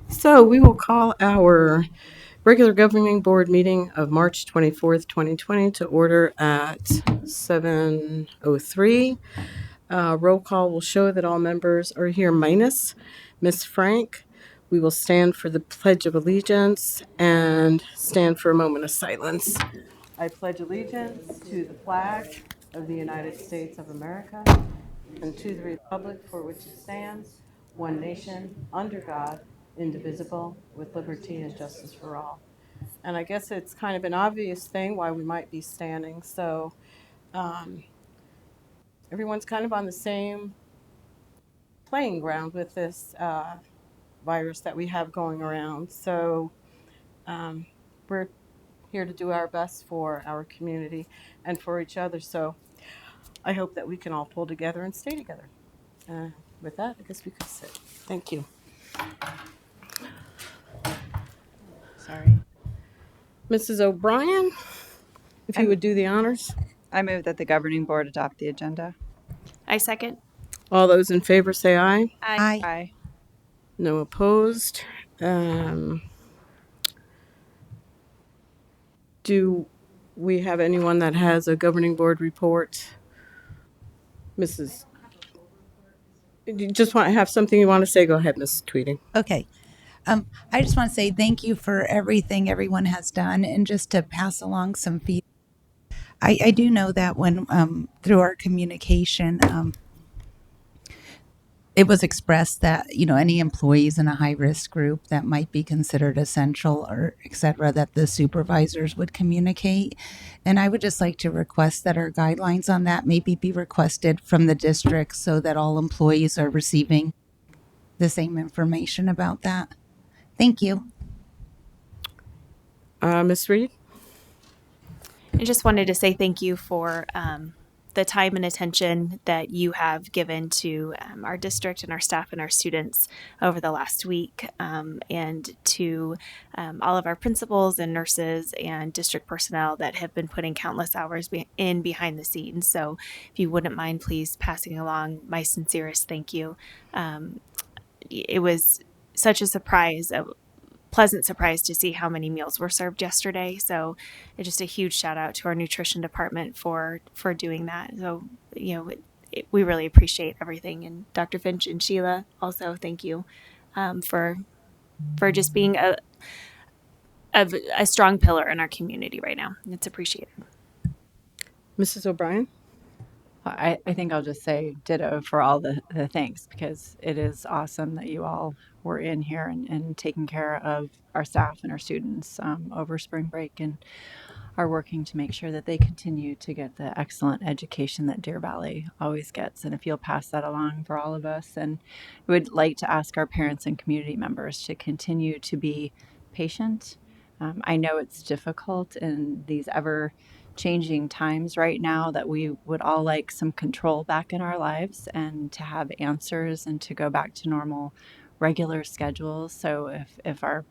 So we will call our regular governing board meeting of March 24th, 2020 to order at 7:03. Roll call will show that all members are here minus Miss Frank. We will stand for the Pledge of Allegiance and stand for a moment of silence. I pledge allegiance to the flag of the United States of America and to the republic for which it stands, one nation, under God, indivisible, with liberty and justice for all. And I guess it's kind of an obvious thing why we might be standing. So um, everyone's kind of on the same playing ground with this virus that we have going around. So we're here to do our best for our community and for each other. So I hope that we can all pull together and stay together. Uh, with that, I guess we could sit. Thank you. Sorry. Mrs. O'Brien, if you would do the honors. I move that the governing board adopt the agenda. I second. All those in favor say aye. Aye. No opposed. Do we have anyone that has a governing board report? Mrs. You just want to have something you want to say? Go ahead, Mrs. Tweeding. Okay. I just want to say thank you for everything everyone has done, and just to pass along some feedback. I do know that when through our communication, it was expressed that any employees in a high risk group that might be considered essential or et cetera, that the supervisors would communicate. And I would just like to request that our guidelines on that maybe be requested from the district so that all employees are receiving the same information about that. Thank you. Ms. Reed? I just wanted to say thank you for the time and attention that you have given to our district and our staff and our students over the last week, and to all of our principals and nurses and district personnel that have been putting countless hours behind the scenes. So if you wouldn't mind, please passing along my sincerest thank you. It was such a pleasant surprise to see how many meals were served yesterday. So just a huge shout out to our nutrition department for doing that. So, we really appreciate everything. And Dr. Finch and Sheila, also thank you for just being a strong pillar in our community right now. It's appreciated. Mrs. O'Brien? I think I'll just say ditto for all the thanks, because it is awesome that you all were in here and taking care of our staff and our students over spring break, and are working to make sure that they continue to get the excellent education that Deer Valley always gets. And if you'll pass that along for all of us, and we would like to ask our parents and community members to continue to be patient. I know it's difficult in these ever changing times right now, that we would all like some control back in our lives and to have answers and to go back to normal regular schedules. So if our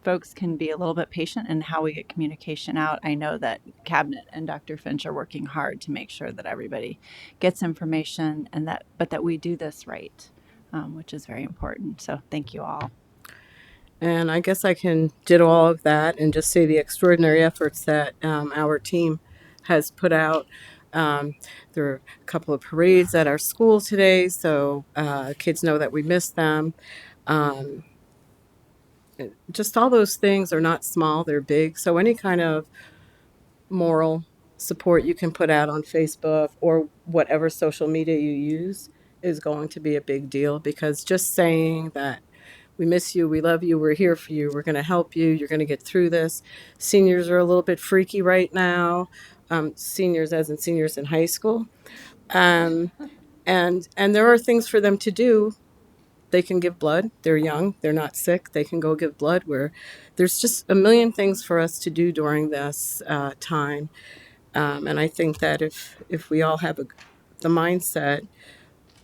folks can be a little bit patient in how we get communication out, I know that Cabinet and Dr. Finch are working hard to make sure that everybody gets information, and that we do this right, which is very important. So thank you all. And I guess I can ditto all of that and just say the extraordinary efforts that our team has put out. There are a couple of parades at our school today, so kids know that we miss them. Just all those things are not small, they're big. So any kind of moral support you can put out on Facebook or whatever social media you use is going to be a big deal, because just saying that we miss you, we love you, we're here for you, we're going to help you, you're going to get through this. Seniors are a little bit freaky right now. Seniors as in seniors in high school. And there are things for them to do. They can give blood. They're young. They're not sick. They can go give blood. There's just a million things for us to do during this time. And I think that if we all have the mindset,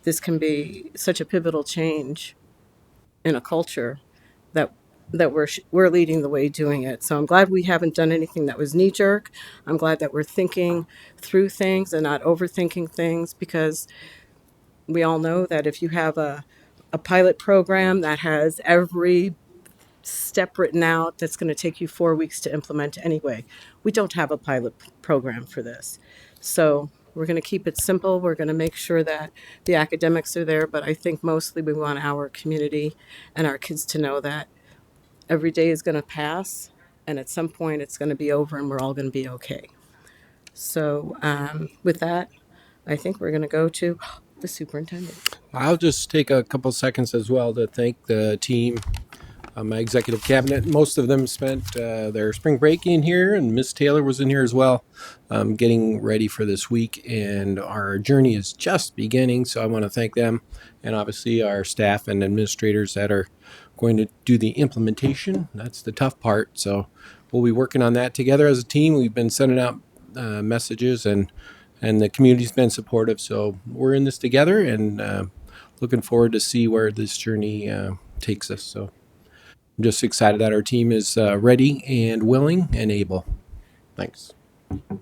this can be such a pivotal change in a culture that we're leading the way doing it. So I'm glad we haven't done anything that was knee jerk. I'm glad that we're thinking through things and not overthinking things, because we all know that if you have a a pilot program that has every step written out that's going to take you 4 weeks to implement anyway. We don't have a pilot program for this. So we're going to keep it simple. We're going to make sure that the academics are there, but I think mostly we want our community and our kids to know that every day is going to pass and at some point it's going to be over and we're all going to be okay. So with that, I think we're going to go to the superintendent. I'll just take a couple seconds as well to thank the team, my executive cabinet. Most of them spent their spring break in here, and Miss Taylor was in here as well, getting ready for this week. And our journey is just beginning, so I want to thank them, and obviously our staff and administrators that are going to do the implementation. That's the tough part. So we'll be working on that together as a team. We've been sending out messages, and the community's been supportive. So we're in this together, and looking forward to see where this journey takes us. So I'm just excited that our team is ready and willing and able. Thanks. The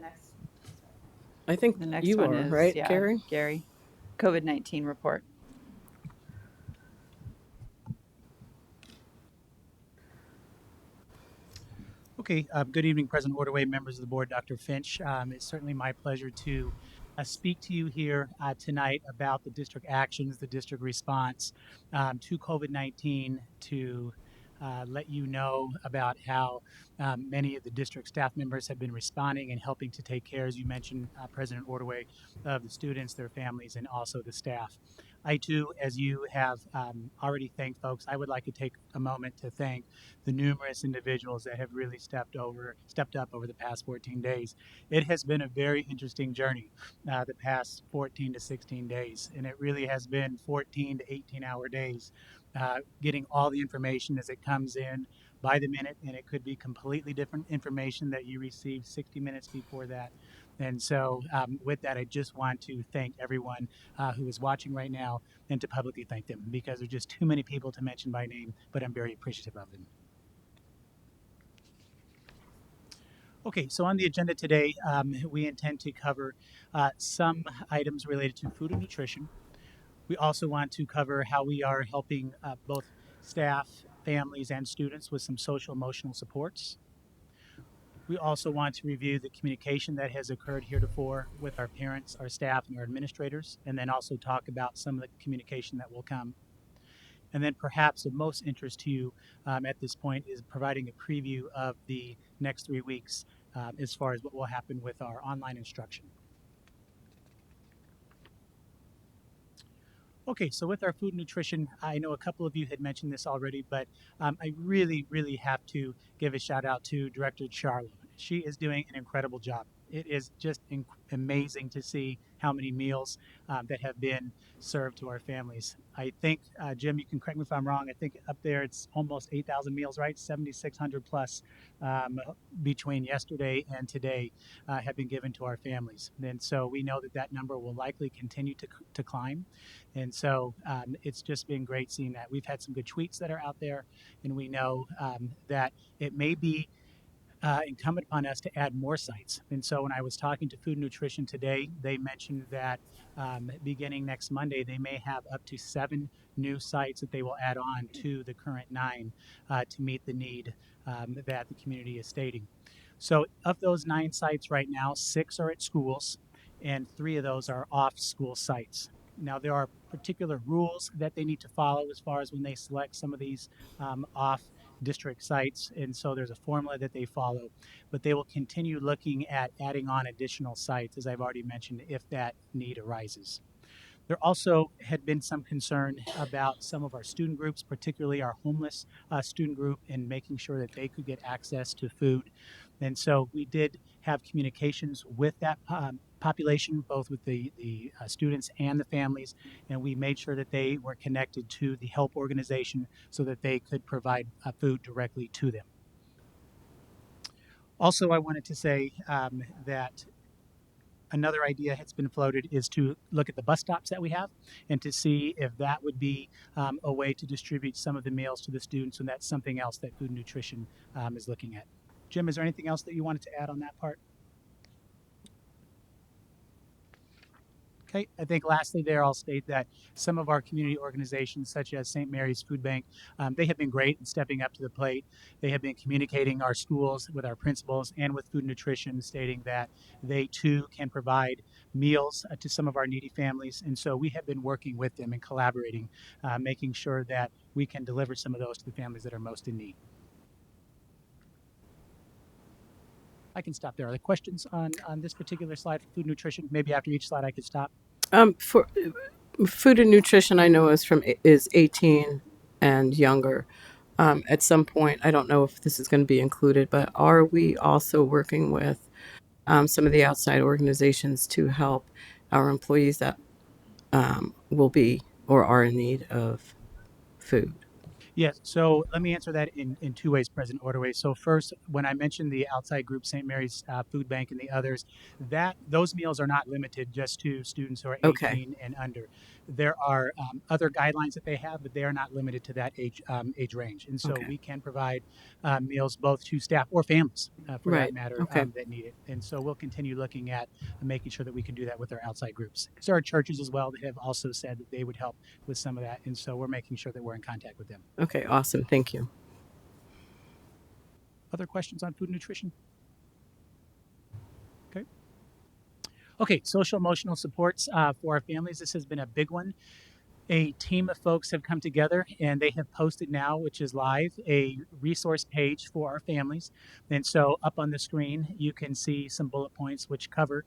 next, I think the next you one are, is, right, yeah, Gary? Gary, COVID-19 report. Okay, good evening, President Ordway, members of the board, Dr. Finch. It's certainly my pleasure to speak to you here tonight about the district actions, the district response to COVID-19, to let you know about how many of the district staff members have been responding and helping to take care, as you mentioned, President Ordway, of the students, their families, and also the staff. I too, as you have already thanked folks, I would like to take a moment to thank the numerous individuals that have really stepped up over the past 14 days. It has been a very interesting journey the past 14 to 16 days, and it really has been 14 to 18-hour days, getting all the information as it comes in by the minute, and it could be completely different information that you received 60 minutes before that. And so with that, I just want to thank everyone who is watching right now and to publicly thank them, because there's just too many people to mention by name, but I'm very appreciative of them. Okay, so on the agenda today, we intend to cover some items related to food and nutrition. We also want to cover how we are helping both staff, families, and students with some social emotional supports. We also want to review the communication that has occurred heretofore with our parents, our staff, and our administrators, and then also talk about some of the communication that will come. And then perhaps of most interest to you at this point is providing a preview of the next 3 weeks as far as what will happen with our online instruction. Okay, so with our food and nutrition, I know a couple of you had mentioned this already, but I really, really have to give a shout out to Director Charlo. She is doing an incredible job. It is just amazing to see how many meals that have been served to our families. I think, Jim, you can correct me if I'm wrong, I think up there it's almost 8,000 meals, right? 7,600 plus between yesterday and today have been given to our families. And so we know that that number will likely continue to climb. And so it's just been great seeing that. We've had some good tweets that are out there, and we know that it may be incumbent upon us to add more sites. And so when I was talking to Food and Nutrition today, they mentioned that beginning next Monday, they may have up to 7 new sites that they will add on to the current 9 to meet the need that the community is stating. So of those 9 sites right now, 6 are at schools, and 3 of those are off school sites. Now, there are particular rules that they need to follow as far as when they select some of these off district sites. And so there's a formula that they follow, but they will continue looking at adding on additional sites, as I've already mentioned, if that need arises. There also had been some concern about some of our student groups, particularly our homeless student group, and making sure that they could get access to food. And so we did have communications with that population, both with the students and the families, and we made sure that they were connected to the help organization so that they could provide food directly to them. Also, I wanted to say that another idea that's been floated is to look at the bus stops that we have and to see if that would be a way to distribute some of the meals to the students, and that's something else that Food and Nutrition is looking at. Jim, is there anything else that you wanted to add on that part? Okay, I think lastly there I'll state that some of our community organizations such as St. Mary's Food Bank, they have been great in stepping up to the plate. They have been communicating our schools with our principals and with food nutrition, stating that they too can provide meals to some of our needy families. And so we have been working with them and collaborating, making sure that we can deliver some of those to the families that are most in need. I can stop there. Are there questions on this particular slide for food nutrition? Maybe after each slide I could stop. For food and nutrition, I know is 18 and younger. At some point, I don't know if this is going to be included, but are we also working with some of the outside organizations to help our employees that will be or are in need of food? Yes, so let me answer that in two ways, President Ordway. So first, when I mentioned the outside group, St. Mary's Food Bank and the others, that those meals are not limited just to students who are Okay. 18 and under. There are other guidelines that they have, but they are not limited to that age range. And so Okay. we can provide meals both to staff or families, for that Right. matter, Okay. that need it. And so we'll continue looking at making sure that we can do that with our outside groups. There are churches as well that have also said that they would help with some of that, and so we're making sure that we're in contact with them. Okay. Awesome. Thank you. Other questions on food and nutrition? Okay. Okay, social emotional supports for our families. This has been a big one. A team of folks have come together and they have posted now, which is live, a resource page for our families. And so up on the screen, you can see some bullet points which cover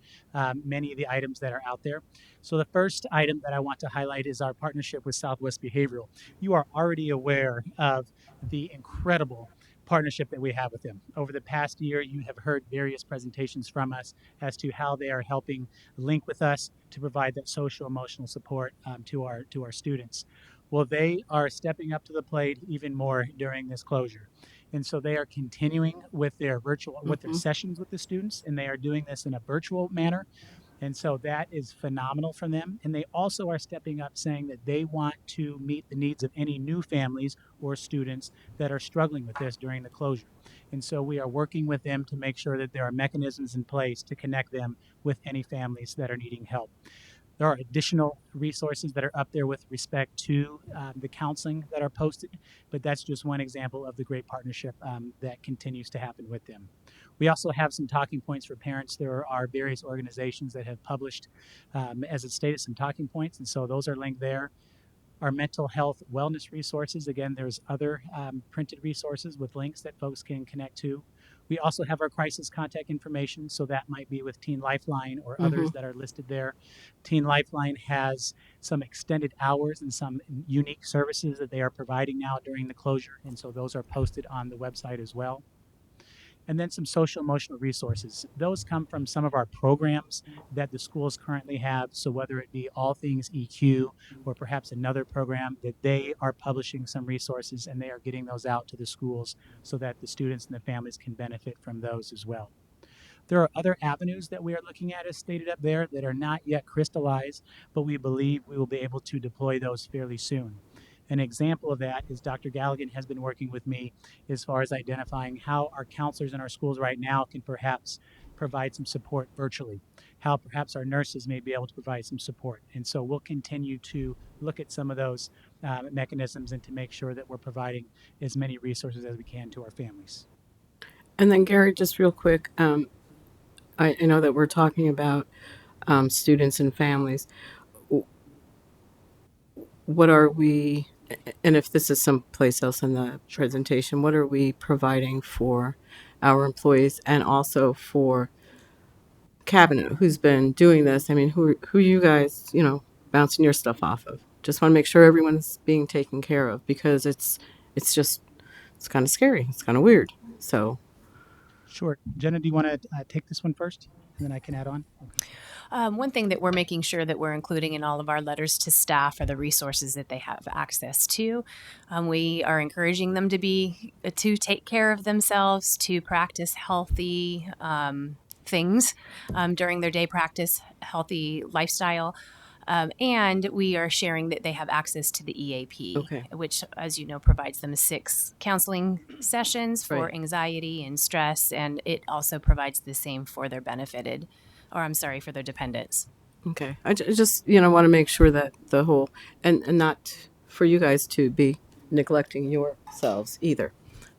many of the items that are out there. So the first item that I want to highlight is our partnership with Southwest Behavioral. You are already aware of the incredible partnership that we have with them. Over the past year, you have heard various presentations from us as to how they are helping link with us to provide that social emotional support to our students. Well, they are stepping up to the plate even more during this closure. And so they are continuing with their Hmm. sessions with the students, and they are doing this in a virtual manner. And so that is phenomenal from them. And they also are stepping up saying that they want to meet the needs of any new families or students that are struggling with this during the closure. And so we are working with them to make sure that there are mechanisms in place to connect them with any families that are needing help. There are additional resources that are up there with respect to the counseling that are posted, but that's just one example of the great partnership that continues to happen with them. We also have some talking points for parents. There are various organizations that have published, as it stated, some talking points, and so those are linked there. Our mental health wellness resources. Again, there's other printed resources with links that folks can connect to. We also have our crisis contact information, so that might be with Teen Lifeline or Hmm. others that are listed there. Teen Lifeline has some extended hours and some unique services that they are providing now during the closure, and so those are posted on the website as well. And then some social emotional resources. Those come from some of our programs that the schools currently have. So whether it be All Things EQ or perhaps another program, that they are publishing some resources and they are getting those out to the schools so that the students and the families can benefit from those as well. There are other avenues that we are looking at, as stated up there, that are not yet crystallized, but we believe we will be able to deploy those fairly soon. An example of that is Dr. Galligan has been working with me as far as identifying how our counselors in our schools right now can perhaps provide some support virtually, how perhaps our nurses may be able to provide some support. And so we'll continue to look at some of those mechanisms and to make sure that we're providing as many resources as we can to our families. And then, Gary, just real quick, I know that we're talking about students and families. What are we, and if this is someplace else in the Sure. presentation, what are we providing for our employees and also for cabinet who's been doing this? I mean, who you guys, bouncing your stuff off of? Just want to make sure everyone's being taken care of because it's just it's kind of scary. It's kind of weird. So, Sure. Jenna, do you want to take this one first, and then I can add on? Okay. One thing that we're making sure that we're including in all of our letters to staff are the resources that they have access to. We are encouraging them to take care of themselves, to practice healthy things during their day, practice healthy lifestyle. And we are sharing that they have access to the EAP, okay, which, as you know, provides them 6 counseling sessions for right. anxiety and stress. And it also provides the same for their for their dependents. Okay. I just, want to make sure that the whole, and not for you guys to be neglecting yourselves either.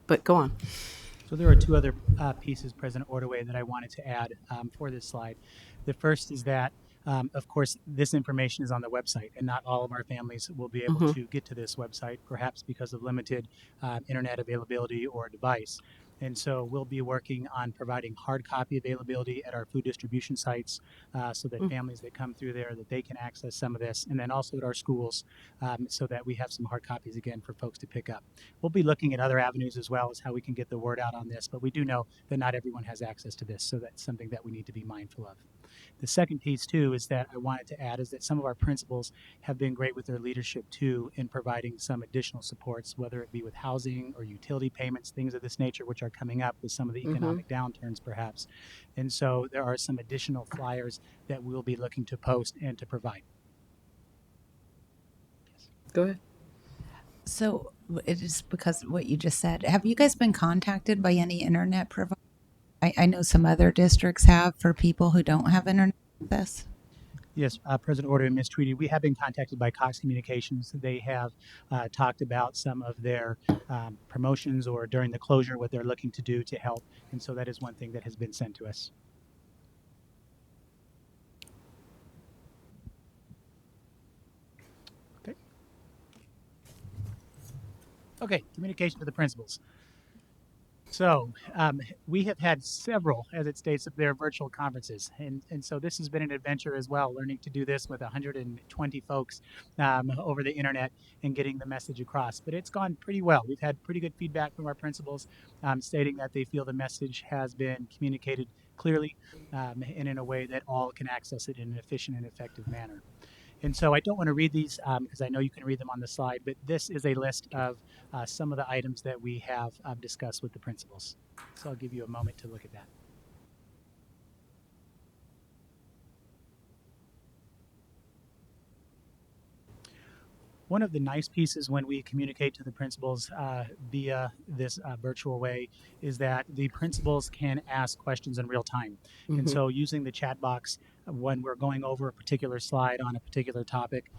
But go on. So there are two other pieces, President Ordaway, that I wanted to add for this slide. The first is that, of course, this information is on the website, and not all of our families will be able Mm-hmm. to get to this website, perhaps because of limited internet availability or device. And so we'll be working on providing hard copy availability at our food distribution sites so that families that come through there, that they can access some of this, and then also at our schools so that we have some hard copies again for folks to pick up. We'll be looking at other avenues as well as how we can get the word out on this, but we do know that not everyone has access to this, so that's something that we need to be mindful of. The second piece too is that I wanted to add is that some of our principals have been great with their leadership too in providing some additional supports, whether it be with housing or utility payments, things of this nature, which are coming up with some of the Mm-hmm. economic downturns perhaps. And so there are some additional flyers that we'll be looking to post and to provide. Yes. Go ahead. So it is because of what you just said. Have you guys been contacted by any internet providers? I know some other districts have for people who don't have internet access. Yes, President Order and Ms. Tweedy, we have been contacted by Cox Communications. They have talked about some of their promotions or during the closure, what they're looking to do to help. And so that is one thing that has been sent to us. Okay. Okay, communication to the principals. So we have had several, as it states up there, virtual conferences. And so this has been an adventure as well, learning to do this with 120 folks over the internet and getting the message across. But it's gone pretty well. We've had pretty good feedback from our principals stating that they feel the message has been communicated clearly and in a way that all can access it in an efficient and effective manner. And so I don't want to read these because I know you can read them on the slide, but this is a list of some of the items that we have discussed with the principals. So I'll give you a moment to look at that. One of the nice pieces when we communicate to the principals via this virtual way is that the principals can ask questions in real time. And Mm-hmm. so using the chat box when we're going over a particular slide on a particular topic,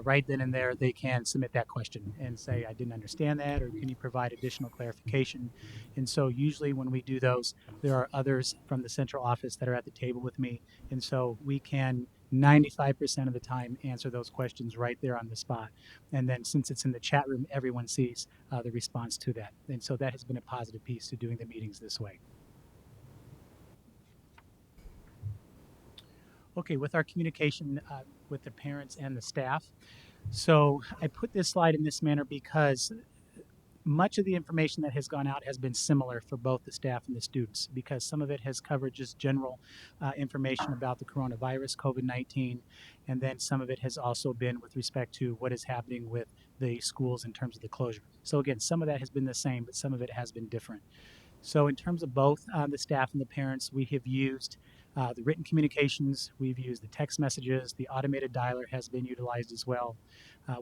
right then and there, they can submit that question and say, I didn't understand that, or can you provide additional clarification? And so usually when we do those, there are others from the central office that are at the table with me. And so we can 95% of the time answer those questions right there on the spot. And then since it's in the chat room, everyone sees the response to that. And so that has been a positive piece to doing the meetings this way. Okay, with our communication with the parents and the staff. So I put this slide in this manner because much of the information that has gone out has been similar for both the staff and the students because some of it has covered just general information about the coronavirus, COVID-19, and then some of it has also been with respect to what is happening with the schools in terms of the closure. So again, some of that has been the same, but some of it has been different. So in terms of both the staff and the parents, we have used the written communications, we've used the text messages, the automated dialer has been utilized as well.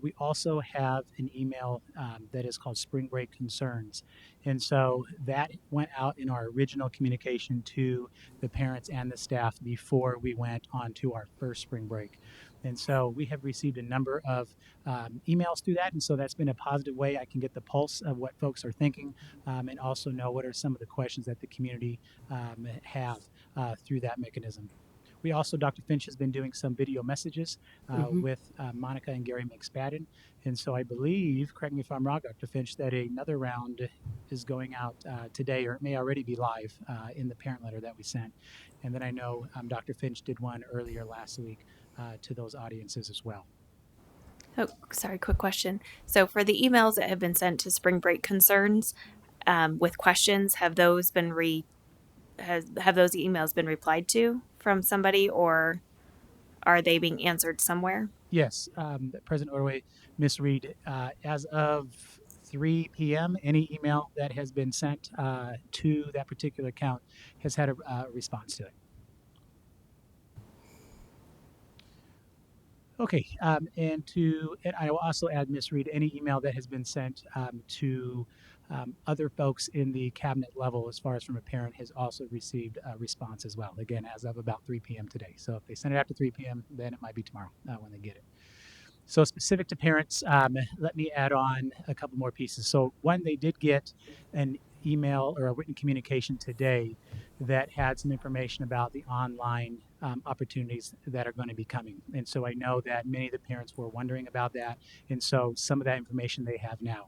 We also have an email that is called Spring Break Concerns. And so that went out in our original communication to the parents and the staff before we went on to our first spring break. And so we have received a number of emails through that. And so that's been a positive way I can get the pulse of what folks are thinking and also know what are some of the questions that the community have through that mechanism. We also, Dr. Finch has been doing some video messages Mm-hmm. with Monica and Gary McSpadden. And so I believe, correct me if I'm wrong, Dr. Finch, that another round is going out today, or it may already be live in the parent letter that we sent. And then I know Dr. Finch did one earlier last week to those audiences as well. Oh, sorry, quick question. So for the emails that have been sent to spring break concerns with questions, have those been have those emails been replied to from somebody, or are they being answered somewhere? Yes, President Orway, Ms. Reed, as of 3 p.m., any email that has been sent to that particular account has had a response to it. Okay, and I will also add, Ms. Reed, any email that has been sent to other folks in the cabinet level, as far as from a parent, has also received a response as well, again, as of about 3 p.m. today. So if they send it after 3 p.m., then it might be tomorrow when they get it. So specific to parents, let me add on a couple more pieces. So one, they did get an email or a written communication today that had some information about the online opportunities that are going to be coming. And so I know that many of the parents were wondering about that. And so some of that information they have now.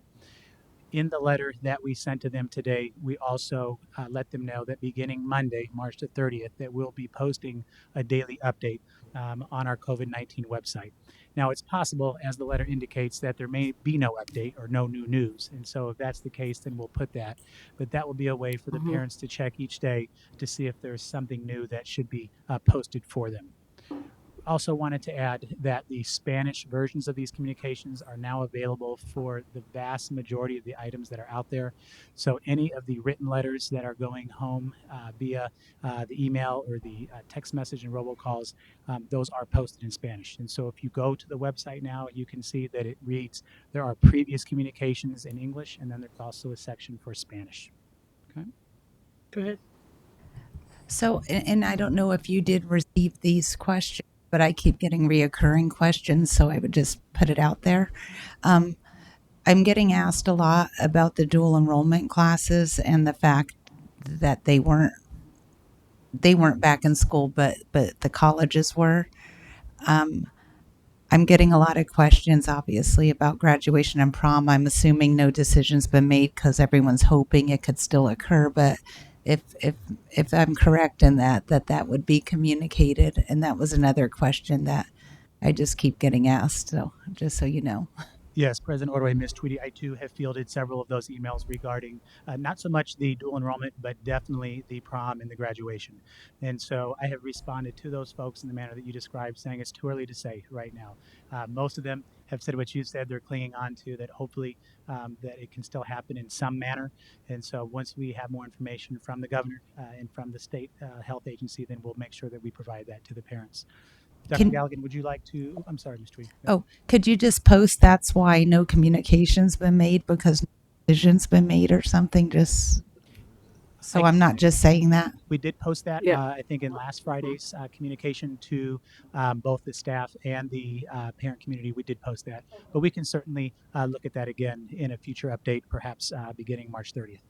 In the letter that we sent to them today, we also let them know that beginning Monday, March the 30th, that we'll be posting a daily update on our COVID-19 website. Now, it's possible, as the letter indicates, that there may be no update or no new news. And so if that's the case, then we'll put that. But that will be a way for the Mm-hmm. parents to check each day to see if there's something new that should be posted for them. Also wanted to add that the Spanish versions of these communications are now available for the vast majority of the items that are out there. So any of the written letters that are going home via the email or the text message and robocalls, those are posted in Spanish. And so if you go to the website now, you can see that it reads, there are previous communications in English, and then there's also a section for Spanish. Okay. Go ahead. So, and I don't know if you did receive these questions, but I keep getting reoccurring questions, so I would just put it out there. Um, I'm getting asked a lot about the dual enrollment classes and the fact that they weren't back in school, but the colleges were. Um, I'm getting a lot of questions, obviously, about graduation and prom. I'm assuming no decision's been made because everyone's hoping it could still occur. But if I'm correct in that would be communicated, and that was another question that I just keep getting asked. So just so you know. Yes, President Ordway, Ms. Tweedy, I too have fielded several of those emails regarding not so much the dual enrollment, but definitely the prom and the graduation. And so I have responded to those folks in the manner that you described, saying it's too early to say right now. Most of them have said what you said, they're clinging on to that hopefully that it can still happen in some manner. And so once we have more information from the governor and from the state health agency, then we'll make sure that we provide that to the parents. Dr. Can Galligan, would you like to, I'm sorry, Ms. Tweedy. Oh, could you just post that's why no communication's been made because no decision's been made or something? Just so I'm not just saying that. We did post that, Yeah. I think, in last Friday's communication to both the staff and the parent community. We did post that, but we can certainly look at that again in a future update, perhaps beginning March 30th.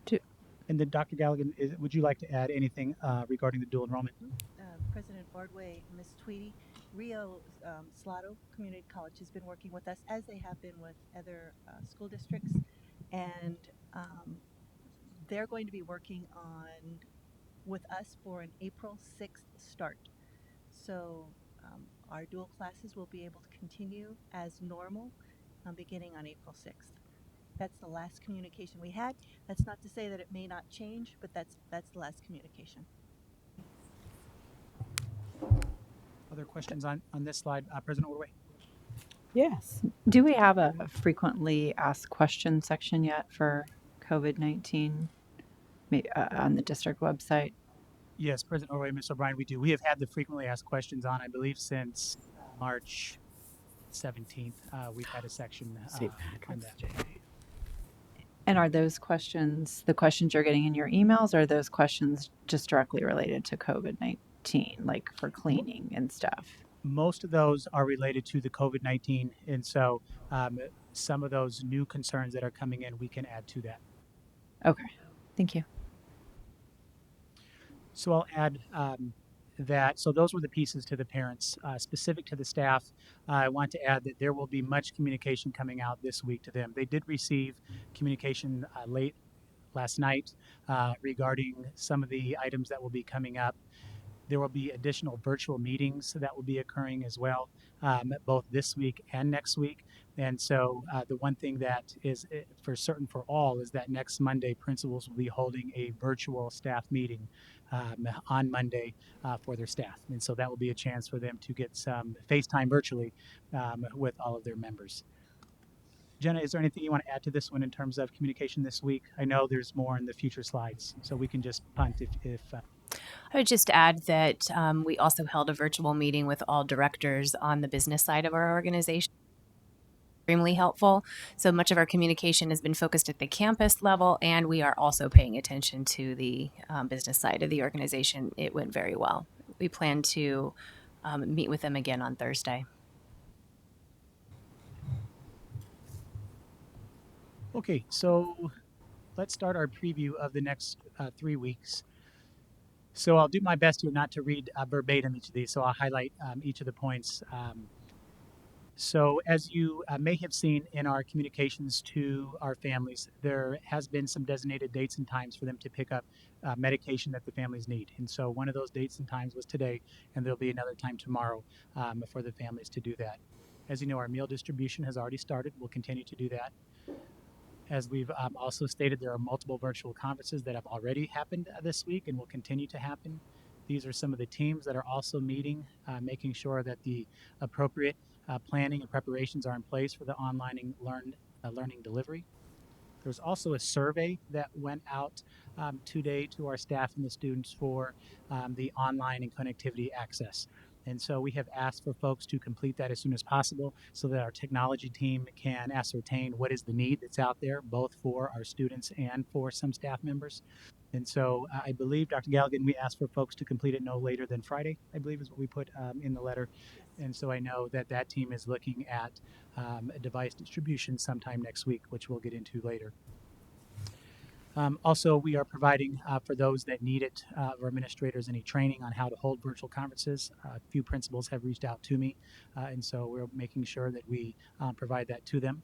Do- And then, Dr. Galligan, would you like to add anything regarding the dual enrollment? President Ordway, Ms. Tweedy, Rio Salado Community College has been working with us, as they have been with other school districts, and they're going to be working on with us for an April 6th start. So our dual classes will be able to continue as normal beginning on April 6th. That's the last communication we had. That's not to say that it may not change, but that's the last communication. Other questions on this slide, President Ordway? Yes. Do we have a frequently asked questions section yet for COVID-19 on the district website? Yes, President Ordway, Ms. O'Brien, we do. We have had the frequently asked questions on, I believe, since March 17th. We've had a section on that. And are those questions the questions you're getting in your emails, or are those questions just directly related to COVID-19, like for cleaning and stuff? Most of those are related to the COVID-19, and so some of those new concerns that are coming in, we can add to that. Okay, thank you. So I'll add that. So those were the pieces to the parents. Specific to the staff, I want to add that there will be much communication coming out this week to them. They did receive communication late last night regarding some of the items that will be coming up. There will be additional virtual meetings that will be occurring as well, both this week and next week. And so the one thing that is for certain for all is that next Monday, principals will be holding a virtual staff meeting on Monday for their staff. And so that will be a chance for them to get some FaceTime virtually with all of their members. Jenna, is there anything you want to add to this one in terms of communication this week? I know there's more in the future slides, so we can just punt if I would just add that we also held a virtual meeting with all directors on the business side of our organization extremely helpful. So much of our communication has been focused at the campus level, and we are also paying attention to the business side of the organization. It went very well. We plan to meet with them again on Thursday. Okay, so let's start our preview of the next 3 weeks. So I'll do my best here not to read verbatim each of these, so I'll highlight each of the points. So as you may have seen in our communications to our families, there has been some designated dates and times for them to pick up medication that the families need. And so one of those dates and times was today, and there'll be another time tomorrow for the families to do that. As you know, our meal distribution has already started. We'll continue to do that. As we've also stated, there are multiple virtual conferences that have already happened this week and will continue to happen. These are some of the teams that are also meeting, making sure that the appropriate planning and preparations are in place for the online learning delivery. There's also a survey that went out today to our staff and the students for the online and connectivity access. And so we have asked for folks to complete that as soon as possible so that our technology team can ascertain what is the need that's out there, both for our students and for some staff members. And so I believe, Dr. Galligan, we asked for folks to complete it no later than Friday, I believe is what we put in the letter. And so I know that that team is looking at a device distribution sometime next week, which we'll get into later. Also, we are providing for those that need it, or administrators, any training on how to hold virtual conferences. A few principals have reached out to me, and so we're making sure that we provide that to them.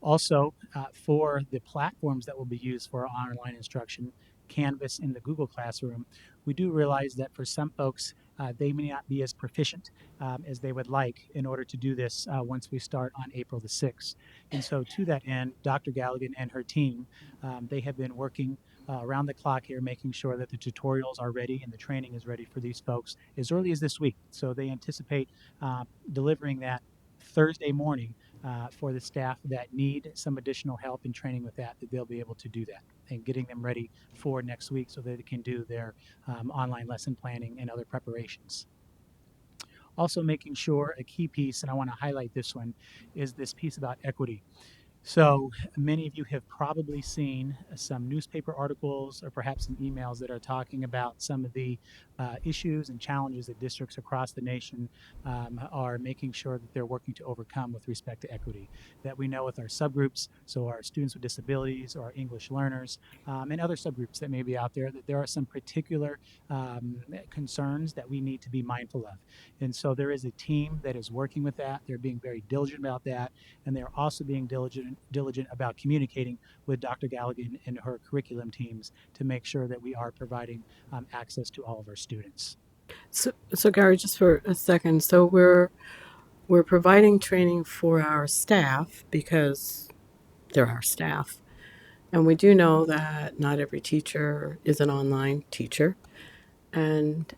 Also, for the platforms that will be used for online instruction, Canvas in the Google Classroom, we do realize that for some folks, they may not be as proficient as they would like in order to do this once we start on April the 6th. And so to that end, Dr. Galligan and her team, they have been working around the clock here, making sure that the tutorials are ready and the training is ready for these folks as early as this week. So they anticipate delivering that Thursday morning for the staff that need some additional help and training with that they'll be able to do that and getting them ready for next week so that they can do their online lesson planning and other preparations. Also making sure a key piece, and I want to highlight this one, is this piece about equity. So many of you have probably seen some newspaper articles or perhaps some emails that are talking about some of the issues and challenges that districts across the nation are making sure that they're working to overcome with respect to equity. That we know with our subgroups, so our students with disabilities or our English learners and other subgroups that may be out there, that there are some particular concerns that we need to be mindful of. And so there is a team that is working with that. They're being very diligent about that, and they're also being diligent about communicating with Dr. Galligan and her curriculum teams to make sure that we are providing access to all of our students. So Gary, just for a second, so we're providing training for our staff because they're our staff, and we do know that not every teacher is an online teacher, and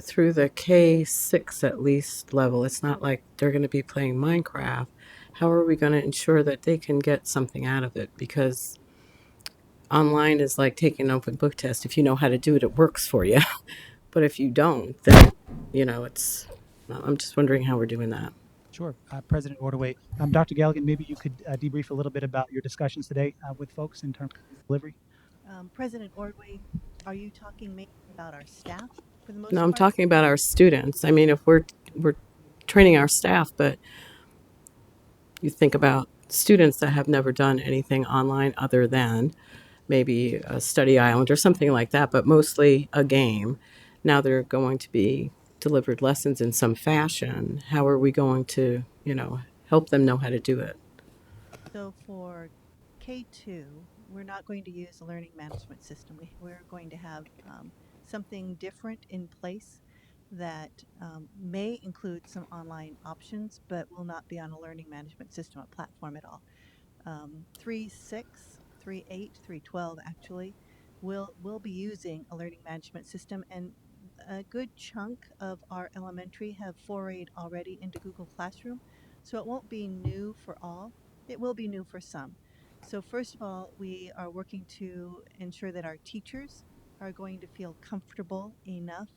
through the K6 at least level, it's not like they're going to be playing Minecraft. How are we going to ensure that they can get something out of it? Because online is like taking an open book test. If you know how to do it, it works for you. But if you don't, then, it's, I'm just wondering how we're doing that. Sure. President Ordaway. Dr. Galligan, maybe you could debrief a little bit about your discussions today with folks in terms of delivery. President Ordway, are you talking mainly about our staff for the No, most I'm part? talking about our students. I mean, if we're training our staff, but you think about students that have never done anything online other than maybe a study island or something like that, but mostly a game. Now they're going to be delivered lessons in some fashion. How are we going to, help them know how to do it? So for K2, we're not going to use a learning management system. We're going to have something different in place that may include some online options, but will not be on a learning management system or platform at all. 3.6, 3.8, 3.12 actually will be using a learning management system, and a good chunk of our elementary have forayed already into Google Classroom, so it won't be new for all. It will be new for some. So first of all, we are working to ensure that our teachers are going to feel comfortable enough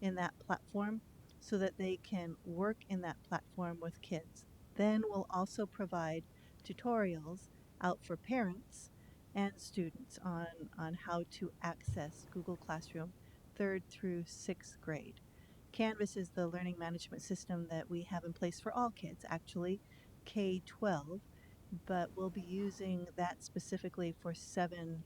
in that platform so that they can work in that platform with kids. Then we'll also provide tutorials out for parents and students on how to access Google Classroom 3rd through 6th grade. Canvas is the learning management system that we have in place for all kids, actually K-12, but we'll be using that specifically for 7-12.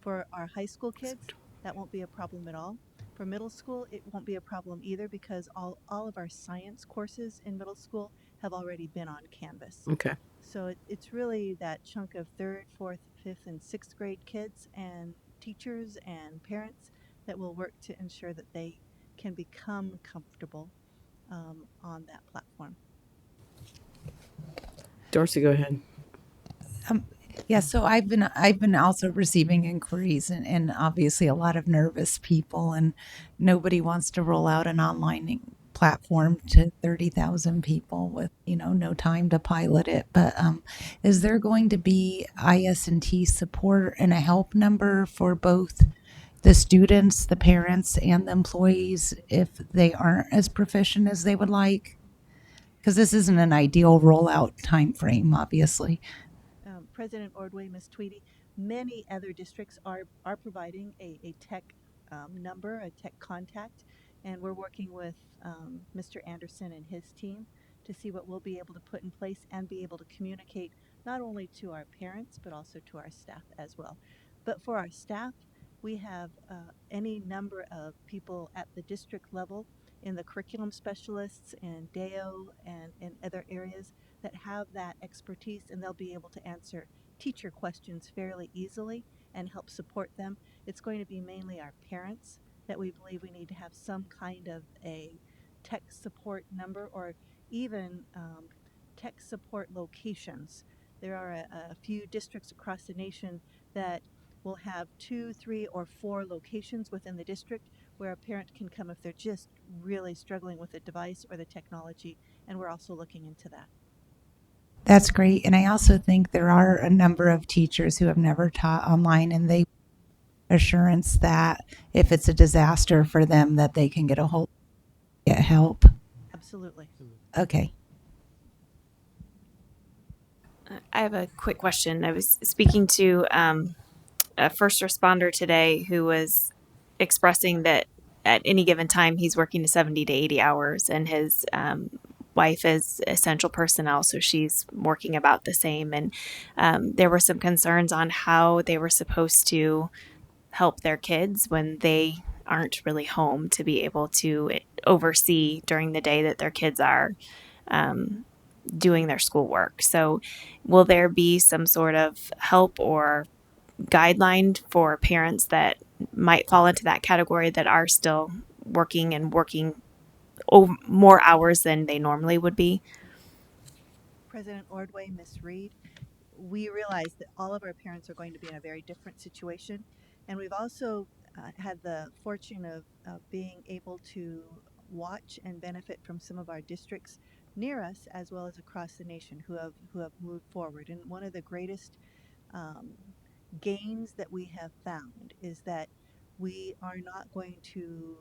For our high school kids, that won't be a problem at all. For middle school, it won't be a problem either because all of our science courses in middle school have already been on Canvas. Okay. So it's really that chunk of 3rd, 4th, 5th, and 6th grade kids and teachers and parents that will work to ensure that they can become comfortable on that platform. Darcy, go ahead. Yeah, so I've been also receiving inquiries and obviously a lot of nervous people, and nobody wants to roll out an online platform to 30,000 people with, no time to pilot it. But is there going to be IS&T support and a help number for both the students, the parents, and the employees if they aren't as proficient as they would like? Because this isn't an ideal rollout time frame, obviously. President Ordway, Ms. Tweedy, many other districts are providing a tech number, a tech contact, and we're working with Mr. Anderson and his team to see what we'll be able to put in place and be able to communicate not only to our parents but also to our staff as well. But for our staff, we have any number of people at the district level in the curriculum specialists and DAO and in other areas that have that expertise, and they'll be able to answer teacher questions fairly easily and help support them. It's going to be mainly our parents that we believe we need to have some kind of a tech support number or even tech support locations. There are a few districts across the nation that will have 2, 3, or 4 locations within the district where a parent can come if they're just really struggling with the device or the technology, and we're also looking into that. That's great. And I also think there are a number of teachers who have never taught online, and they assurance that if it's a disaster for them that they can get help. Absolutely. Okay. I have a quick question. I was speaking to a first responder today who was expressing that at any given time he's working to 70 to 80 hours, and his wife is essential personnel, so she's working about the same. And there were some concerns on how they were supposed to help their kids when they aren't really home to be able to oversee during the day that their kids are doing their schoolwork. So, will there be some sort of help or guideline for parents that might fall into that category that are still working more hours than they normally would be? President Ordway, Ms. Reed, we realize that all of our parents are going to be in a very different situation. And we've also had the fortune of being able to watch and benefit from some of our districts near us as well as across the nation who have moved forward. And one of the greatest gains that we have found is that we are not going to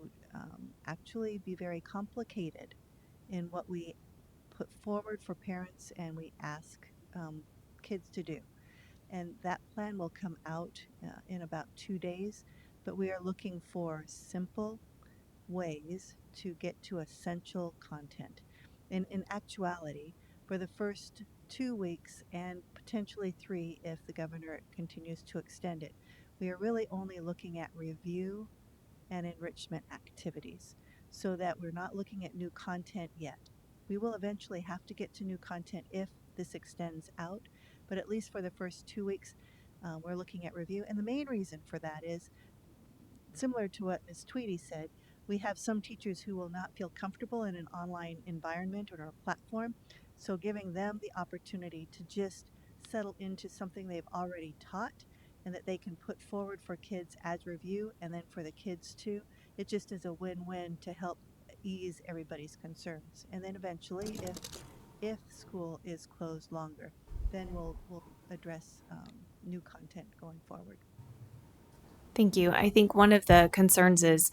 actually be very complicated in what we put forward for parents and we ask kids to do. And that plan will come out in about 2 days, but we are looking for simple ways to get to essential content. In actuality, for the first 2 weeks and potentially 3 if the governor continues to extend it, we are really only looking at review and enrichment activities so that we're not looking at new content yet. We will eventually have to get to new content if this extends out, but at least for the first 2 weeks, we're looking at review. And the main reason for that is similar to what Ms. Tweedy said. We have some teachers who will not feel comfortable in an online environment or a platform, so giving them the opportunity to just settle into something they've already taught and that they can put forward for kids as review and then for the kids too. It just is a win-win to help ease everybody's concerns. And then eventually, if school is closed longer, then we'll address new content going forward. Thank you. I think one of the concerns is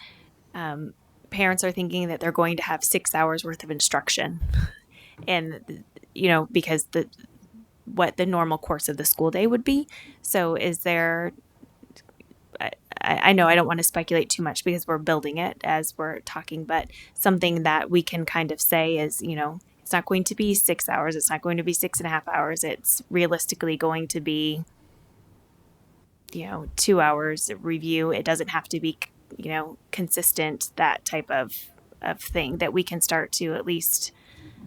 parents are thinking that they're going to have 6 hours worth of instruction. And because what the normal course of the school day would be. So is there, I know I don't want to speculate too much because we're building it as we're talking, but something that we can kind of say is, it's not going to be 6 hours. It's not going to be 6.5 hours. It's realistically going to be, 2 hours review. It doesn't have to be, consistent, that type of thing that we can start to at least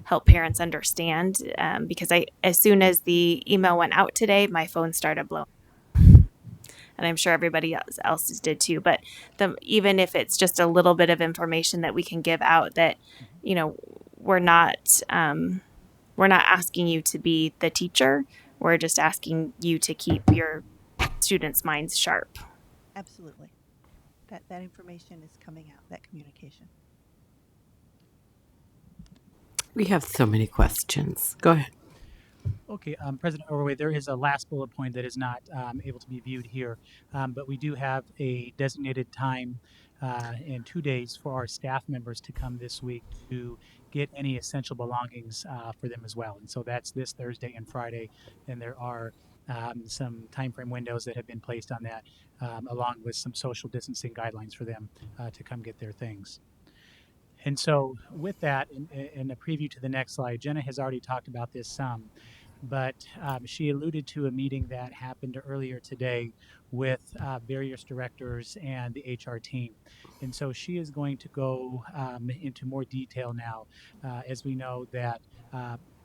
help parents understand. Because as soon as the email went out today, my phone started blowing. And I'm sure everybody else did too. But even if it's just a little bit of information that we can give out, that we're not asking you to be the teacher. We're just asking you to keep your students' minds sharp. Absolutely. That information is coming out, that communication. We have so many questions. Go ahead. Okay, President Orway, there is a last bullet point that is not able to be viewed here, but we do have a designated time in 2 days for our staff members to come this week to get any essential belongings for them as well. And so that's this Thursday and Friday, and there are some time frame windows that have been placed on that, along with some social distancing guidelines for them to come get their things. And so with that, in a preview to the next slide, Jenna has already talked about this some, but she alluded to a meeting that happened earlier today with various directors and the HR team. And so she is going to go into more detail now, as we know that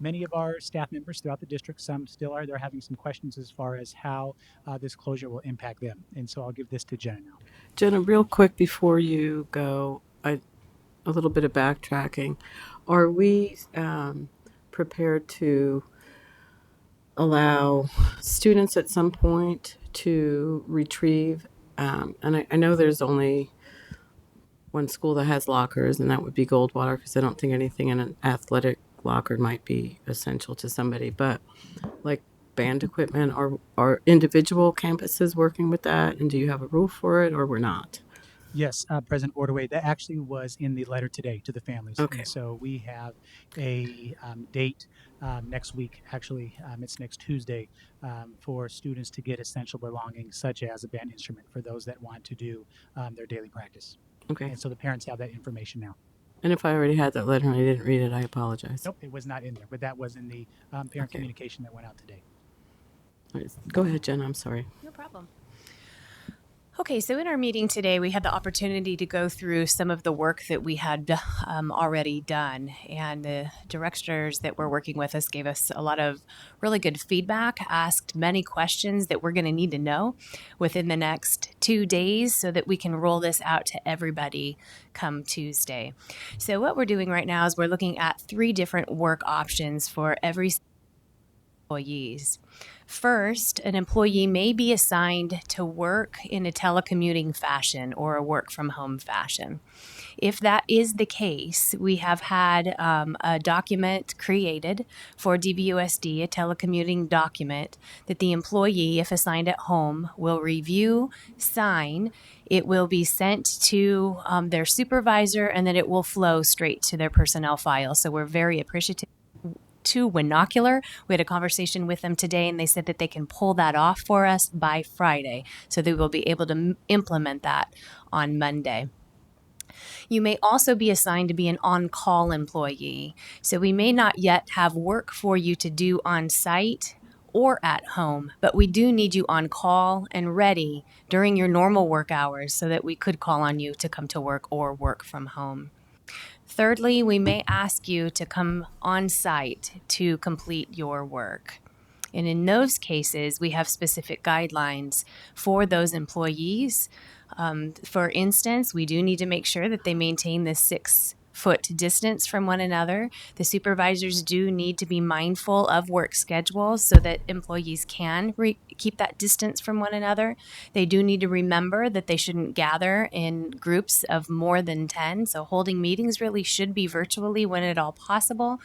many of our staff members throughout the district, some still are, they're having some questions as far as how this closure will impact them. And so I'll give this to Jenna now. Jenna, real quick before you go, a little bit of backtracking. Are we prepared to allow students at some point to retrieve? And I know there's only one school that has lockers, and that would be Goldwater, because I don't think anything in an athletic locker might be essential to somebody. But like band equipment, are individual campuses working with that? And do you have a rule for it, or we're not? Yes, President Ordway, that actually was in the letter today to the families. Okay. And so we have a date next week, actually, it's next Tuesday, for students to get essential belongings such as a band instrument for those that want to do their daily practice. Okay. And so the parents have that information now. And if I already had that letter and I didn't read it, I apologize. Nope, it was not in there, but that was in the parent communication that went out today. All right, go ahead, Jen. I'm sorry. No problem. Okay, so in our meeting today, we had the opportunity to go through some of the work that we had already done. And the directors that were working with us gave us a lot of really good feedback, asked many questions that we're going to need to know within the next 2 days so that we can roll this out to everybody come Tuesday. So what we're doing right now is we're looking at 3 different work options for every employees. First, an employee may be assigned to work in a telecommuting fashion or a work from home fashion. If that is the case, we have had a document created for DVUSD, a telecommuting document that the employee, if assigned at home, will review, sign. It will be sent to their supervisor, and then it will flow straight to their personnel file. So we're very appreciative. To Winocular. We had a conversation with them today, and they said that they can pull that off for us by Friday, so they will be able to implement that on Monday. You may also be assigned to be an on-call employee, so we may not yet have work for you to do on site or at home, but we do need you on call and ready during your normal work hours so that we could call on you to come to work or work from home. Thirdly, we may ask you to come on site to complete your work. And in those cases, we have specific guidelines for those employees. For instance, we do need to make sure that they maintain the 6-foot distance from one another. The supervisors do need to be mindful of work schedules so that employees can keep that distance from one another. They do need to remember that they shouldn't gather in groups of more than 10. So holding meetings really should be virtually when at all possible.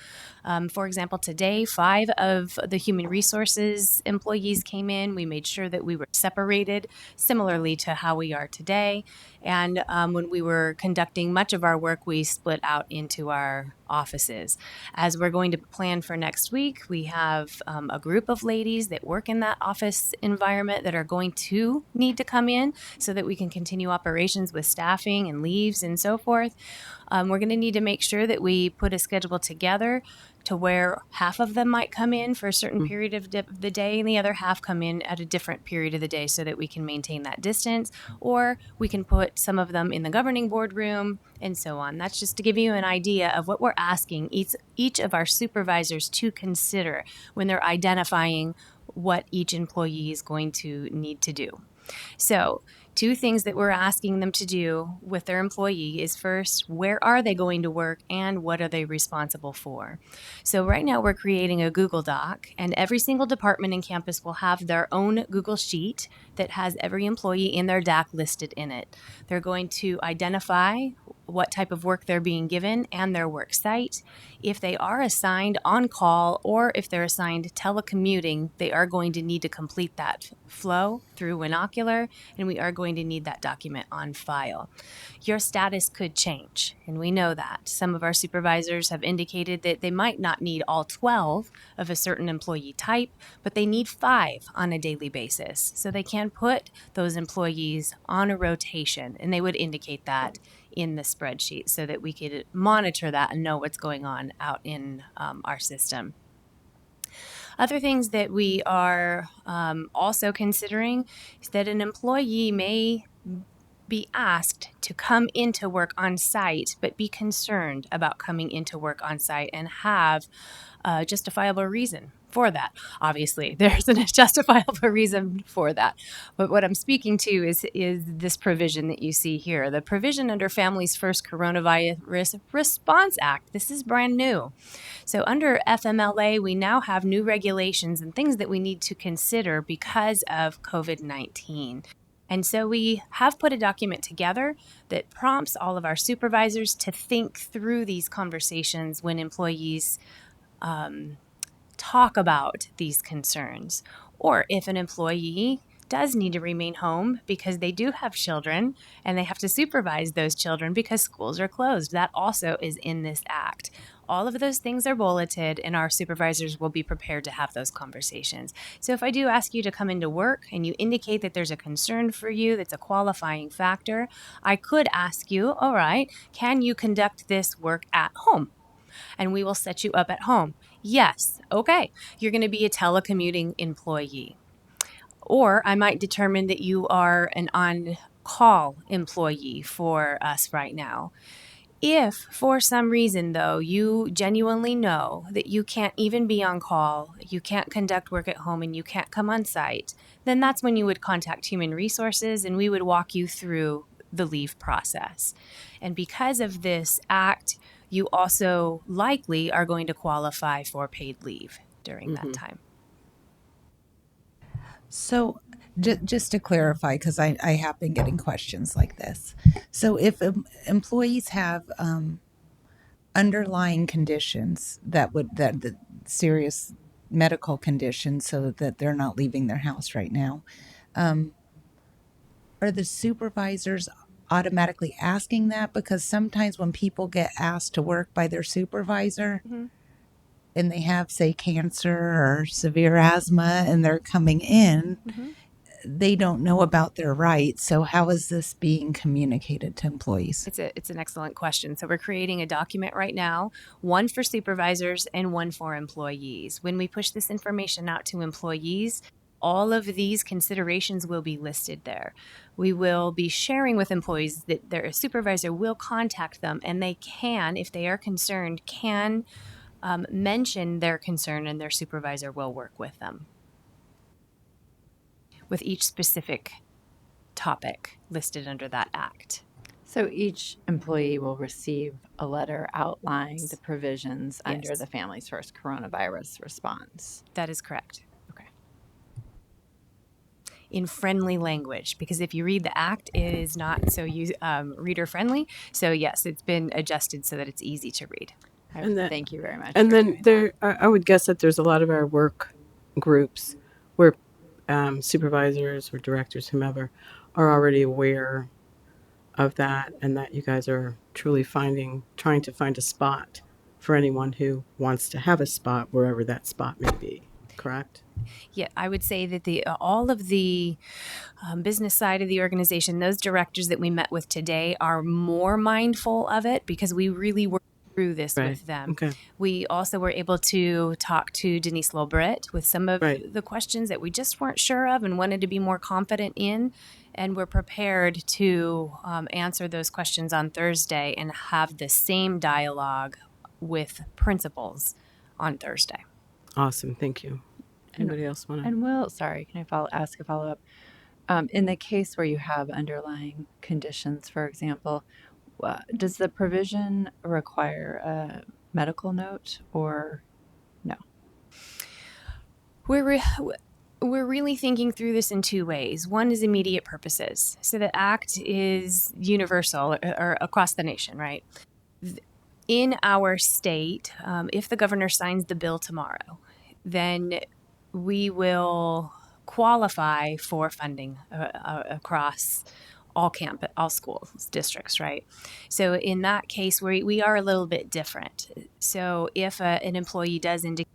For example, today, 5 of the human resources employees came in. We made sure that we were separated similarly to how we are today. And when we were conducting much of our work, we split out into our offices. As we're going to plan for next week, we have a group of ladies that work in that office environment that are going to need to come in so that we can continue operations with staffing and leaves and so forth. We're going to need to make sure that we put a schedule together to where half of them might come in for a certain period of the day and the other half come in at a different period of the day so that we can maintain that distance, or we can put some of them in the governing board room and so on. That's just to give you an idea of what we're asking each of our supervisors to consider when they're identifying what each employee is going to need to do. So, two things that we're asking them to do with their employee is first, where are they going to work and what are they responsible for? So, right now we're creating a Google Doc, and every single department in campus will have their own Google Sheet that has every employee in their DAC listed in it. They're going to identify what type of work they're being given and their work site. If they are assigned on call or if they're assigned telecommuting, they are going to need to complete that flow through Winocular, and we are going to need that document on file. Your status could change, and we know that. Some of our supervisors have indicated that they might not need all 12 of a certain employee type, but they need 5 on a daily basis. So they can put those employees on a rotation, and they would indicate that in the spreadsheet so that we could monitor that and know what's going on out in our system. Other things that we are also considering is that an employee may be asked to come into work on site, but be concerned about coming into work on site and have a justifiable reason for that. Obviously, there's a justifiable reason for that. But what I'm speaking to is this provision that you see here, the provision under Families First Coronavirus Response Act. This is brand new. So under FMLA, we now have new regulations and things that we need to consider because of COVID-19. And so we have put a document together that prompts all of our supervisors to think through these conversations when employees talk about these concerns. Or if an employee does need to remain home because they do have children and they have to supervise those children because schools are closed. That also is in this act. All of those things are bulleted, and our supervisors will be prepared to have those conversations. So if I do ask you to come into work and you indicate that there's a concern for you that's a qualifying factor, I could ask you, all right, can you conduct this work at home? And we will set you up at home. Yes, okay, you're going to be a telecommuting employee. Or I might determine that you are an on-call employee for us right now. If for some reason, though, you genuinely know that you can't even be on call, you can't conduct work at home, and you can't come on site, then that's when you would contact Human Resources and we would walk you through the leave process. And because of this act, you also likely are going to qualify for paid leave during that time. So, just to clarify, because I have been getting questions like this. So, if employees have underlying conditions that the serious medical conditions, so that they're not leaving their house right now, are the supervisors automatically asking that? Because sometimes when people get asked to work by their supervisor, and they have, say, cancer or severe asthma and they're coming in, they don't know about their rights. So how is this being communicated to employees? It's an excellent question. So we're creating a document right now, one for supervisors and one for employees. When we push this information out to employees, all of these considerations will be listed there. We will be sharing with employees that their supervisor will contact them, and they can, if they are concerned, can mention their concern, and their supervisor will work with them with each specific topic listed under that act. So each employee will receive a letter outlining the provisions under the Families First Coronavirus Response. That is correct. Okay. In friendly language, because if you read the act, it is not so reader friendly. So yes, it's been adjusted so that it's easy to read. Thank you very much. And then I would guess that there's a lot of our work groups where supervisors or directors, whomever, are already aware of that, and that you guys are truly trying to find a spot for anyone who wants to have a spot wherever that spot may be, correct? Yeah, I would say that the all of the business side of the organization, those directors that we met with today are more mindful of it because we really worked through this Right. with them. Okay. We also were able to talk to Denise Lobret with some of Right. the questions that we just weren't sure of and wanted to be more confident in. And we're prepared to answer those questions on Thursday and have the same dialogue with principals on Thursday. Awesome. Thank you. Anybody else want to? And Will, sorry, can I ask a follow up? In the case where you have underlying conditions, for example, does the provision require a medical note or no? We're really thinking through this in two ways. One is immediate purposes. So the act is universal or across the nation, right? In our state, if the governor signs the bill tomorrow, then we will qualify for funding across all schools, districts, right? So in that case, we are a little bit different. So if an employee does indicate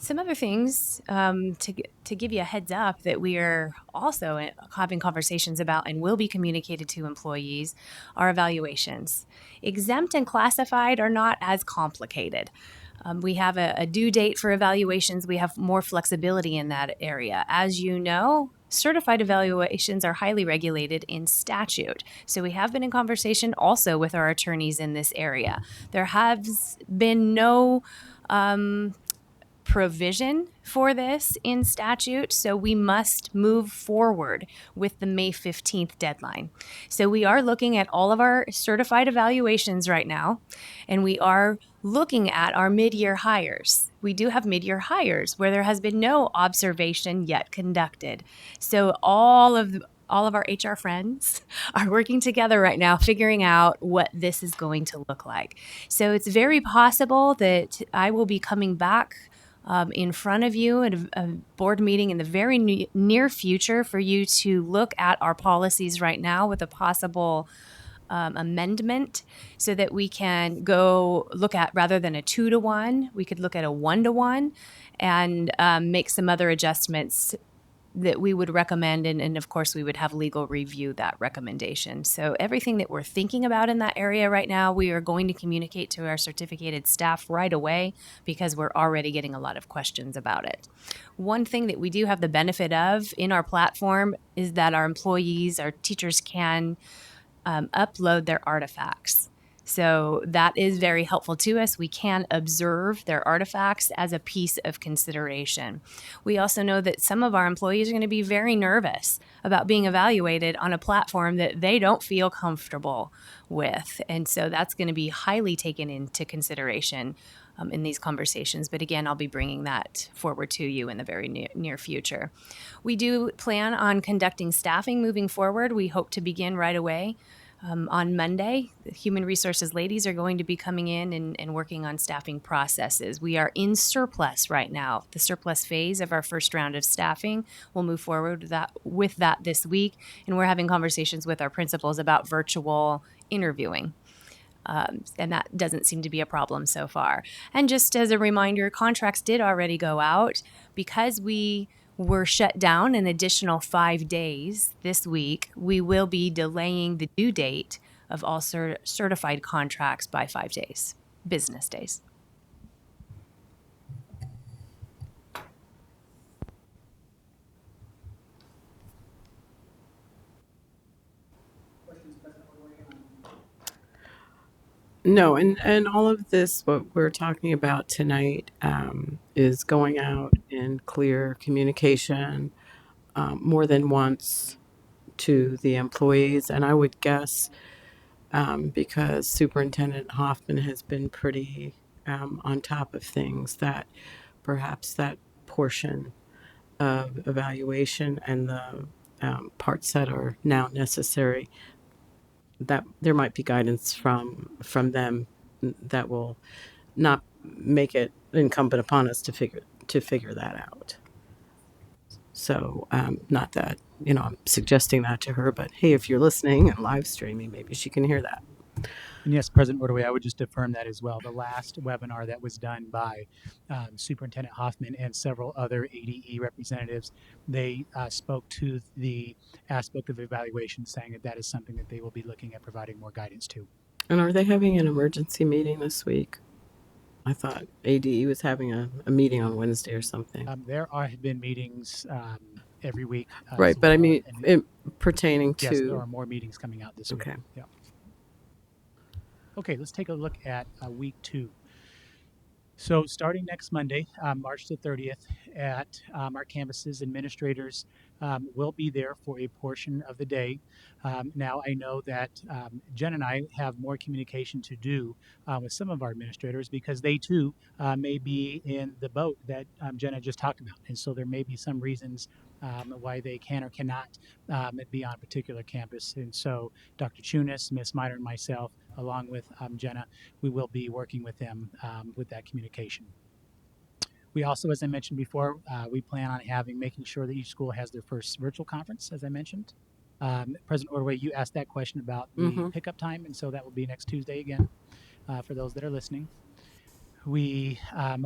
some other things to give you a heads up that we are also having conversations about and will be communicated to employees are evaluations. Exempt and classified are not as complicated. We have a due date for evaluations. We have more flexibility in that area. As you know, certified evaluations are highly regulated in statute. So we have been in conversation also with our attorneys in this area. There has been no provision for this in statute, so we must move forward with the May 15th deadline. So we are looking at all of our certified evaluations right now, and we are looking at our mid-year hires. We do have mid-year hires where there has been no observation yet conducted. So all of our HR friends are working together right now, figuring out what this is going to look like. So it's very possible that I will be coming back in front of you at a board meeting in the very near future for you to look at our policies right now with a possible amendment so that we can go look at, rather than a 2-to-1, we could look at a 1-to-1 and make some other adjustments that we would recommend. And of course, we would have legal review that recommendation. So everything that we're thinking about in that area right now, we are going to communicate to our certificated staff right away because we're already getting a lot of questions about it. One thing that we do have the benefit of in our platform is that our employees, our teachers can upload their artifacts. So that is very helpful to us. We can observe their artifacts as a piece of consideration. We also know that some of our employees are going to be very nervous about being evaluated on a platform that they don't feel comfortable with. And so that's going to be highly taken into consideration in these conversations. But again, I'll be bringing that forward to you in the very near future. We do plan on conducting staffing moving forward. We hope to begin right away. On Monday, the Human Resources ladies are going to be coming in and working on staffing processes. We are in surplus right now. The surplus phase of our first round of staffing. We'll move forward with that this week, and we're having conversations with our principals about virtual interviewing. And that doesn't seem to be a problem so far. And just as a reminder, contracts did already go out because we were shut down an additional 5 days this week. We will be delaying the due date of all certified contracts by 5 days, business days. No, and all of this, what we're talking about tonight, is going out in clear communication more than once to the employees. And I would guess because Superintendent Hoffman has been pretty on top of things, that perhaps that portion of evaluation and the parts that are now necessary, that there might be guidance from them that will not make it incumbent upon us to figure that out. So, not that I'm suggesting that to her, but hey, if you're listening and live streaming, maybe she can hear that. And yes, President Ordway, I would just affirm that as well. The last webinar that was done by Superintendent Hoffman and several other ADE representatives, they spoke to the aspect of evaluation, saying that that is something that they will be looking at providing more guidance to. And are they having an emergency meeting this week? I thought ADE was having a meeting on Wednesday or something. There have been meetings every week. Right, but I mean, pertaining to... Yes, there are more meetings coming out this week. Okay. Yeah. Okay, let's take a look at week 2. So starting next Monday, March the 30th, at our campuses, administrators will be there for a portion of the day. Now, I know that Jen and I have more communication to do with some of our administrators because they too may be in the boat that Jenna just talked about. And so there may be some reasons why they can or cannot be on a particular campus. And so Dr. Chunas, Ms. Miner, and myself, along with Jenna, we will be working with them with that communication. We also, as I mentioned before, we plan on making sure that each school has their first virtual conference, as I mentioned. President Ordway, you asked that question about the pickup time, and so that will be next Tuesday again for those that are listening. We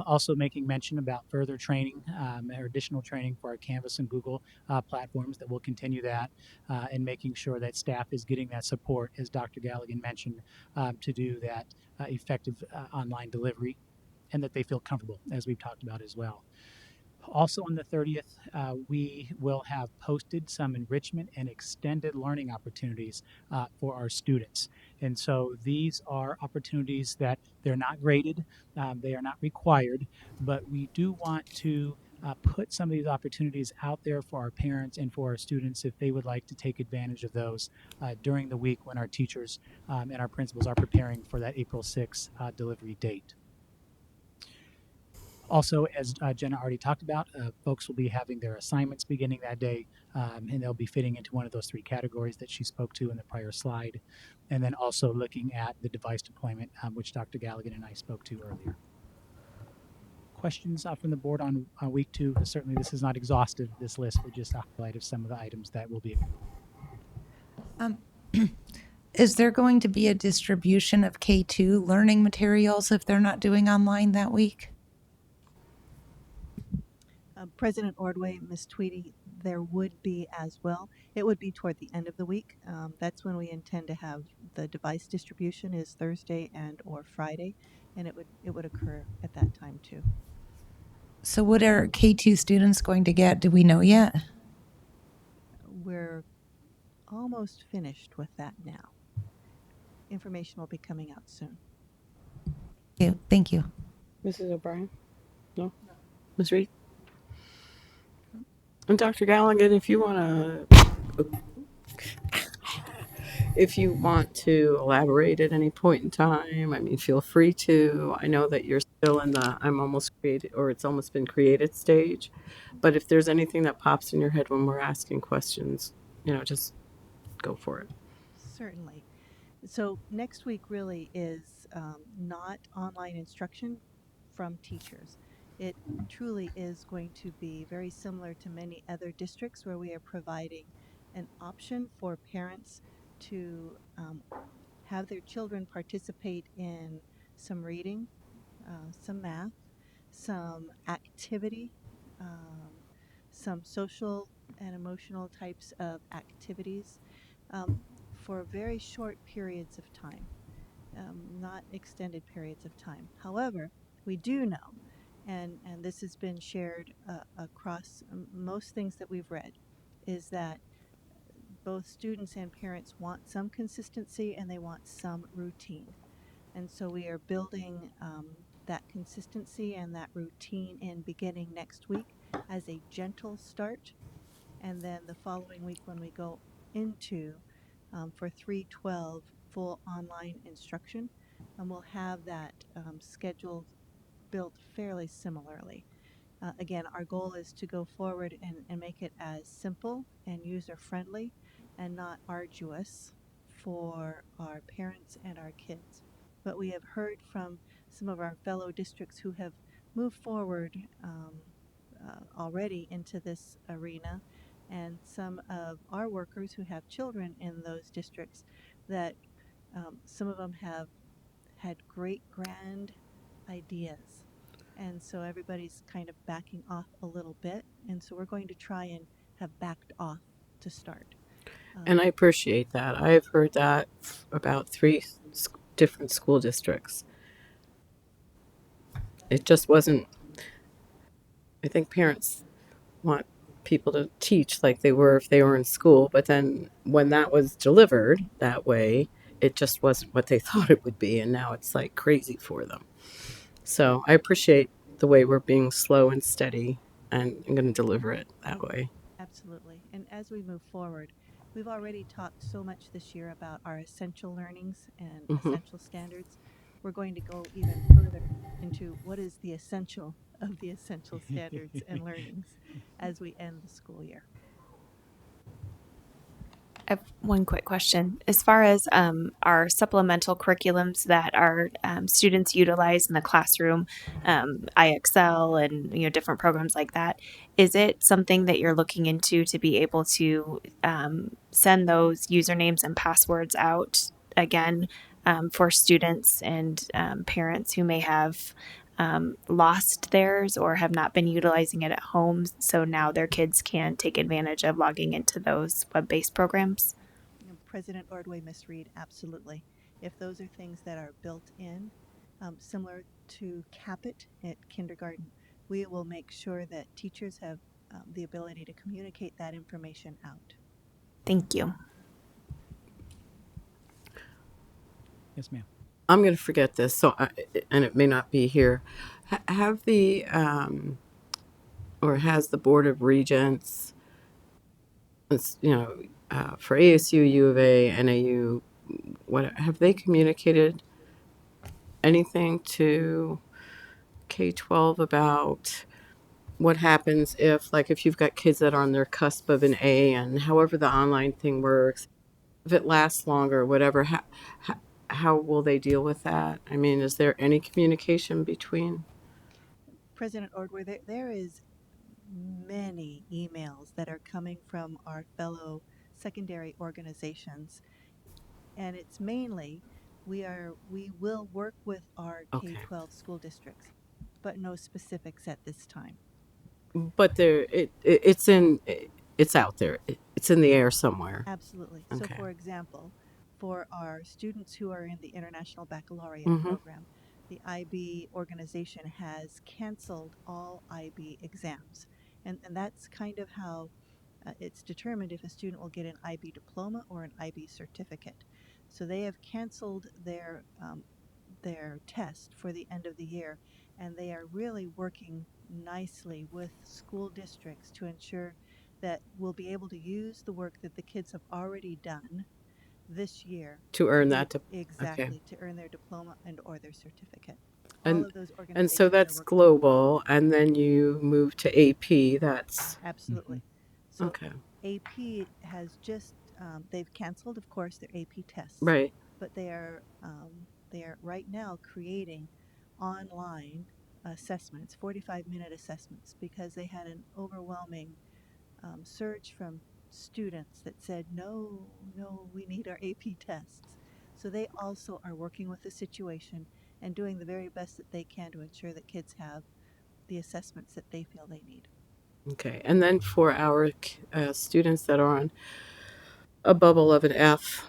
also making mention about further training or additional training for our Canvas and Google platforms, that will continue that and making sure that staff is getting that support, as Dr. Galligan mentioned, to do that effective online delivery, and that they feel comfortable, as we've talked about as well. Also on the 30th, we will have posted some enrichment and extended learning opportunities for our students. And so these are opportunities that they're not graded, they are not required, but we do want to put some of these opportunities out there for our parents and for our students if they would like to take advantage of those during the week when our teachers and our principals are preparing for that April 6th delivery date. Also, as Jenna already talked about, folks will be having their assignments beginning that day, and they'll be fitting into one of those 3 categories that she spoke to in the prior slide. And then also looking at the device deployment, which Dr. Galligan and I spoke to earlier. questions from the board on week 2? Certainly, this is not exhaustive, this list, but just a highlight of some of the items that will be. Um, is there going to be a distribution of K2 learning materials if they're not doing online that week? President Ordway, Ms. Tweedy, there would be as well. It would be toward the end of the week. That's when we intend to have the device distribution is Thursday and or Friday, and it would occur at that time too. So what are K2 students going to get? Do we know yet? We're almost finished with that now. Information will be coming out soon. Yeah, thank you. Mrs. O'Brien? No? Ms. Reed? And Dr. Galligan, if you want to elaborate at any point in time, I mean, feel free to. I know that you're still in the I'm almost created or it's almost been created stage, but if there's anything that pops in your head when we're asking questions, just go for it. Certainly. So next week really is not online instruction from teachers. It truly is going to be very similar to many other districts where we are providing an option for parents to have their children participate in some reading, some math, some activity, um, some social and emotional types of activities for very short periods of time, not extended periods of time. However, we do know, and this has been shared across most things that we've read, is that both students and parents want some consistency and they want some routine. And so we are building that consistency and that routine in beginning next week as a gentle start. And then the following week, when we go into for 312 full online instruction, and we'll have that schedule built fairly similarly. Again, our goal is to go forward and make it as simple and user friendly and not arduous for our parents and our kids. But we have heard from some of our fellow districts who have moved forward already into this arena, and some of our workers who have children in those districts that some of them have had great grand ideas. And so everybody's kind of backing off a little bit. And so we're going to try and have backed off to start. And I appreciate that. I've heard that about three different school districts. It just wasn't, I think parents want people to teach like they were if they were in school, but then when that was delivered that way, it just wasn't what they thought it would be, and now it's like crazy for them. So I appreciate the way we're being slow and steady, and I'm going to deliver it that way. Absolutely. And as we move forward, we've already talked so much this year about our essential learnings and essential standards. We're going to go even further into what is the essential of the essential standards and learnings as we end the school year. I have one quick question. As far as our supplemental curriculums that our students utilize in the classroom, IXL and different programs like that, is it something that you're looking into to be able to send those usernames and passwords out again for students and parents who may have lost theirs or have not been utilizing it at home, so now their kids can take advantage of logging into those web-based programs? President Ordway, Ms. Reed, absolutely. If those are things that are built in, similar to Capit at kindergarten, we will make sure that teachers have the ability to communicate that information out. Thank you. Yes, ma'am. I'm going to forget this, and it may not be here. Have the or has the Board of Regents, for ASU, U of A, NAU, what have they communicated anything to K-12 about what happens if you've got kids that are on their cusp of an A, and however the online thing works, if it lasts longer, whatever, how will they deal with that? I mean, is there any communication between? President Ordway, there is many emails that are coming from our fellow secondary organizations, and it's mainly we will work with our Okay. K-12 school districts, but no specifics at this time. But it's out there. It's in the air somewhere. Absolutely. So, Okay. for example, for our students who are in the International Baccalaureate Mm-hmm. program, the IB organization has canceled all IB exams. And that's kind of how it's determined if a student will get an IB diploma or an IB certificate. So they have canceled their test for the end of the year, and they are really working nicely with school districts to ensure that we'll be able to use the work that the kids have already done this year To earn to that. Okay. exactly to earn their diploma and or their certificate. All And of those and so organizations are that's working with them. global, and then you move to AP. That's Hmm. Absolutely. So okay. AP has just they've canceled, of course, their AP tests, Right. but they are right now creating online assessments, 45-minute assessments, because they had an overwhelming surge from students that said, no, no, we need our AP tests. So they also are working with the situation and doing the very best that they can to ensure that kids have the assessments that they feel they need. Okay. And then for our students that are on a bubble of an F,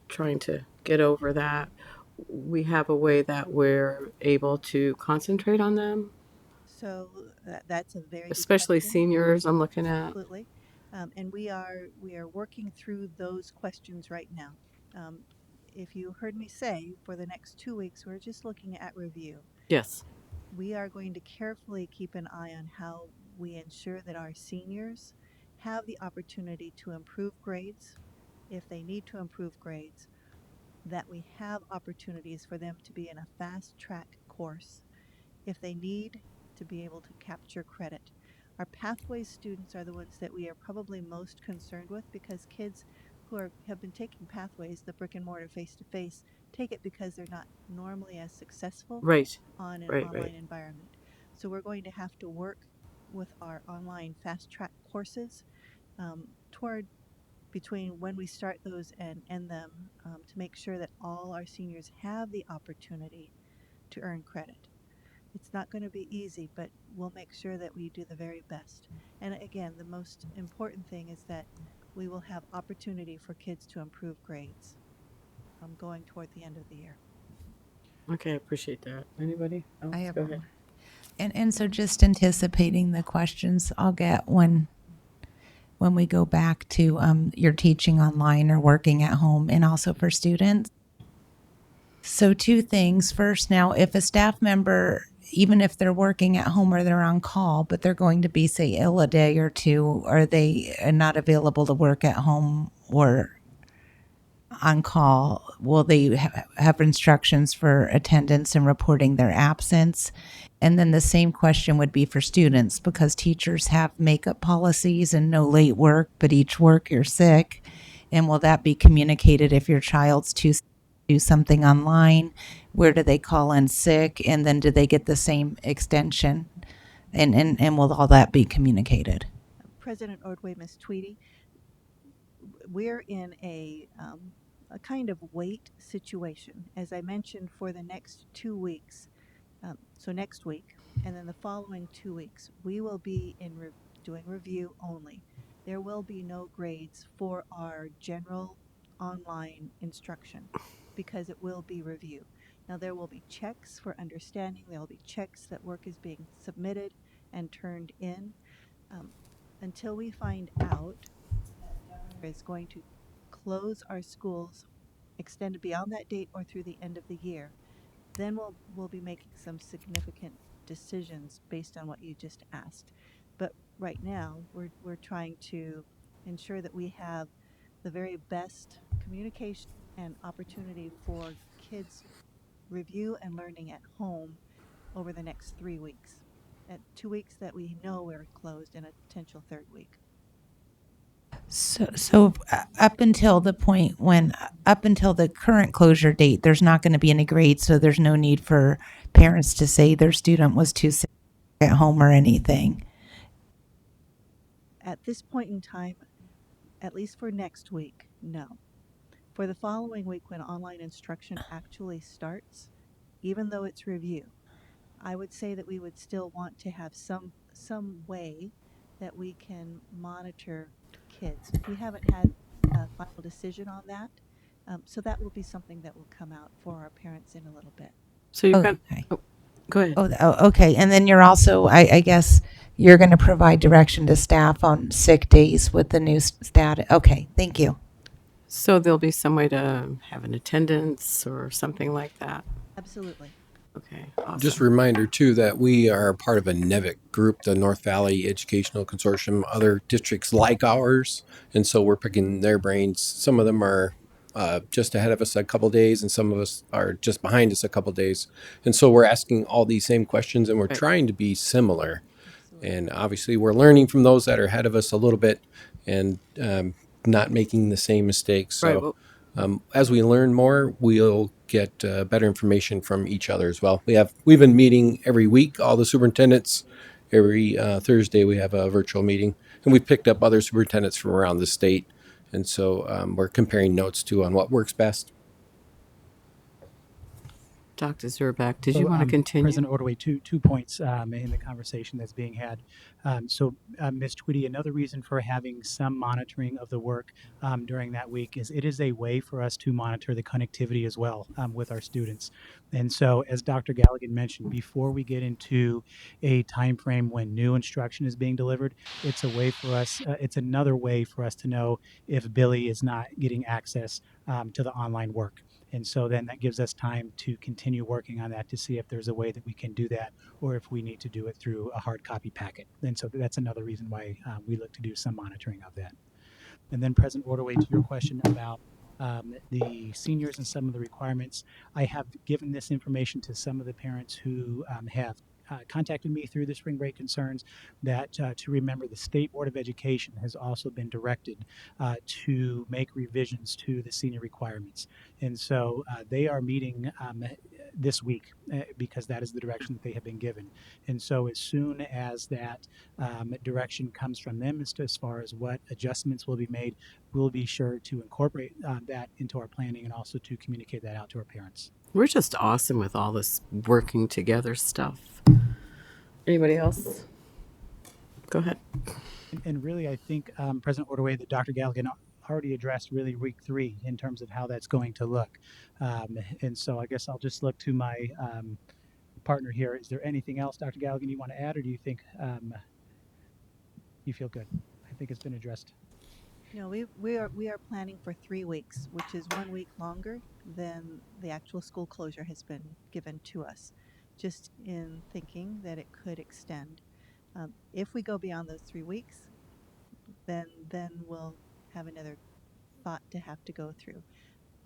trying to get over that, we have a way that we're able to concentrate on them, So that's a very good especially question. seniors. I'm looking at. Absolutely. And we are working through those questions right now. Um, if you heard me say, for the next 2 weeks, we're just looking at review. Yes. We are going to carefully keep an eye on how we ensure that our seniors have the opportunity to improve grades if they need to improve grades, that we have opportunities for them to be in a fast track course if they need to be able to capture credit. Our pathways students are the ones that we are probably most concerned with because kids who have been taking pathways, the brick and mortar face to face, take it because they're not normally as successful Right. on an Right. Right. online environment. So we're going to have to work with our online fast track courses toward between when we start those and end them to make sure that all our seniors have the opportunity to earn credit. It's not going to be easy, but we'll make sure that we do the very best. And again, the most important thing is that we will have opportunity for kids to improve grades going toward the end of the year. Okay. I appreciate that. Anybody I else? have Go one ahead. more. And so just anticipating the questions I'll get when we go back to your teaching online or working at home and also for students. So two things. First, now if a staff member, even if they're working at home or they're on call, but they're going to be say ill a day or two, are they not available to work at home or on call? Will they have instructions for attendance and reporting their absence? And then the same question would be for students because teachers have makeup policies and no late work, but each work you're sick. And will that be communicated if your child's too sick to do something online? Where do they call in sick? And then do they get the same extension? And will all that be communicated? President Ordway, Miss Tweedy, we're in a kind of wait situation. As I mentioned, for the next 2 weeks, so next week, and then the following 2 weeks, we will be doing review only. There will be no grades for our general online instruction because it will be review. Now, there will be checks for understanding, there will be checks that work is being submitted and turned in. Um, until we find out that the governor is going to close our schools extended beyond that date or through the end of the year, then we'll be making some significant decisions based on what you just asked. But right now, we're trying to ensure that we have the very best communication and opportunity for kids review and learning at home over the next 3 weeks. At 2 weeks that we know we're closed and a potential third week. So up until the point when, up until the current closure date, there's not going to be any grades, so there's no need for parents to say their student was too sick at home or anything. At this point in time, at least for next week, no. For the following week, when online instruction actually starts, even though it's review, I would say that we would still want to have some way that we can monitor kids. We haven't had a final decision on that, so that will be something that will come out for our parents in a little bit. So you got, Okay. oh, go ahead. Okay. And then you're also, I guess, you're going to provide direction to staff on sick days with the new status. Okay. Thank you. So there'll be some way to have an attendance or something like that. Absolutely. Okay, awesome. Just a reminder, too, that we are part of a NEVIC group, the North Valley Educational Consortium, other districts like ours. And so we're picking their brains. Some of them are just ahead of us a couple days, and some of us are just behind us a couple days. And so we're asking all these same questions, and we're Right. trying to be similar. Absolutely. And obviously, we're learning from those that are ahead of us a little bit and not making the same mistakes. Right. So Well, as we learn more, we'll get better information from each other as well. We've been meeting every week, all the superintendents. Every Thursday we have a virtual meeting, and we've picked up other superintendents from around the state, and so we're comparing notes too on what works best. Dr. Zerback, did you want to continue? President Ordway, two points in the conversation that's being had. Ms. Tweedy, another reason for having some monitoring of the work during that week is it is a way for us to monitor the connectivity as well with our students. And so, as Dr. Galligan mentioned, before we get into a time frame when new instruction is being delivered, it's a way for us. It's another way for us to know if Billy is not getting access to the online work. And so then that gives us time to continue working on that to see if there's a way that we can do that or if we need to do it through a hard copy packet. And so that's another reason why we look to do some monitoring of that. And then President Ordway, to your question about the seniors and some of the requirements, I have given this information to some of the parents who have contacted me through the spring break concerns that to remember the State Board of Education has also been directed to make revisions to the senior requirements. And so they are meeting this week because that is the direction that they have been given. And so as soon as that direction comes from them as far as what adjustments will be made, we'll be sure to incorporate that into our planning and also to communicate that out to our parents. We're just awesome with all this working together stuff. Anybody else? Go ahead. And really, I think President Ordway, that Dr. Galligan already addressed really week 3 in terms of how that's going to look. And so I guess I'll just look to my partner here. Is there anything else, Dr. Galligan, you want to add, or do you think you feel good? I think it's been addressed. No, we are planning for 3 weeks, which is 1 week longer than the actual school closure has been given to us, just in thinking that it could extend. If we go beyond those 3 weeks, then we'll have another thought to have to go through.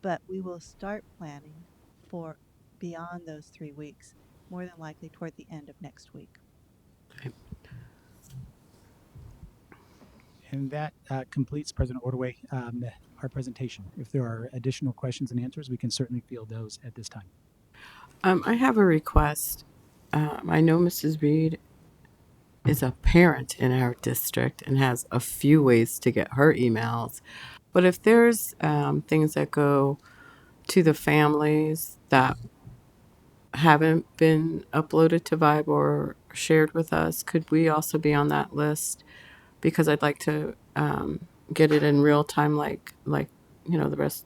But we will start planning for beyond those 3 weeks, more than likely toward the end of next week. And that completes, President Ordway, our presentation. If there are additional questions and answers, we can certainly field those at this time. I have a request. I know Mrs. Reed is a parent in our district and has a few ways to get her emails. But if there's things that go to the families that haven't been uploaded to Vibe or shared with us, could we also be on that list? Because I'd like to get it in real time, like the rest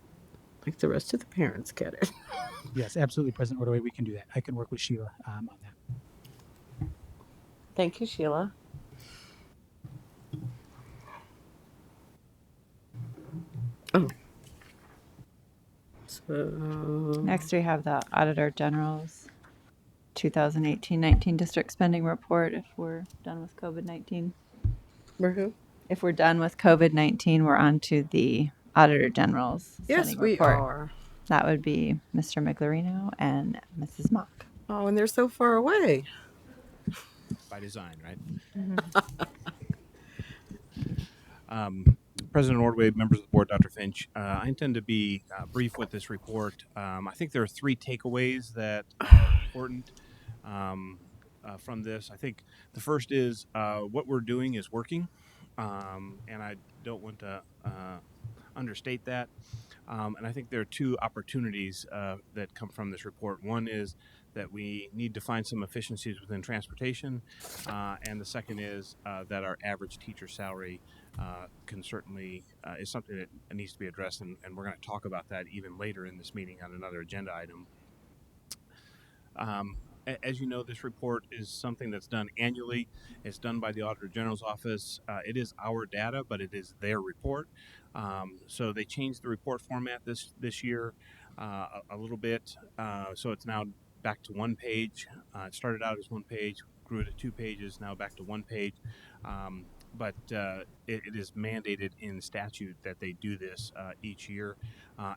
of the parents get it. Yes, absolutely, President Ordway, we can do that. I can work with Sheila on that. Thank you, Sheila. Oh. So Next, we have the Auditor General's 2018-19 district spending report. If we're done with COVID-19, we're who? if we're done with COVID-19, we're on to the Auditor General's Yes, spending we report. are. That would be Mr. Miglerino and Mrs. Mock. Oh, and they're so far away. By design, right? President Ordway, members of the board, Dr. Finch, I intend to be brief with this report. I think there are three takeaways that are important from this. I think the first is what we're doing is working, and I don't want to understate that. And I think there are two opportunities that come from this report. One is that we need to find some efficiencies within transportation, and the second is that our average teacher salary can certainly is something that needs to be addressed, and we're going to talk about that even later in this meeting on another agenda item. As you know, this report is something that's done annually. It's done by the Auditor General's office. It is our data, but it is their report. So they changed the report format this year a little bit. So it's now back to one page. It started out as one page, grew to 2 pages, now back to one page. But it is mandated in statute that they do this each year.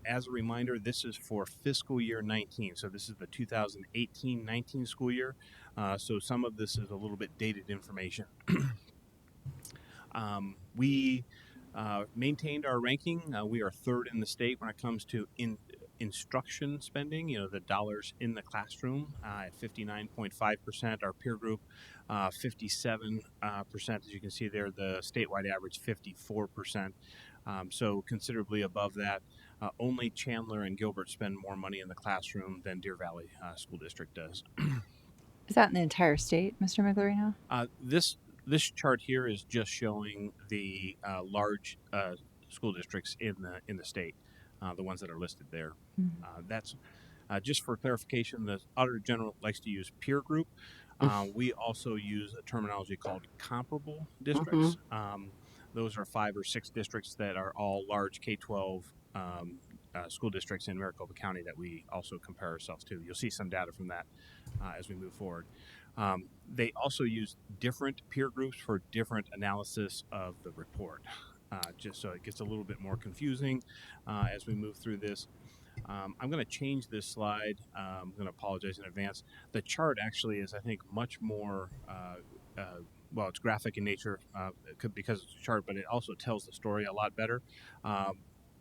As a reminder, this is for fiscal year 19. So this is the 2018-19 school year. So some of this is a little bit dated information. We maintained our ranking. We are third in the state when it comes to instruction spending, the dollars in the classroom at 59.5%. Our peer group, 57%. As you can see there, the statewide average, 54%. So considerably above that. Only Chandler and Gilbert spend more money in the classroom than Deer Valley School District does. Is that in the entire state, Mr. Miglorino? This chart here is just showing the large school districts in the state, the ones that are listed there. That's just for clarification. The Auditor General likes to use peer group. We also use a terminology called comparable districts. Those are 5 or 6 districts that are all large K-12 school districts in Maricopa County that we also compare ourselves to. You'll see some data from that as we move forward. They also use different peer groups for different analysis of the report, just so it gets a little bit more confusing as we move through this. I'm going to change this slide. I'm going to apologize in advance. The chart actually is, I think, much more, well, it's graphic in nature because it's a chart, but it also tells the story a lot better.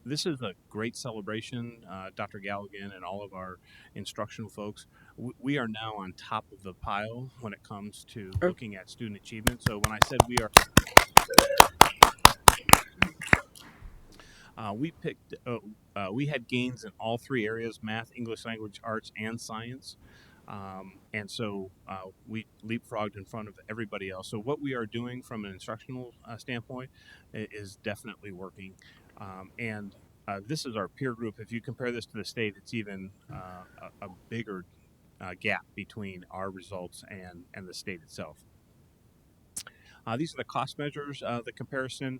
This is a great celebration, Dr. Galligan and all of our instructional folks. We are now on top of the pile when it comes to looking at student achievement. So when I said we are, we had gains in all 3 areas: math, English language, arts, and science. And so we leapfrogged in front of everybody else. So what we are doing from an instructional standpoint is definitely working. And this is our peer group. If you compare this to the state, it's even a bigger gap between our results and the state itself. These are the cost measures, the comparison.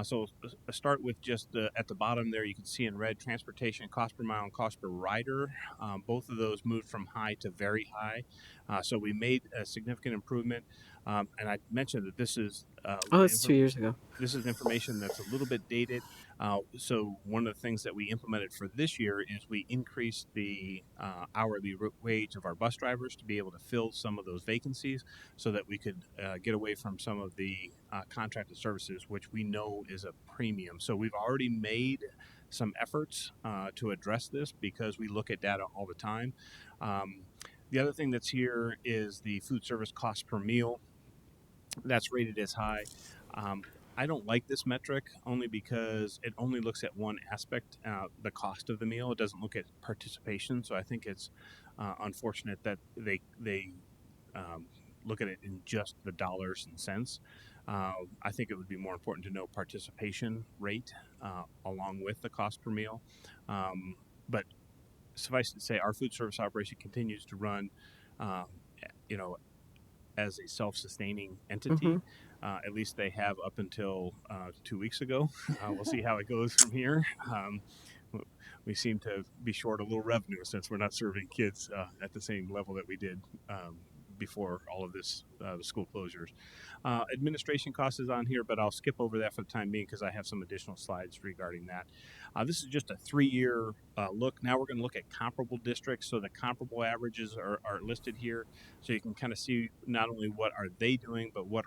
So start with just at the bottom there, you can see in red, transportation cost per mile and cost per rider. Both of those moved from high to very high. So we made a significant improvement. And I mentioned that this is it's 2 years ago. This is information that's a little bit dated. So one of the things that we implemented for this year is we increased the hourly wage of our bus drivers to be able to fill some of those vacancies so that we could get away from some of the contracted services, which we know is a premium. So we've already made some efforts to address this because we look at data all the time. The other thing that's here is the food service cost per meal. That's rated as high. I don't like this metric only because it only looks at one aspect, the cost of the meal. It doesn't look at participation. So I think it's unfortunate that they look at it in just the dollars and cents. I think it would be more important to know participation rate along with the cost per meal. But suffice to say, our food service operation continues to run, as a self-sustaining entity. At least they have up until 2 weeks ago. We'll see how it goes from here. We seem to be short a little revenue since we're not serving kids at the same level that we did before all of this, the school closures. Administration costs is on here, but I'll skip over that for the time being because I have some additional slides regarding that. This is just a 3-year look. Now we're going to look at comparable districts. So the comparable averages are listed here. So you can kind of see not only what are they doing, but what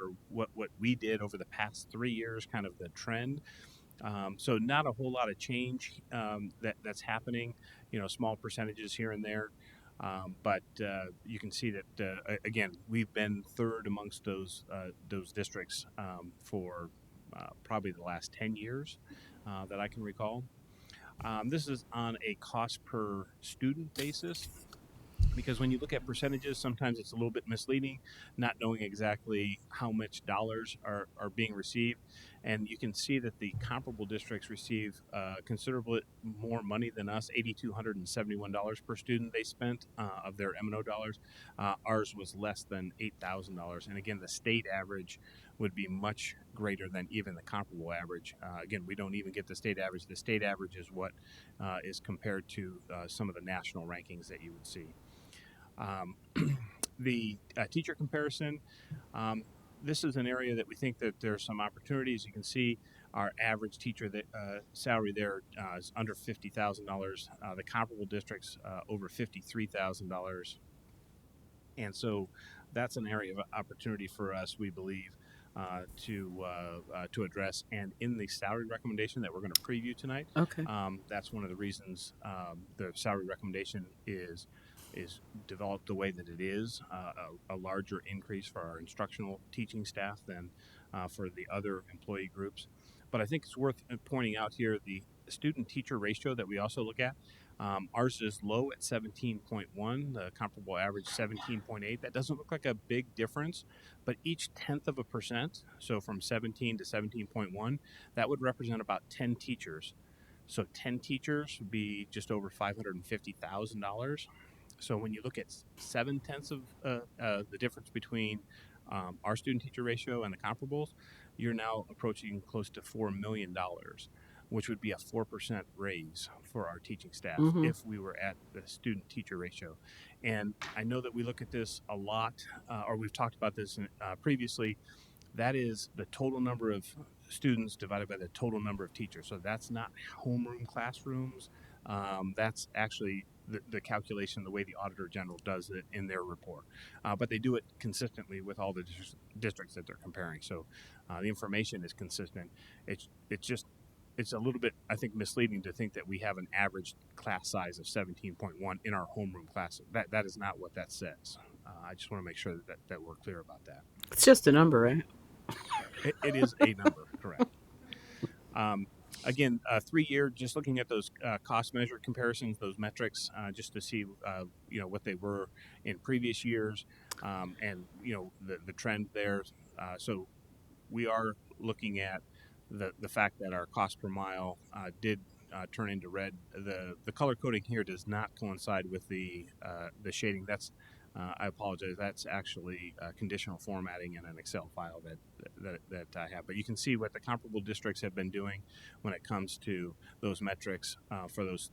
we did over the past 3 years, kind of the trend. So not a whole lot of change that's happening, small percentages here and there. But you can see that again, we've been third amongst those districts for probably the last 10 years that I can recall. This is on a cost per student basis, because when you look at percentages, sometimes it's a little bit misleading, not knowing exactly how much dollars are being received. And you can see that the comparable districts receive considerably more money than us, $8,271 per student they spent of their M&O dollars. Ours was less than $8,000. And again, the state average would be much greater than even the comparable average. Again, we don't even get the state average. The state average is what is compared to some of the national rankings that you would see. The teacher comparison, this is an area that we think that there's some opportunities. You can see our average teacher salary there is under $50,000. The comparable districts over $53,000, and so that's an area of opportunity for us, we believe, to address. And in the salary recommendation that we're going to preview tonight, Okay. that's one of the reasons the salary recommendation is developed the way that it is, a larger increase for our instructional teaching staff than for the other employee groups. But I think it's worth pointing out here the student-teacher ratio that we also look at. Ours is low at 17.1, the comparable average 17.8. That doesn't look like a big difference, but each 0.1%, so from 17 to 17.1, that would represent about 10 teachers. So 10 teachers would be just over $550,000. So when you look at 0.7 of the difference between our student-teacher ratio and the comparables, you're now approaching close to $4 million, which would be a 4% raise for our teaching staff if we were at the student-teacher ratio. And I know that we look at this a lot, or we've talked about this previously. That is the total number of students divided by the total number of teachers. So that's not homeroom classrooms. That's actually the calculation, the way the Auditor General does it in their report. But they do it consistently with all the districts that they're comparing. So the information is consistent. It's a little bit, I think, misleading to think that we have an average class size of 17.1 in our homeroom classes. That is not what that says. I just want to make sure that we're clear about that. It's just a number, right? It is a number, correct. Again, 3-year, just looking at those cost measure comparisons, those metrics, just to see what they were in previous years, and the trend there. So we are looking at the fact that our cost per mile did turn into red. The color coding here does not coincide with the shading. That's I apologize. That's actually conditional formatting in an Excel file that I have. But you can see what the comparable districts have been doing when it comes to those metrics for those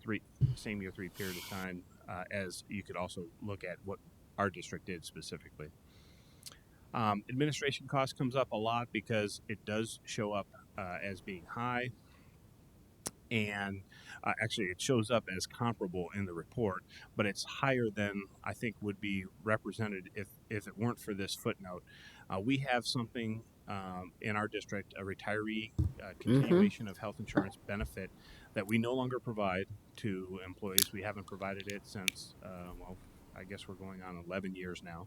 same year 3 period of time, as you could also look at what our district did specifically. Administration cost comes up a lot because it does show up as being high. And actually it shows up as comparable in the report, but it's higher than I think would be represented if it weren't for this footnote. We have something in our district, a retiree continuation of health insurance benefit that we no longer provide to employees. We haven't provided it since, I guess we're going on 11 years now,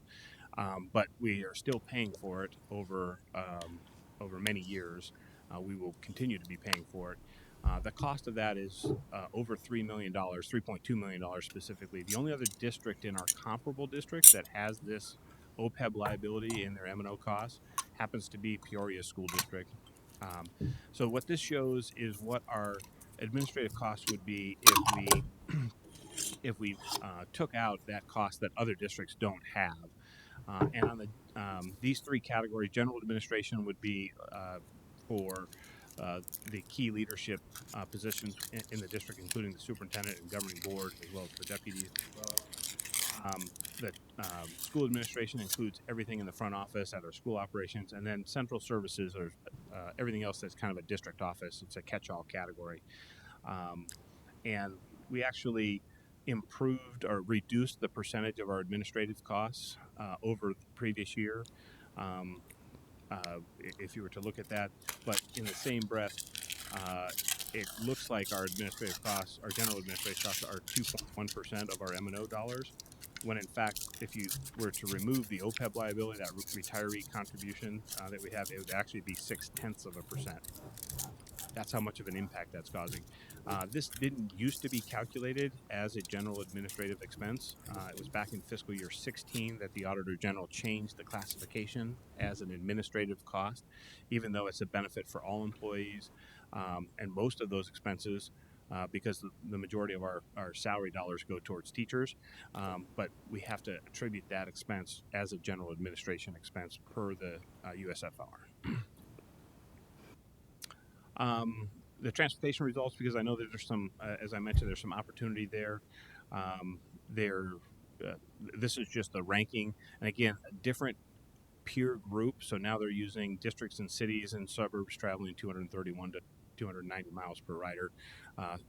but we are still paying for it over many years. We will continue to be paying for it. The cost of that is over $3 million, $3.2 million specifically. The only other district in our comparable districts that has this OPEB liability in their M&O costs happens to be Peoria School District. So what this shows is what our administrative costs would be if we took out that cost that other districts don't have. And on these 3 categories, general administration would be for the key leadership positions in the district, including the superintendent and governing board, as well as the deputies. The school administration includes everything in the front office at our school operations, and then central services or everything else that's kind of a district office. It's a catch-all category. And we actually improved or reduced the percentage of our administrative costs over the previous year. If you were to look at that, but in the same breath, it looks like our administrative costs, our general administrative costs, are 2.1% of our M&O dollars. When in fact, if you were to remove the OPEB liability, that retiree contribution that we have, it would actually be 0.6%. That's how much of an impact that's causing. This didn't used to be calculated as a general administrative expense. It was back in fiscal year 16 that the Auditor General changed the classification as an administrative cost, even though it's a benefit for all employees. And most of those expenses, because the majority of our salary dollars go towards teachers, but we have to attribute that expense as a general administration expense per the USFR. The transportation results, because I know that there's some, as I mentioned, there's some opportunity there. There, this is just the ranking, and again, a different peer group. So now they're using districts and cities and suburbs traveling 231 to 290 miles per rider,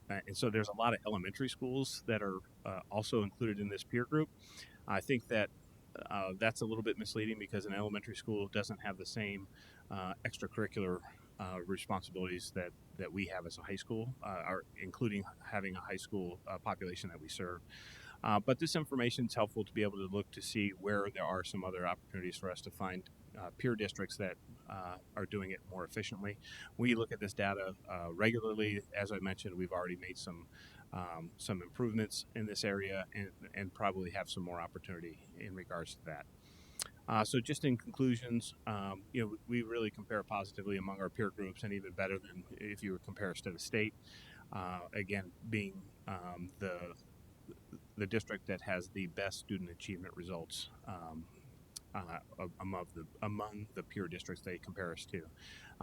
and so there's a lot of elementary schools that are also included in this peer group. I think that that's a little bit misleading because an elementary school doesn't have the same extracurricular responsibilities that we have as a high school, including having a high school population that we serve. But this information is helpful to be able to look to see where there are some other opportunities for us to find peer districts that are doing it more efficiently. We look at this data regularly. As I mentioned, we've already made some improvements in this area and probably have some more opportunity in regards to that. So just in conclusions, we really compare positively among our peer groups, and even better than if you would compare us to the state. Again, being the district that has the best student achievement results among the peer districts they compare us to.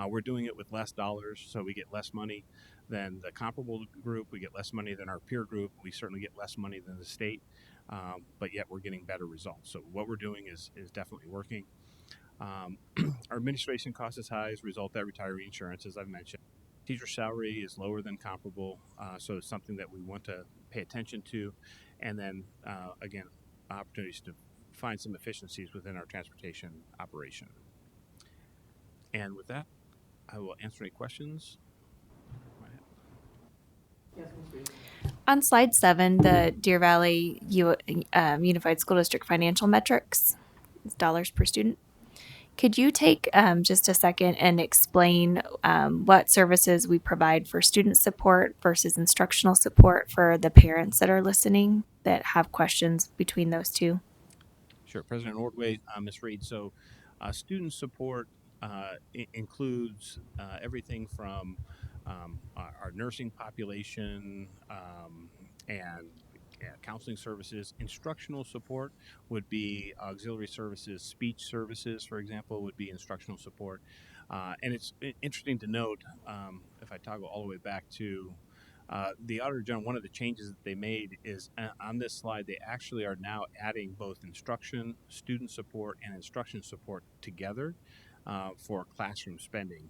We're doing it with less dollars, so we get less money than the comparable group. We get less money than our peer group. We certainly get less money than the state, but yet we're getting better results. So what we're doing is definitely working. Our administration cost is high as a result of that retiree insurance, as I've mentioned. Teacher salary is lower than comparable, so it's something that we want to pay attention to. And then, again, opportunities to find some efficiencies within our transportation operation. And with that, I will answer any questions. On slide 7, the Deer Valley Unified School District financial metrics, dollars per student. Could you take just a second and explain what services we provide for student support versus instructional support for the parents that are listening that have questions between those two? Sure, President Ordway, Ms. Reed. So, student support includes everything from our nursing population and counseling services. Instructional support would be auxiliary services. Speech services, for example, would be instructional support. And it's interesting to note, if I toggle all the way back to the Auditor General, one of the changes that they made is on this slide, they actually are now adding both instruction, student support, and instruction support together for classroom spending.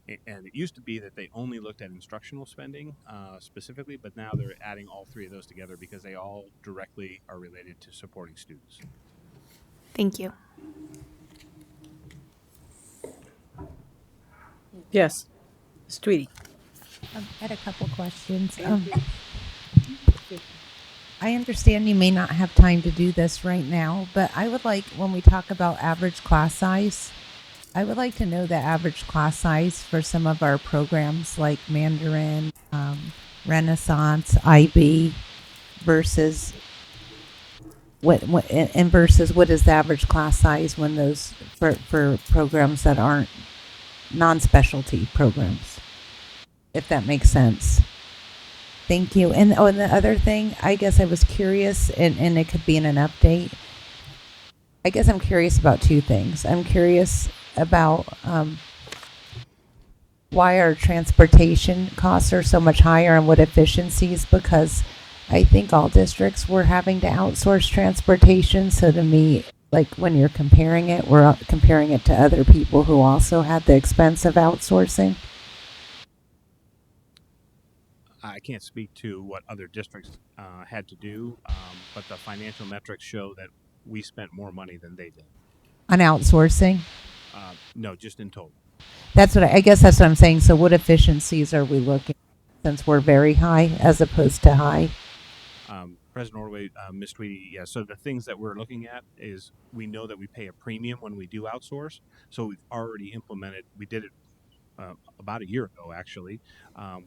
And it used to be that they only looked at instructional spending specifically, but now they're adding all three of those together because they all directly are related to supporting students. Thank you. Yes. Ms. Tweedy. I had a couple questions. I understand you may not have time to do this right now, but I would like, when we talk about average class size, I would like to know the average class size for some of our programs like Mandarin, Renaissance, IB, versus what is the average class size when those for programs that aren't non-specialty programs, if that makes sense. Thank you. And and the other thing, I guess I was curious, and it could be in an update. I guess I'm curious about two things. I'm curious about why our transportation costs are so much higher and what efficiencies, because I think all districts were having to outsource transportation. So to me, like when you're comparing it, we're comparing it to other people who also had the expense of outsourcing. I can't speak to what other districts had to do, but the financial metrics show that we spent more money than they did. On outsourcing? No, just in total. That's what I guess that's what I'm saying. So what efficiencies are we looking since we're very high as opposed to high? President Orway, Ms. Tweedy, yeah. So the things that we're looking at is we know that we pay a premium when we do outsource. So we've already implemented. We did it about a year ago, actually.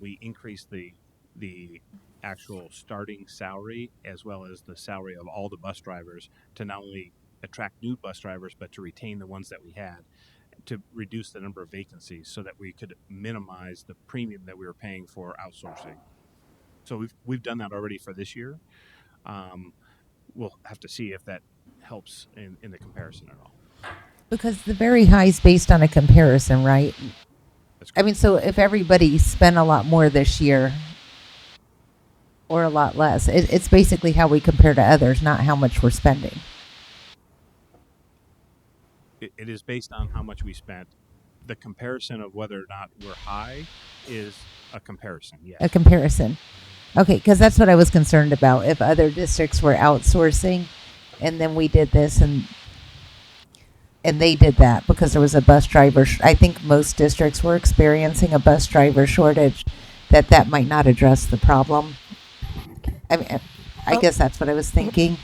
We increased the actual starting salary as well as the salary of all the bus drivers to not only attract new bus drivers but to retain the ones that we had, to reduce the number of vacancies so that we could minimize the premium that we were paying for outsourcing. So we've done that already for this year. Um, we'll have to see if that helps in the comparison at all. Because the very high is based on a comparison, right? That's I correct. mean, so if everybody spent a lot more this year or a lot less, it's basically how we compare to others, not how much we're spending. It is based on how much we spent. The comparison of whether or not we're high is a comparison, A yes. comparison. Okay, because that's what I was concerned about. If other districts were outsourcing and then we did this and they did that because there was a bus driver. I think most districts were experiencing a bus driver shortage. That might not address the problem. I mean, I Oh, guess that's what I was thinking.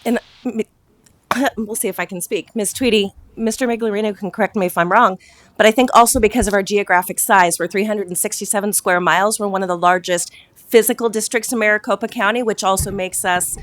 and we'll see if I can speak. Ms. Tweedy, Mr. Miglerino can correct me if I'm wrong, but I think also because of our geographic size, we're 367 square miles. We're one of the largest physical districts in Maricopa County, which also makes us,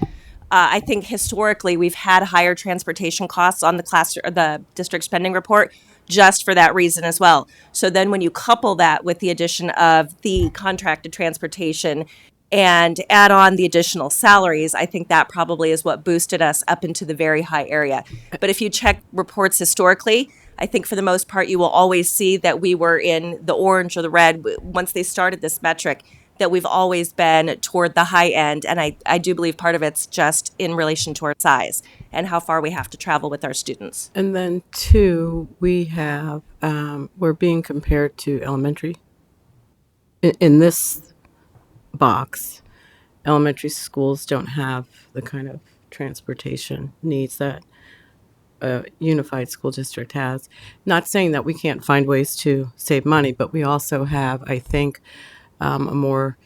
I think historically, we've had higher transportation costs on the class or the district spending report just for that reason as well. So then when you couple that with the addition of the contracted transportation and add on the additional salaries, I think that probably is what boosted us up into the very high area. But if you check reports historically, I think for the most part, you will always see that we were in the orange or the red once they started this metric, that we've always been toward the high end. And I do believe part of it's just in relation to our size and how far we have to travel with our students. And then two, we're being compared to elementary. In this box, elementary schools don't have the kind of transportation needs that a unified school district has. Not saying that we can't find ways to save money, but we also have, I think, a more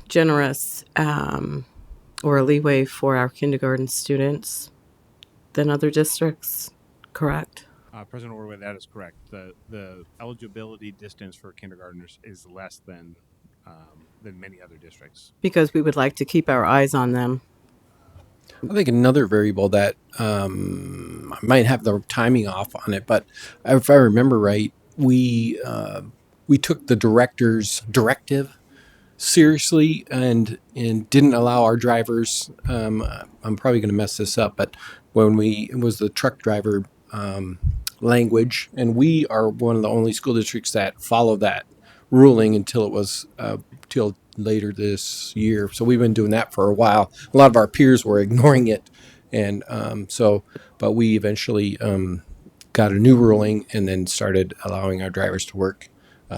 generous or a leeway for our kindergarten students than other districts, correct? President Orway, that is correct. The eligibility distance for kindergartners is less than many other districts. Because we would like to keep our eyes on them. I think another variable that I might have the timing off on it, but if I remember right, we took the director's directive seriously and didn't allow our drivers. I'm probably going to mess this up, but it was the truck driver language, and we are one of the only school districts that follow that ruling until it was till later this year. So we've been doing that for a while. A lot of our peers were ignoring it, and but we eventually got a new ruling and then started allowing our drivers to work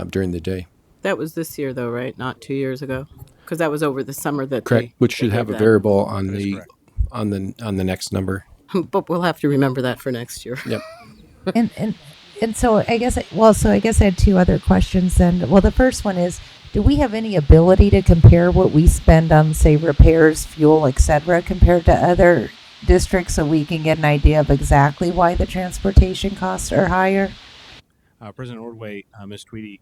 during the day. That was this year, though, right? Not 2 years ago, because that was over the summer that Correct, which they should have gave a that. variable on That is the correct. on the next number. But we'll have to remember that for next year. Yep. and and and so I guess I guess I had two other questions then. Well, the first one is, do we have any ability to compare what we spend on, say, repairs, fuel, etc., compared to other districts, so we can get an idea of exactly why the transportation costs are higher? President Ordway, Ms. Tweedy,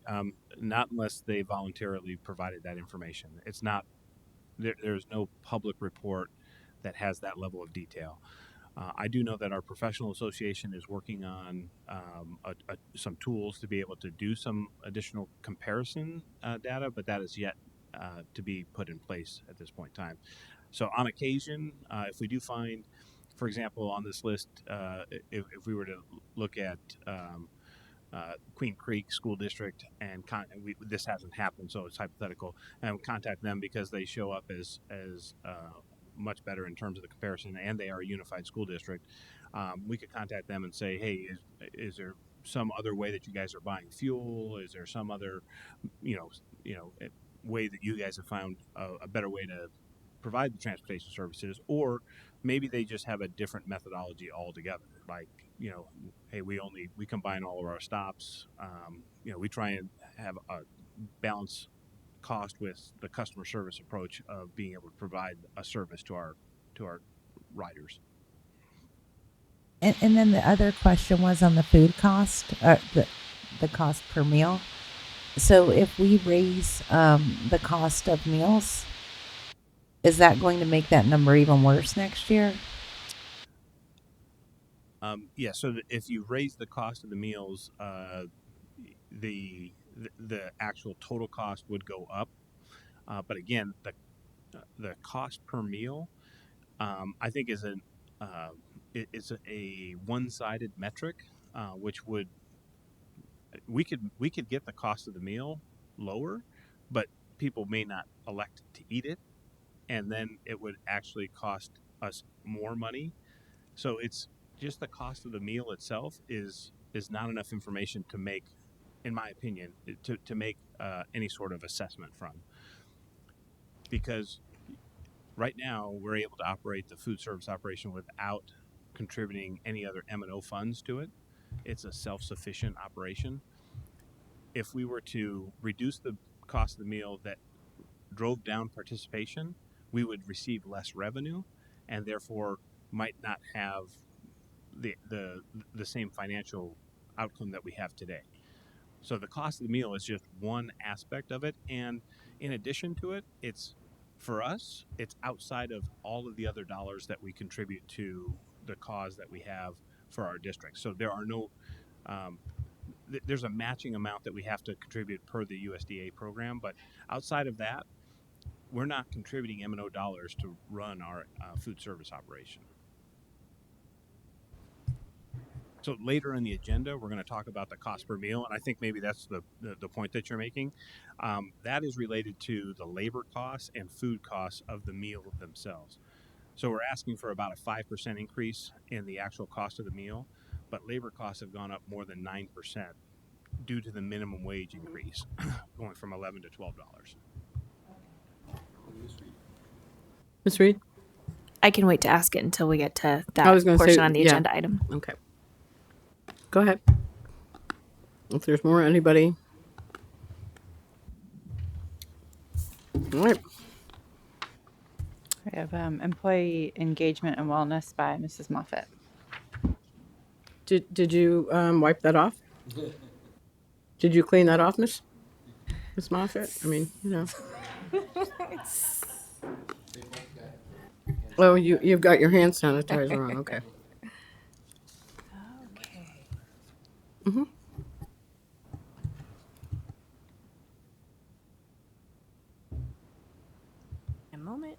not unless they voluntarily provided that information. It's not there's no public report that has that level of detail. I do know that our professional association is working on some tools to be able to do some additional comparison data, but that is yet to be put in place at this point in time. So, on occasion, if we do find, for example, on this list, if we were to look at Queen Creek School District, and this hasn't happened, so it's hypothetical, and contact them because they show up as much better in terms of the comparison, and they are a unified school district. We could contact them and say, hey, is there some other way that you guys are buying fuel? Is there some other, way that you guys have found a better way to provide the transportation services? Or maybe they just have a different methodology altogether. Like hey, we combine all of our stops. We try and have a balance cost with the customer service approach of being able to provide a service to our riders. And then the other question was on the food cost, the cost per meal. So if we raise the cost of meals, is that going to make that number even worse next year? Yeah. So if you raise the cost of the meals, the actual total cost would go up. But again, the cost per meal, I think, is it's a one-sided metric, which would we could get the cost of the meal lower, but people may not elect to eat it, and then it would actually cost us more money. So it's just the cost of the meal itself is not enough information to make, in my opinion, to make any sort of assessment from, because right now we're able to operate the food service operation without contributing any other M&O funds to it. It's a self-sufficient operation. If we were to reduce the cost of the meal that drove down participation, we would receive less revenue and therefore might not have the same financial outcome that we have today. So the cost of the meal is just one aspect of it, and in addition to it, it's, for us, it's outside of all of the other dollars that we contribute to the cause that we have for our district. So there are no there's a matching amount that we have to contribute per the USDA program, but outside of that, we're not contributing M&O dollars to run our food service operation. So later in the agenda, we're going to talk about the cost per meal, and I think maybe that's the point that you're making. That is related to the labor costs and food costs of the meal themselves. So we're asking for about a 5% increase in the actual cost of the meal, but labor costs have gone up more than 9% due to the minimum wage increase, going from $11 to $12. Ms. Reed? I can wait to ask it until we get to I that was going to portion say, on the yeah. agenda item. Okay. Go ahead. If there's more, anybody? All right. We have employee engagement and wellness by Mrs. Moffett. Did you wipe that off? Did you clean that off, Miss Moffett? I mean, Oh, you've got your hand sanitizer on. Okay. Okay. Mm-hmm. A moment.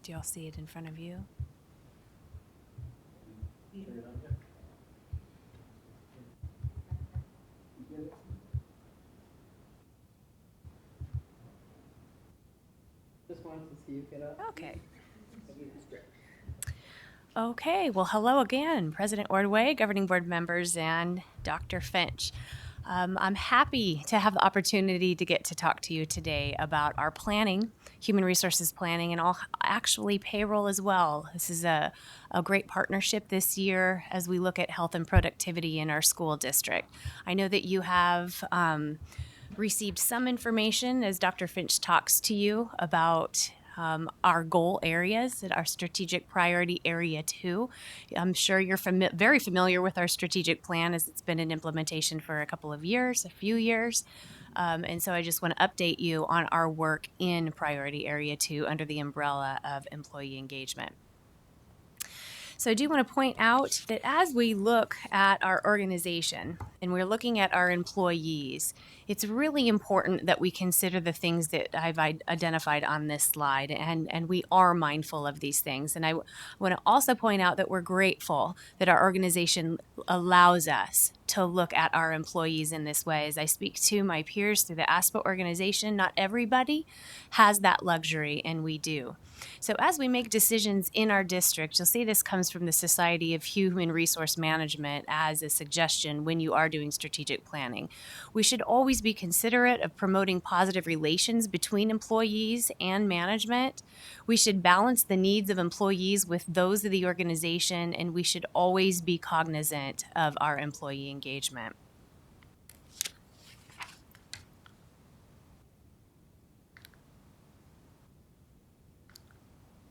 Do y'all see it in front of you? Just wanted to see you get up. Okay. Okay, well, hello again, President Ordway, governing board members, and Dr. Finch. I'm happy to have the opportunity to get to talk to you today about our planning, human resources planning, and actually payroll as well. This is a great partnership this year as we look at health and productivity in our school district. I know that you have received some information as Dr. Finch talks to you about our goal areas, our strategic priority area 2. I'm sure you're very familiar with our strategic plan as it's been in implementation for a few years. And so I just want to update you on our work in priority area 2 under the umbrella of employee engagement. So I do want to point out that as we look at our organization and we're looking at our employees, it's really important that we consider the things that I've identified on this slide, and we are mindful of these things. And I want to also point out that we're grateful that our organization allows us to look at our employees in this way. As I speak to my peers through the ASPA organization, not everybody has that luxury, and we do. So as we make decisions in our district, you'll see this comes from the Society of Human Resource Management as a suggestion when you are doing strategic planning. We should always be considerate of promoting positive relations between employees and management. We should balance the needs of employees with those of the organization, and we should always be cognizant of our employee engagement.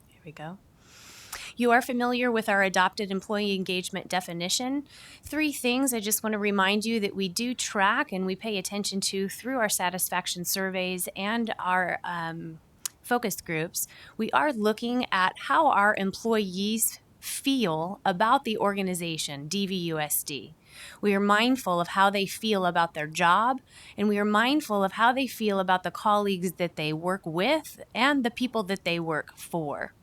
Here we go. You are familiar with our adopted employee engagement definition. 3 things I just want to remind you that we do track and we pay attention to through our satisfaction surveys and our focus groups. We are looking at how our employees feel about the organization, DVUSD. We are mindful of how they feel about their job, and we are mindful of how they feel about the colleagues that they work with and the people that they work for.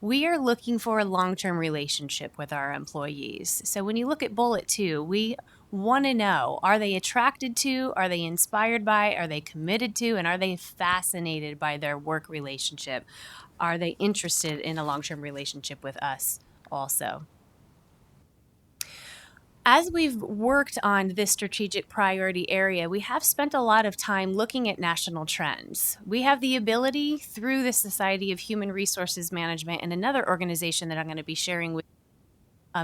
We are looking for a long-term relationship with our employees. So when you look at bullet 2, we want to know, are they attracted to, are they inspired by, are they committed to, and are they fascinated by their work relationship? Are they interested in a long-term relationship with us also? As we've worked on this strategic priority area, we have spent a lot of time looking at national trends. We have the ability through the Society of Human Resources Management and another organization that I'm going to be sharing with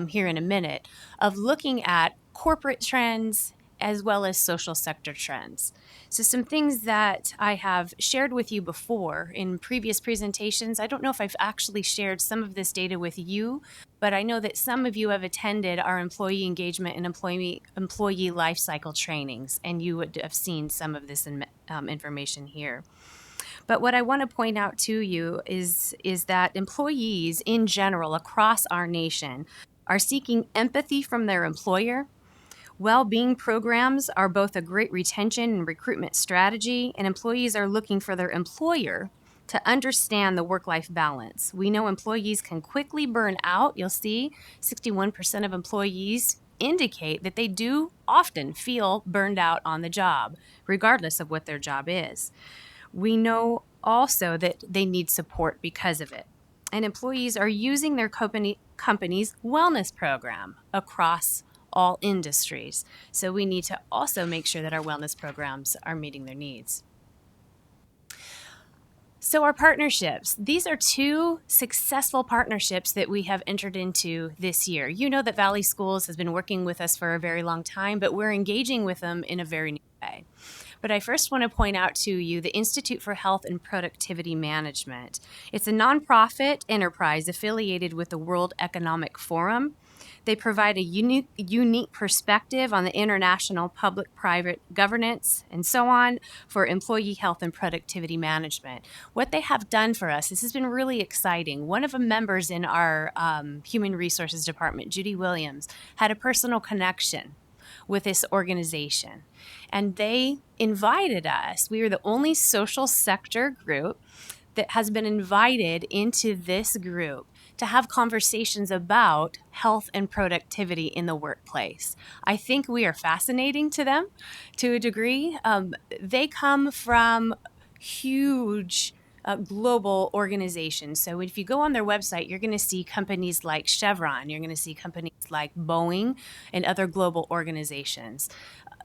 here in a minute, of looking at corporate trends as well as social sector trends. So some things that I have shared with you before in previous presentations, I don't know if I've actually shared some of this data with you, but I know that some of you have attended our employee engagement and employee life cycle trainings, and you would have seen some of this information here. But what I want to point out to you is that employees in general across our nation are seeking empathy from their employer. Well-being programs are both a great retention and recruitment strategy, and employees are looking for their employer to understand the work-life balance. We know employees can quickly burn out. You'll see 61% of employees indicate that they do often feel burned out on the job, regardless of what their job is. We know also that they need support because of it. And employees are using their company's wellness program across all industries. So we need to also make sure that our wellness programs are meeting their needs. So our partnerships, these are 2 successful partnerships that we have entered into this year. You know that Valley Schools has been working with us for a very long time, but we're engaging with them in a very new way. But I first want to point out to you the Institute for Health and Productivity Management. It's a nonprofit enterprise affiliated with the World Economic Forum. They provide a unique perspective on the international public-private governance and so on for employee health and productivity management. What they have done for us, this has been really exciting. One of the members in our Human Resources Department, Judy Williams, had a personal connection with this organization. And they invited us. We were the only social sector group that has been invited into this group to have conversations about health and productivity in the workplace. I think we are fascinating to them to a degree. They come from huge global organizations. So if you go on their website, you're going to see companies like Chevron, you're going to see companies like Boeing and other global organizations.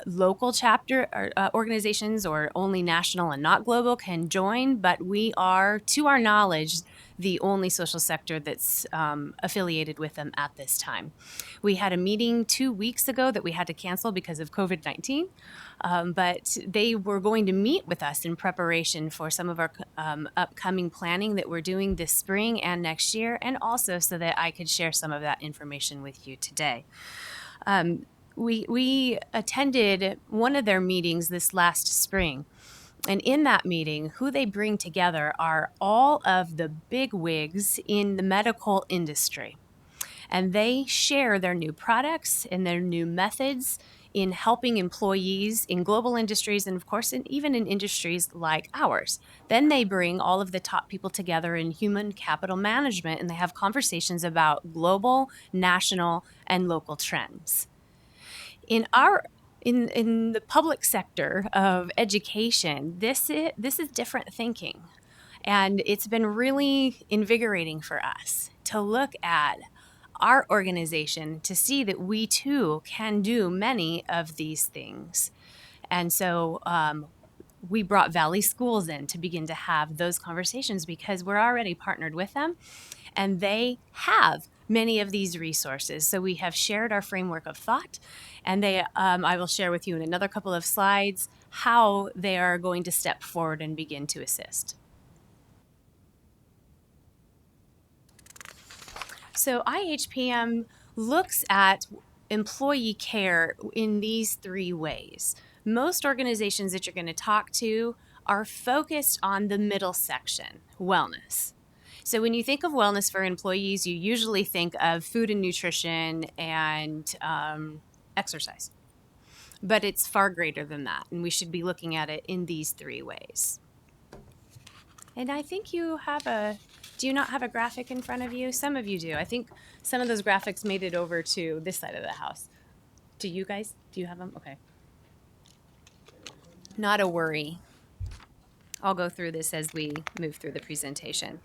Local chapter organizations or only national and not global can join, but we are, to our knowledge, the only social sector that's affiliated with them at this time. We had a meeting 2 weeks ago that we had to cancel because of COVID-19, but they were going to meet with us in preparation for some of our upcoming planning that we're doing this spring and next year, and also so that I could share some of that information with you today. We attended one of their meetings this last spring. And in that meeting, who they bring together are all of the big wigs in the medical industry. And they share their new products and their new methods in helping employees in global industries and, of course, even in industries like ours. Then they bring all of the top people together in human capital management, and they have conversations about global, national, and local trends. In the public sector of education, this is different thinking. And it's been really invigorating for us to look at our organization to see that we too can do many of these things. And so we brought Valley Schools in to begin to have those conversations because we're already partnered with them and they have many of these resources. So we have shared our framework of thought, and I will share with you in another couple of slides how they are going to step forward and begin to assist. So IHPM looks at employee care in these three ways. Most organizations that you're going to talk to are focused on the middle section, wellness. So when you think of wellness for employees, you usually think of food and nutrition and exercise. But it's far greater than that, and we should be looking at it in these three ways. And I think do you not have a graphic in front of you? Some of you do. I think some of those graphics made it over to this side of the house. Do you guys? Do you have them? Okay. Not a worry. I'll go through this as we move through the presentation.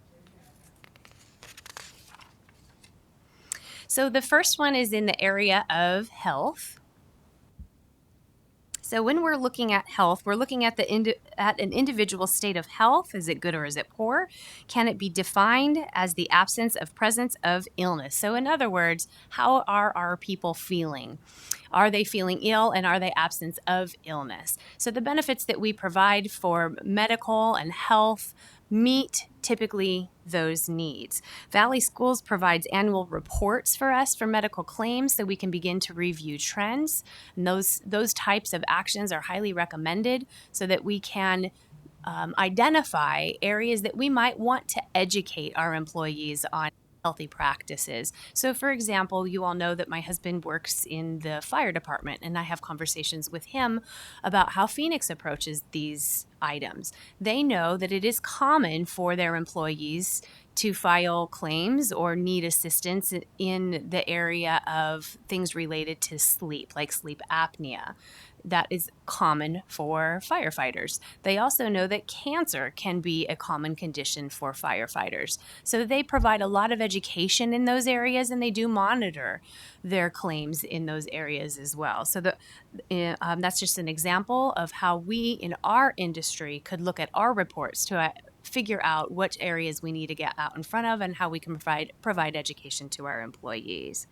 So the first one is in the area of health. So when we're looking at health, we're looking at at an individual state of health. Is it good or is it poor? Can it be defined as the absence of presence of illness? So in other words, how are our people feeling? Are they feeling ill and are they absence of illness? So the benefits that we provide for medical and health meet typically those needs. Valley Schools provides annual reports for us for medical claims so we can begin to review trends. And those types of actions are highly recommended so that we can identify areas that we might want to educate our employees on healthy practices. So for example, you all know that my husband works in the fire department and I have conversations with him about how Phoenix approaches these items. They know that it is common for their employees to file claims or need assistance in the area of things related to sleep, like sleep apnea. That is common for firefighters. They also know that cancer can be a common condition for firefighters. So they provide a lot of education in those areas and they do monitor their claims in those areas as well. So that's just an example of how we in our industry could look at our reports to figure out which areas we need to get out in front of and how we can provide education to our employees.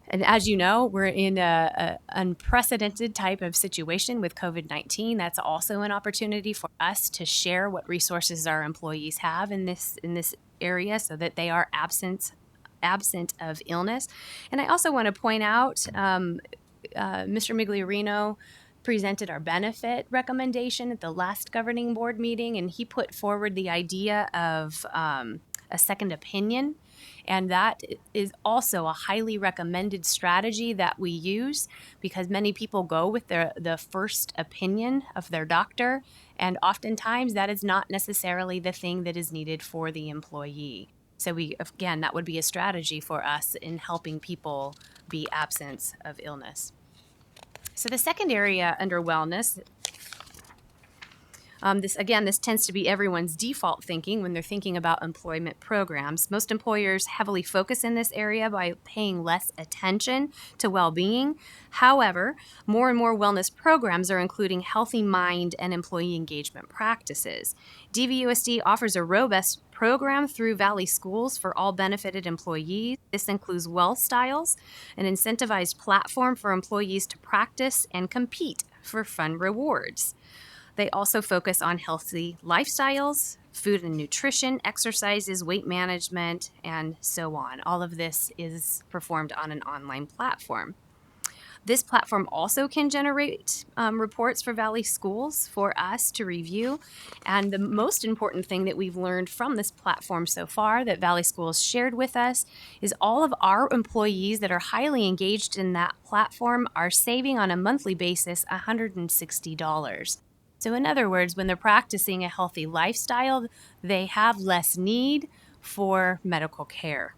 And as you know, we're in an unprecedented type of situation with COVID-19. That's also an opportunity for us to share what resources our employees have in this area so that they are absent of illness. And I also want to point out, Mr. Migliorino presented our benefit recommendation at the last governing board meeting, and he put forward the idea of a second opinion. And that is also a highly recommended strategy that we use because many people go with the first opinion of their doctor. And oftentimes that is not necessarily the thing that is needed for the employee. So that would be a strategy for us in helping people be absent of illness. So the second area under wellness, this tends to be everyone's default thinking when they're thinking about employment programs. Most employers heavily focus in this area by paying less attention to well-being. However, more and more wellness programs are including healthy mind and employee engagement practices. DVUSD offers a robust program through Valley Schools for all benefited employees. This includes Well Styles, an incentivized platform for employees to practice and compete for fun rewards. They also focus on healthy lifestyles, food and nutrition, exercises, weight management, and so on. All of this is performed on an online platform. This platform also can generate reports for Valley Schools for us to review. And the most important thing that we've learned from this platform so far that Valley Schools shared with us is all of our employees that are highly engaged in that platform are saving on a monthly basis $160. So in other words, when they're practicing a healthy lifestyle, they have less need for medical care.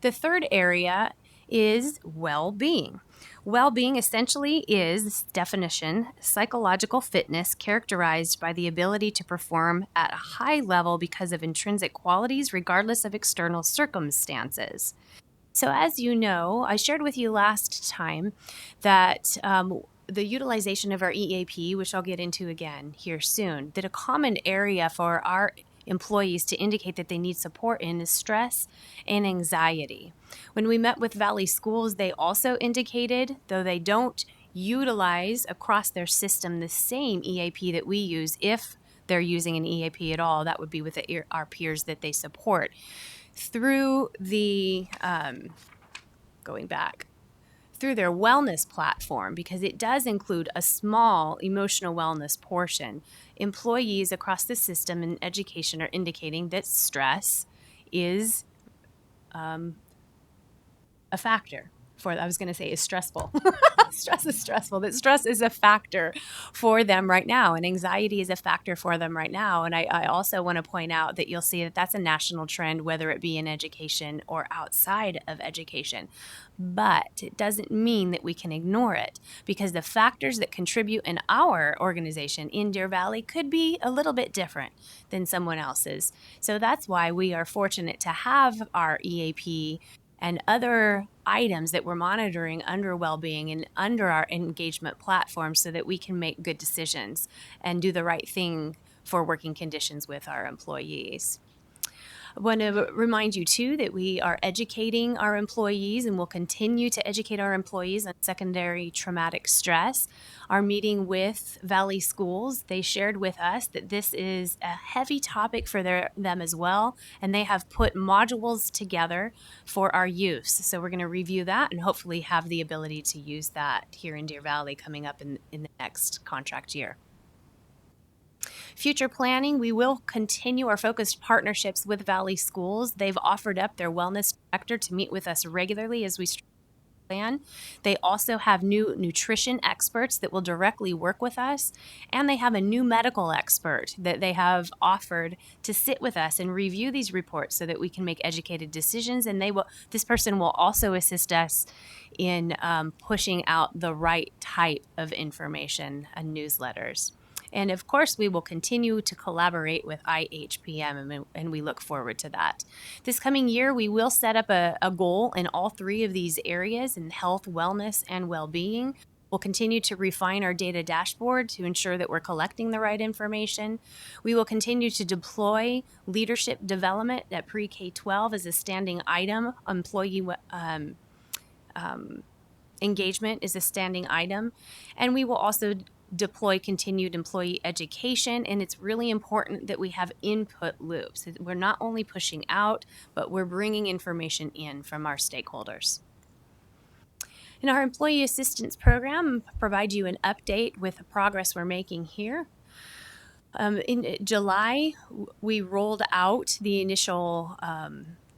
The third area is well-being. Well-being essentially is, definition, psychological fitness characterized by the ability to perform at a high level because of intrinsic qualities regardless of external circumstances. So as you know, I shared with you last time that the utilization of our EAP, which I'll get into again here soon, that a common area for our employees to indicate that they need support in is stress and anxiety. When we met with Valley Schools, they also indicated, though they don't utilize across their system the same EAP that we use, if they're using an EAP at all, that would be with our peers that they support. Through the, going back, through their wellness platform, because it does include a small emotional wellness portion. Employees across the system in education are indicating that stress is a factor for, I was going to say is stressful. Stress is stressful. That stress is a factor for them right now, and anxiety is a factor for them right now. And I also want to point out that you'll see that that's a national trend, whether it be in education or outside of education. But it doesn't mean that we can ignore it, because the factors that contribute in our organization in Deer Valley could be a little bit different than someone else's. So that's why we are fortunate to have our EAP and other items that we're monitoring under well-being and under our engagement platform, so that we can make good decisions and do the right thing for working conditions with our employees. I want to remind you too that we are educating our employees and will continue to educate our employees on secondary traumatic stress. Our meeting with Valley Schools, they shared with us that this is a heavy topic for them as well, and they have put modules together for our use. So we're going to review that and hopefully have the ability to use that here in Deer Valley coming up in the next contract year. Future planning, we will continue our focused partnerships with Valley Schools. They've offered up their wellness director to meet with us regularly as we plan. They also have new nutrition experts that will directly work with us, and they have a new medical expert that they have offered to sit with us and review these reports so that we can make educated decisions. And this person will also assist us in pushing out the right type of information and newsletters. And of course, we will continue to collaborate with IHPM, and we look forward to that. This coming year, we will set up a goal in all three of these areas, in health, wellness, and well-being. We'll continue to refine our data dashboard to ensure that we're collecting the right information. We will continue to deploy leadership development at pre-K-12 as a standing item. Employee engagement is a standing item. And we will also deploy continued employee education, and it's really important that we have input loops. We're not only pushing out, but we're bringing information in from our stakeholders. In our employee assistance program, provide you an update with the progress we're making here. In July, we rolled out the initial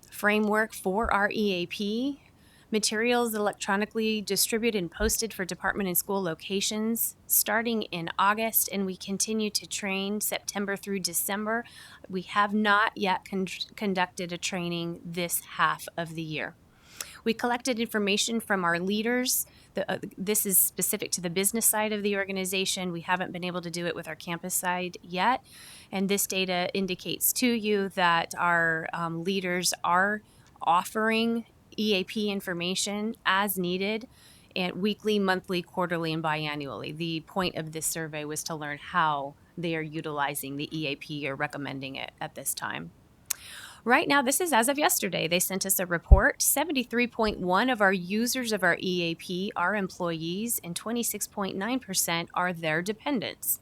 framework for our EAP. Materials electronically distributed and posted for department and school locations starting in August, and we continue to train September through December. We have not yet conducted a training this half of the year. We collected information from our leaders. This is specific to the business side of the organization. We haven't been able to do it with our campus side yet. And this data indicates to you that our leaders are offering EAP information as needed, and weekly, monthly, quarterly, and biannually. The point of this survey was to learn how they are utilizing the EAP or recommending it at this time. Right now, this is as of yesterday. They sent us a report. 73.1% of our users of our EAP are employees, and 26.9% are their dependents.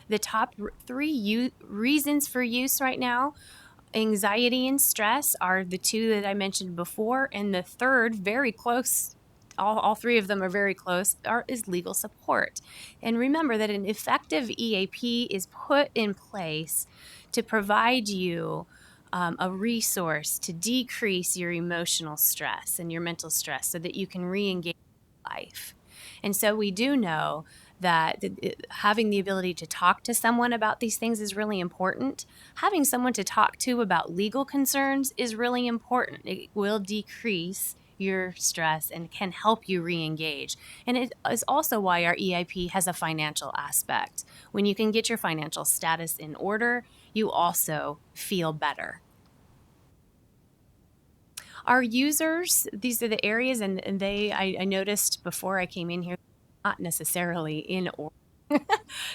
The top three reasons for use right now: anxiety and stress are the two that I mentioned before, and the third, very close, all three of them are very close, is legal support. And remember that an effective EAP is put in place to provide you a resource to decrease your emotional stress and your mental stress so that you can re-engage life. And so we do know that having the ability to talk to someone about these things is really important. Having someone to talk to about legal concerns is really important. It will decrease your stress and can help you re-engage. And it is also why our EIP has a financial aspect. When you can get your financial status in order, you also feel better. Our users, these are the areas, and I noticed before I came in here, not necessarily in order.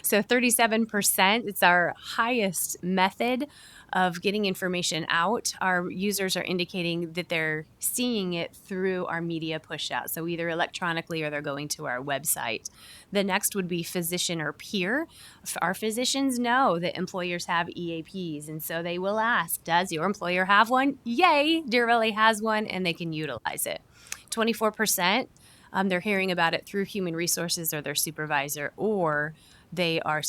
So 37%, it's our highest method of getting information out. Our users are indicating that they're seeing it through our media push out, so either electronically or they're going to our website. The next would be physician or peer. Our physicians know that employers have EAPs, and so they will ask, does your employer have one? Yay, Deer Valley has one, and they can utilize it. 24%, they're hearing about it through human resources or their supervisor, or they are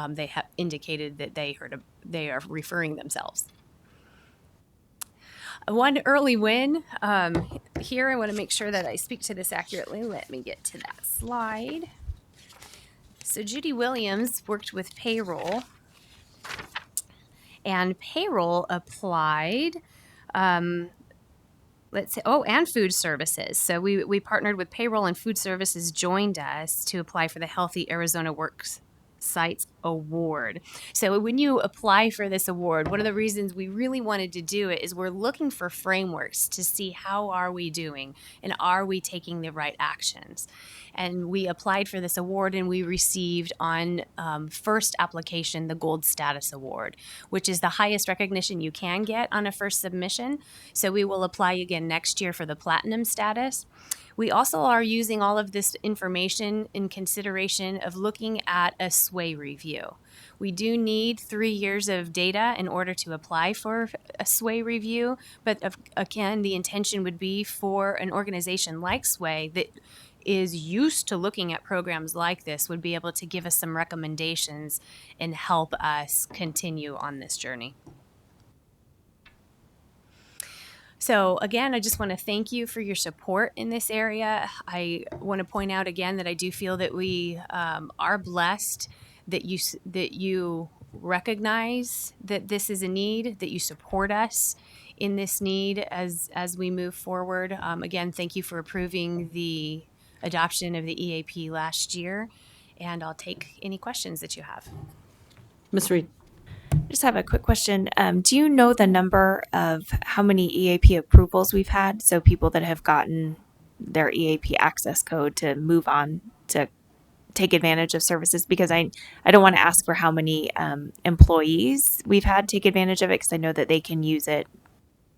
they have indicated that they are referring themselves. One early win here, I want to make sure that I speak to this accurately. Let me get to that slide. So Judy Williams worked with payroll, and payroll applied let's say, and food services. So we partnered with payroll, and food services joined us to apply for the Healthy Arizona Works Sites Award. So when you apply for this award, one of the reasons we really wanted to do it is we're looking for frameworks to see how are we doing and are we taking the right actions. And we applied for this award, and we received on first application the Gold Status Award, which is the highest recognition you can get on a first submission. So we will apply again next year for the Platinum status. We also are using all of this information in consideration of looking at a SWAY review. We do need 3 years of data in order to apply for a SWAY review, but again, the intention would be for an organization like SWAY that is used to looking at programs like this would be able to give us some recommendations and help us continue on this journey. So again, I just want to thank you for your support in this area. I want to point out again that I do feel that we are blessed that you recognize that this is a need, that you support us in this need as we move forward. Again, thank you for approving the adoption of the EAP last year, and I'll take any questions that you have. Ms. Reed. I just have a quick question. Do you know the number of how many EAP approvals we've had? So people that have gotten their EAP access code to move on to take advantage of services? Because I don't want to ask for how many employees we've had take advantage of it, because I know that they can use it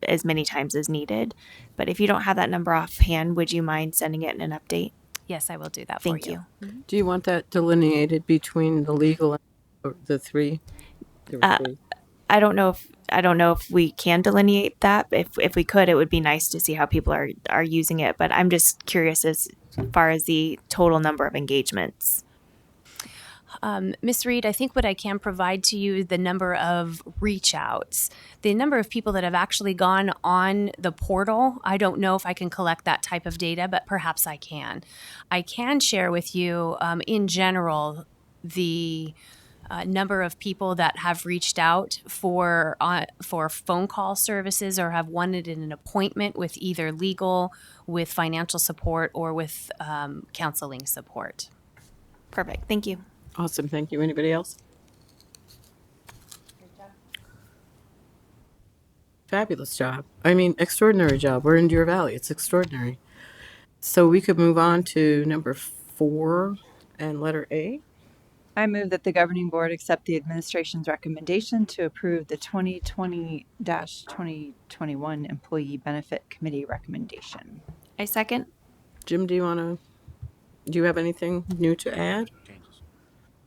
as many times as needed. But if you don't have that number offhand, would you mind sending it in an update? Yes, I will do that Thank for you. you. Do you want that delineated between the legal and the three? There were three. I don't know if we can delineate that. If we could, it would be nice to see how people are using it. But I'm just curious as far as the total number of engagements. Ms. Reed, I think what I can provide to you is the number of reach outs, the number of people that have actually gone on the portal. I don't know if I can collect that type of data, but perhaps I can. I can share with you, in general, the number of people that have reached out for phone call services or have wanted an appointment with either legal, with financial support, or with counseling support. Perfect. Thank you. Awesome. Thank you. Anybody else? Fabulous job. I mean, extraordinary job. We're in Deer Valley. It's extraordinary. So we could move on to number 4 and letter A. I move that the governing board accept the administration's recommendation to approve the 2020-2021 Employee Benefit Committee recommendation. I second. Jim, do you have anything new to add? Changes.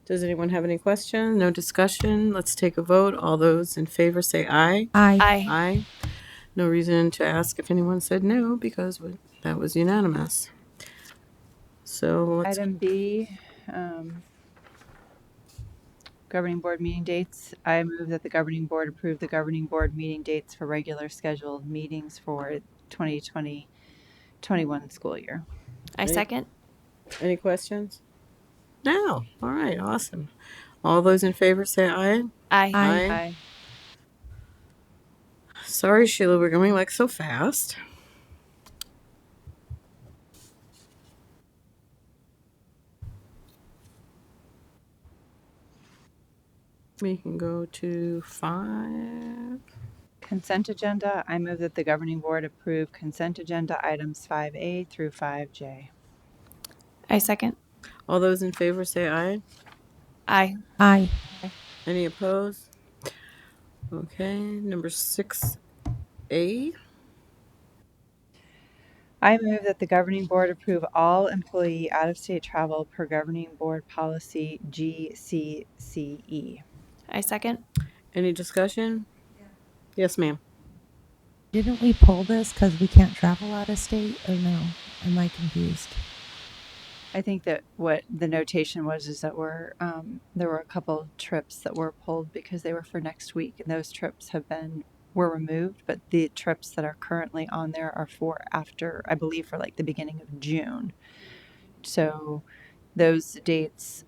Does anyone have any question? No discussion? Let's take a vote. All those in favor say aye. Aye. Aye. Aye. No reason to ask if anyone said no because that was unanimous. So let's Item B, governing board meeting dates. I move that the governing board approve the governing board meeting dates for regular scheduled meetings for 2020-21 school year. I second. Any questions? No. All right. Awesome. All those in favor say aye. Aye. Aye. Sorry, Sheila, we're going like so fast. We can go to 5. Consent agenda. I move that the governing board approve consent agenda items 5A through 5J. I second. All those in favor say aye. Aye. Aye. Any opposed? Okay, number 6A. I move that the governing board approve all employee out-of-state travel per governing board policy GCCE. I second. Any discussion? Yes, ma'am. Didn't we pull this because we can't travel out of state, or no? Am I confused? I think that what the notation was is that there were a couple trips that were pulled because they were for next week, and those trips were removed. But the trips that are currently on there are for after, I believe, for like the beginning of June. So those dates,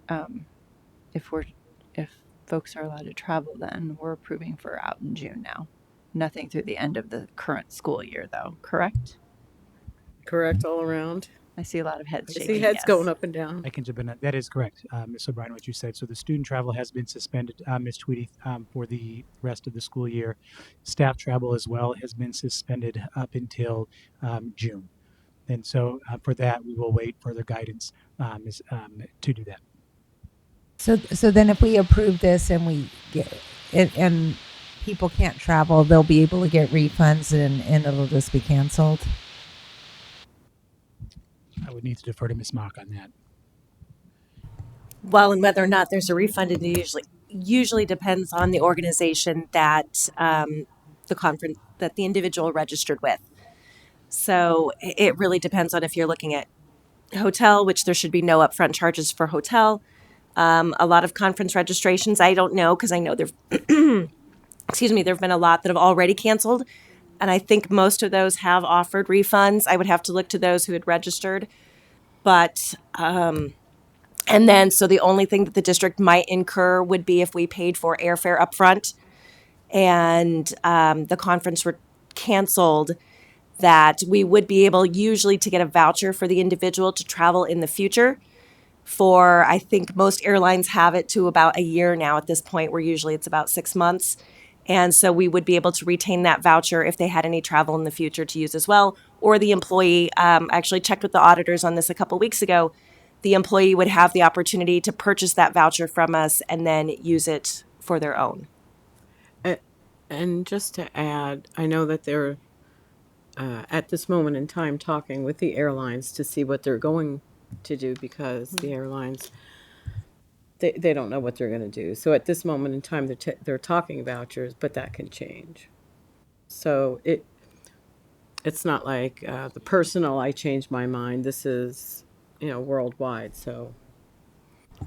if folks are allowed to travel, then we're approving for out in June now. Nothing through the end of the current school year, though. Correct? Correct all around. I see a lot of heads I see shaking. heads Yes. going up and down. I can jump in. That is correct, Ms. O'Brien, what you said. So the student travel has been suspended, Ms. Tweedy, for the rest of the school year. Staff travel as well has been suspended up until June. And so for that, we will wait further guidance to do that. So then if we approve this and we get it and people can't travel, they'll be able to get refunds and it'll just be canceled. I would need to defer to Ms. Mock on that. Well, and whether or not there's a refund, it usually depends on the organization that the conference that the individual registered with. So it really depends on if you're looking at hotel, which there should be no upfront charges for hotel. A lot of conference registrations, I don't know because I know there've there've been a lot that have already canceled, and I think most of those have offered refunds. I would have to look to those who had registered, but and then so the only thing that the district might incur would be if we paid for airfare upfront, and the conference were canceled. That we would be able usually to get a voucher for the individual to travel in the future. For I think most airlines have it to about a year now at this point, where usually it's about 6 months. And so we would be able to retain that voucher if they had any travel in the future to use as well. Or the employee, actually checked with the auditors on this a couple weeks ago. The employee would have the opportunity to purchase that voucher from us and then use it for their own. And just to add, I know that they're at this moment in time talking with the airlines to see what they're going to do because the airlines they don't know what they're going to do. So at this moment in time, they're talking vouchers, but that can change. So it's not like the personal. I changed my mind. This is worldwide. So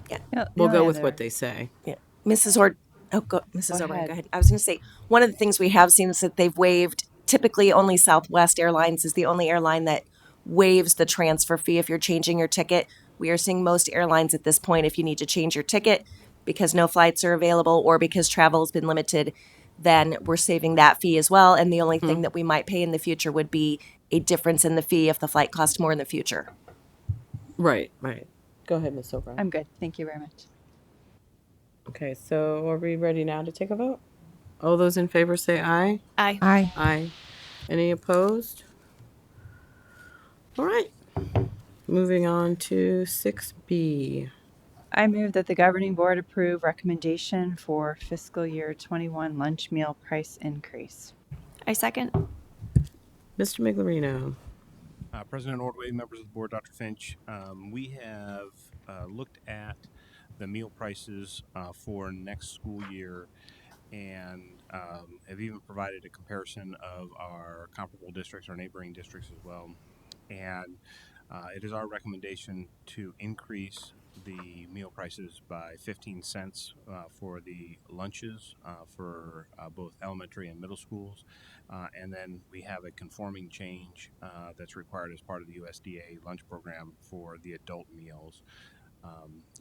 Yeah. we'll go with what they say. Yeah. Mrs. Ord, Mrs. Go O'Brien, ahead. go ahead. I was going to say, one of the things we have seen is that they've waived, typically only Southwest Airlines is the only airline that waives the transfer fee if you're changing your ticket. We are seeing most airlines at this point, if you need to change your ticket because no flights are available or because travel has been limited, then we're saving that fee as well. And the only thing that we might pay in the future would be a difference in the fee if the flight costs more in the future. Right. Go ahead, Ms. O'Brien. I'm good. Thank you very much. Okay, so are we ready now to take a vote? All those in favor say aye. Aye. Aye. Aye. Any opposed? All right. Moving on to 6B. I move that the governing board approve recommendation for fiscal year 21 lunch meal price increase. I second. Mr. Miglerino. President Ordway, members of the board, Dr. Finch, we have looked at the meal prices for next school year and have even provided a comparison of our comparable districts, our neighboring districts as well. And it is our recommendation to increase the meal prices by 15 cents for the lunches for both elementary and middle schools. And then we have a conforming change that's required as part of the USDA lunch program for the adult meals.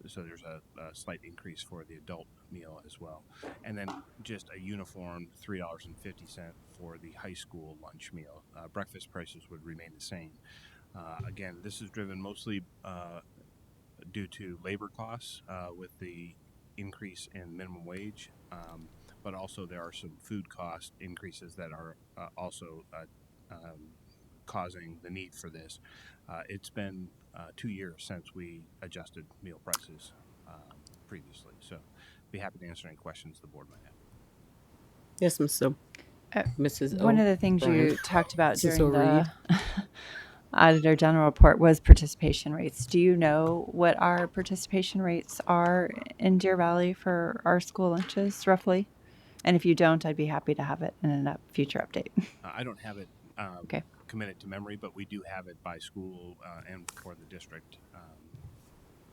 So there's a slight increase for the adult meal as well. And then just a uniform $3.50 for the high school lunch meal. Breakfast prices would remain the same. Again, this is driven mostly due to labor costs with the increase in minimum wage, but also there are some food cost increases that are also causing the need for this. It's been 2 years since we adjusted meal prices previously, so be happy to answer any questions the board might have. Yes, Uh, Mrs. One of the things O'Brien. you talked about Mrs. during O'Reed. the Auditor General report was participation rates. Do you know what our participation rates are in Deer Valley for our school lunches, roughly? And if you don't, I'd be happy to have it in a future update. I don't have it Okay. committed to memory, but we do have it by school and for the district.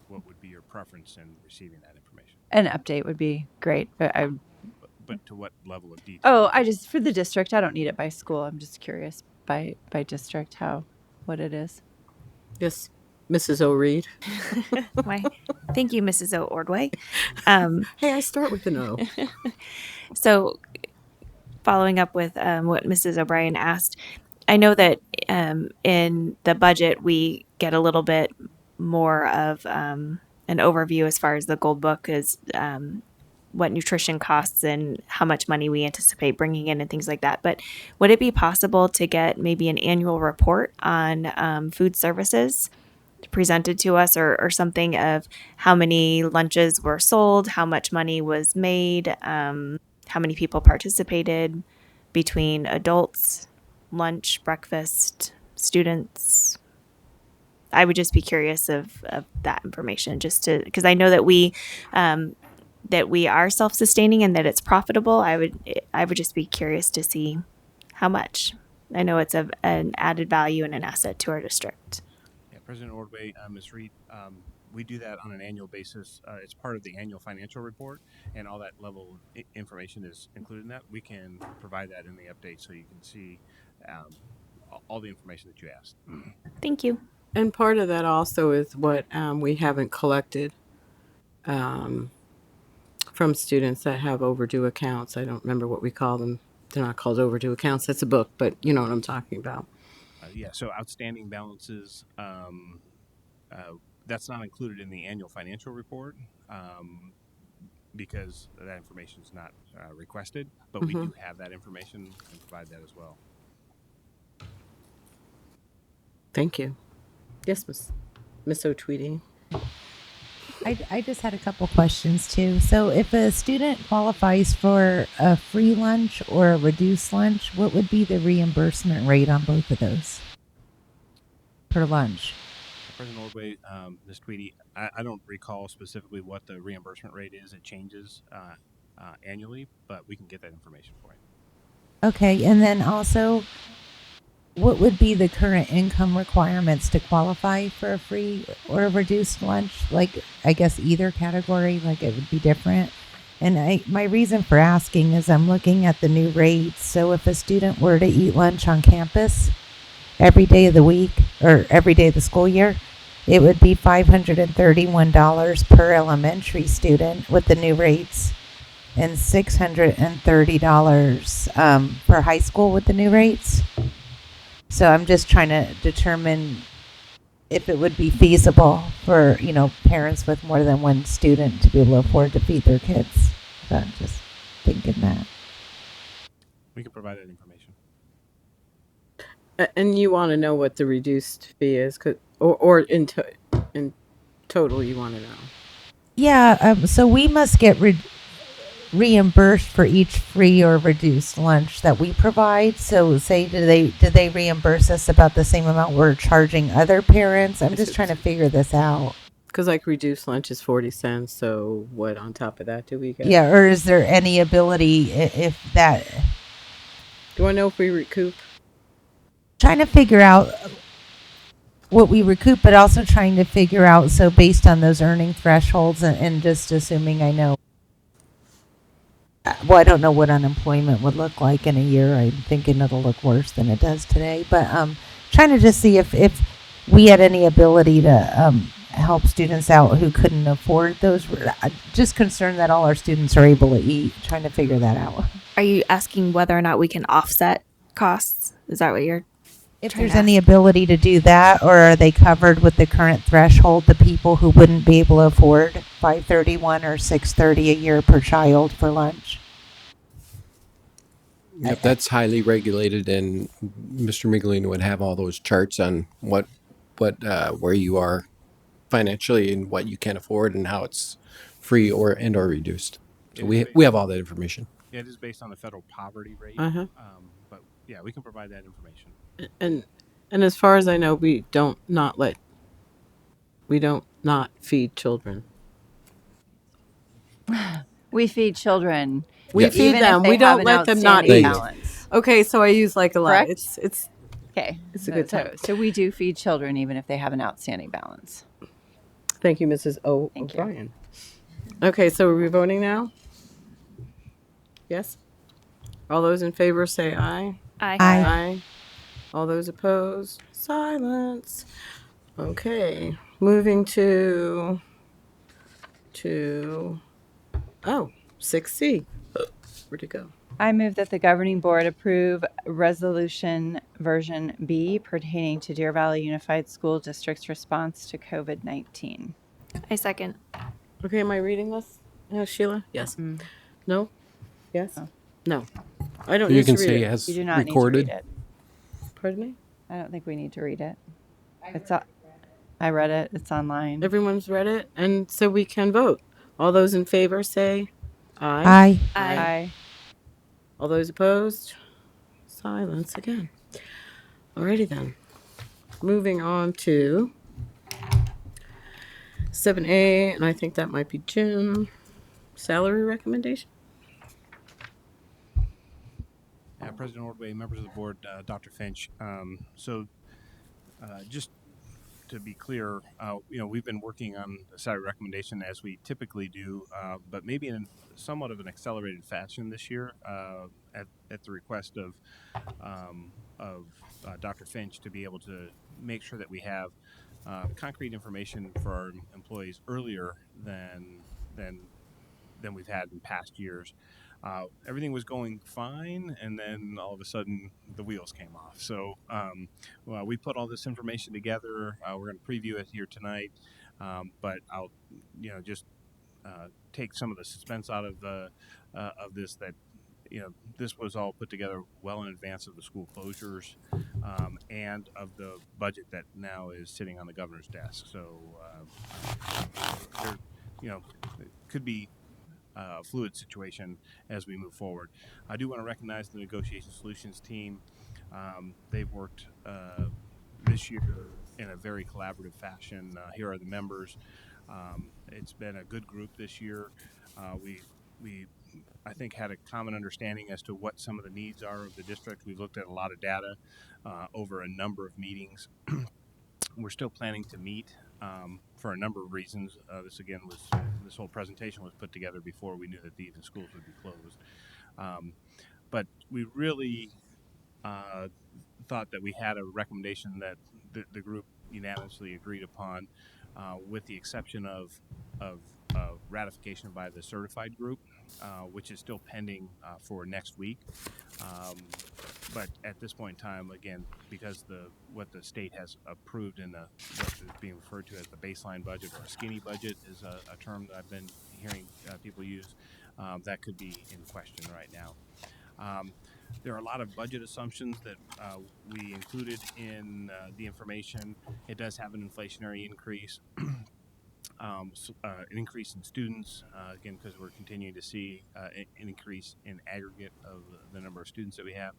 What would be your preference in receiving that information? An update would be great. But to what level of detail? Oh, I just, for the district, I don't need it by school. I'm just curious by district what it is. Yes, Mrs. O'Reed. Why? Thank you, Mrs. O'Ordway. Hey, I start with an O. So, following up with what Mrs. O'Brien asked, I know that in the budget we get a little bit more of an overview as far as the Gold Book is what nutrition costs and how much money we anticipate bringing in and things like that. But would it be possible to get maybe an annual report on food services presented to us, or something of how many lunches were sold, how much money was made, how many people participated between adults, lunch, breakfast, students? I would just be curious of that information, just to, because I know that we are self-sustaining and that it's profitable. I would just be curious to see how much. I know it's an added value and an asset to our district. Yeah, President Ordway, Ms. Reed, we do that on an annual basis. It's part of the annual financial report, and all that level of information is included in that. We can provide that in the update so you can see all the information that you asked. Thank you. And part of that also is what we haven't collected from students that have overdue accounts. I don't remember what we call them. They're not called overdue accounts. That's a book, but you know what I'm talking about. Yeah, so outstanding balances, that's not included in the annual financial report because that information is not requested, but we do have that information and provide that as well. Thank you. Yes, Miss O'Tweedy. I just had a couple questions too. So if a student qualifies for a free lunch or a reduced lunch, what would be the reimbursement rate on both of those per lunch? President Ordway, Ms. Tweedy, I don't recall specifically what the reimbursement rate is. It changes annually, but we can get that information for you. Okay, and then also, what would be the current income requirements to qualify for a free or a reduced lunch? Like, I guess either category, like it would be different. And my reason for asking is I'm looking at the new rates. So if a student were to eat lunch on campus every day of the week or every day of the school year, it would be $531 per elementary student with the new rates and $630 for high school with the new rates. So I'm just trying to determine if it would be feasible for, parents with more than one student to be able to afford to feed their kids. So I'm just thinking that. We can provide that information. And you want to know what the reduced fee is, or in total you want to know? Yeah, so we must get reimbursed for each free or reduced lunch that we provide. So say, do they reimburse us about the same amount we're charging other parents? I'm just trying to figure this out. Because like reduced lunch is 40 cents. So what on top of that do we get? Yeah, or is there any ability if that... Do you want to know if we recoup? Trying to figure out what we recoup, but also trying to figure out, so based on those earning thresholds and just assuming I know. Well, I don't know what unemployment would look like in a year. I'm thinking it'll look worse than it does today. But trying to just see if we had any ability to help students out who couldn't afford those. Just concerned that all our students are able to eat. Trying to figure that out. Are you asking whether or not we can offset costs? Is that what you're If there's any ability to do that, or are they covered with the current threshold, the people who wouldn't be able to afford 531 or 630 a year per child for lunch. Yep, that's highly regulated, and Mr. Miglino would have all those charts on what where you are financially and what you can afford and how it's free or reduced. So It is we based. have all that information. It is based on the federal poverty rate. Uh-huh. But yeah, we can provide that information. And and as far as I know, we don't not feed children. We feed children We Yes. feed even if them. they We have don't an let them not There outstanding you eat. go. balance. Okay, so I use like a lot. Correct? Okay. It's a good So, time. so we do feed children even if they have an outstanding balance. Thank you, Mrs. Thank you. O'Brien. Okay, so are we voting now? Yes? All those in favor say aye. Aye. Aye. Aye. All those opposed? Silence. Okay. Moving to oh, 6C. Where'd it go? I move that the governing board approve resolution version B pertaining to Deer Valley Unified School District's response to COVID-19. I second. Okay, am I reading this? Sheila? Yes. Mm. No? Yes? Oh. No. I don't You need can to read say it. as You do not recorded. need to read it. Pardon me? I don't think we need to read it. I read it. It's online. Everyone's read it, and so we can vote. All those in favor say aye. Aye. Aye. Aye. All those opposed? Silence again. Alrighty then. Moving on to 7A, and I think that might be Jim. Salary recommendation? President Ordway, members of the board, Dr. Finch. Just to be clear, we've been working on the salary recommendation as we typically do, but maybe in somewhat of an accelerated fashion this year, at the request of Dr. Finch, to be able to make sure that we have concrete information for our employees earlier than we've had in past years. Everything was going fine, and then all of a sudden the wheels came off. So we put all this information together. We're going to preview it here tonight, but I'll just take some of the suspense out of this. That this was all put together well in advance of the school closures and of the budget that now is sitting on the governor's desk. So there, it could be fluid situation as we move forward. I do want to recognize the Negotiation Solutions team. They've worked this year in a very collaborative fashion. Here are the members. It's been a good group this year. We I think had a common understanding as to what some of the needs are of the district. We've looked at a lot of data over a number of meetings. We're still planning to meet for a number of reasons. This whole presentation was put together before we knew that the schools would be closed. But we really thought that we had a recommendation that the group unanimously agreed upon, with the exception of ratification by the certified group, which is still pending for next week. But at this point in time, again, because what the state has approved in what is being referred to as the baseline budget, or a skinny budget is a term that I've been hearing people use, that could be in question right now. There are a lot of budget assumptions that we included in the information. It does have an inflationary increase. An increase in students, again, because we're continuing to see an increase in aggregate of the number of students that we have.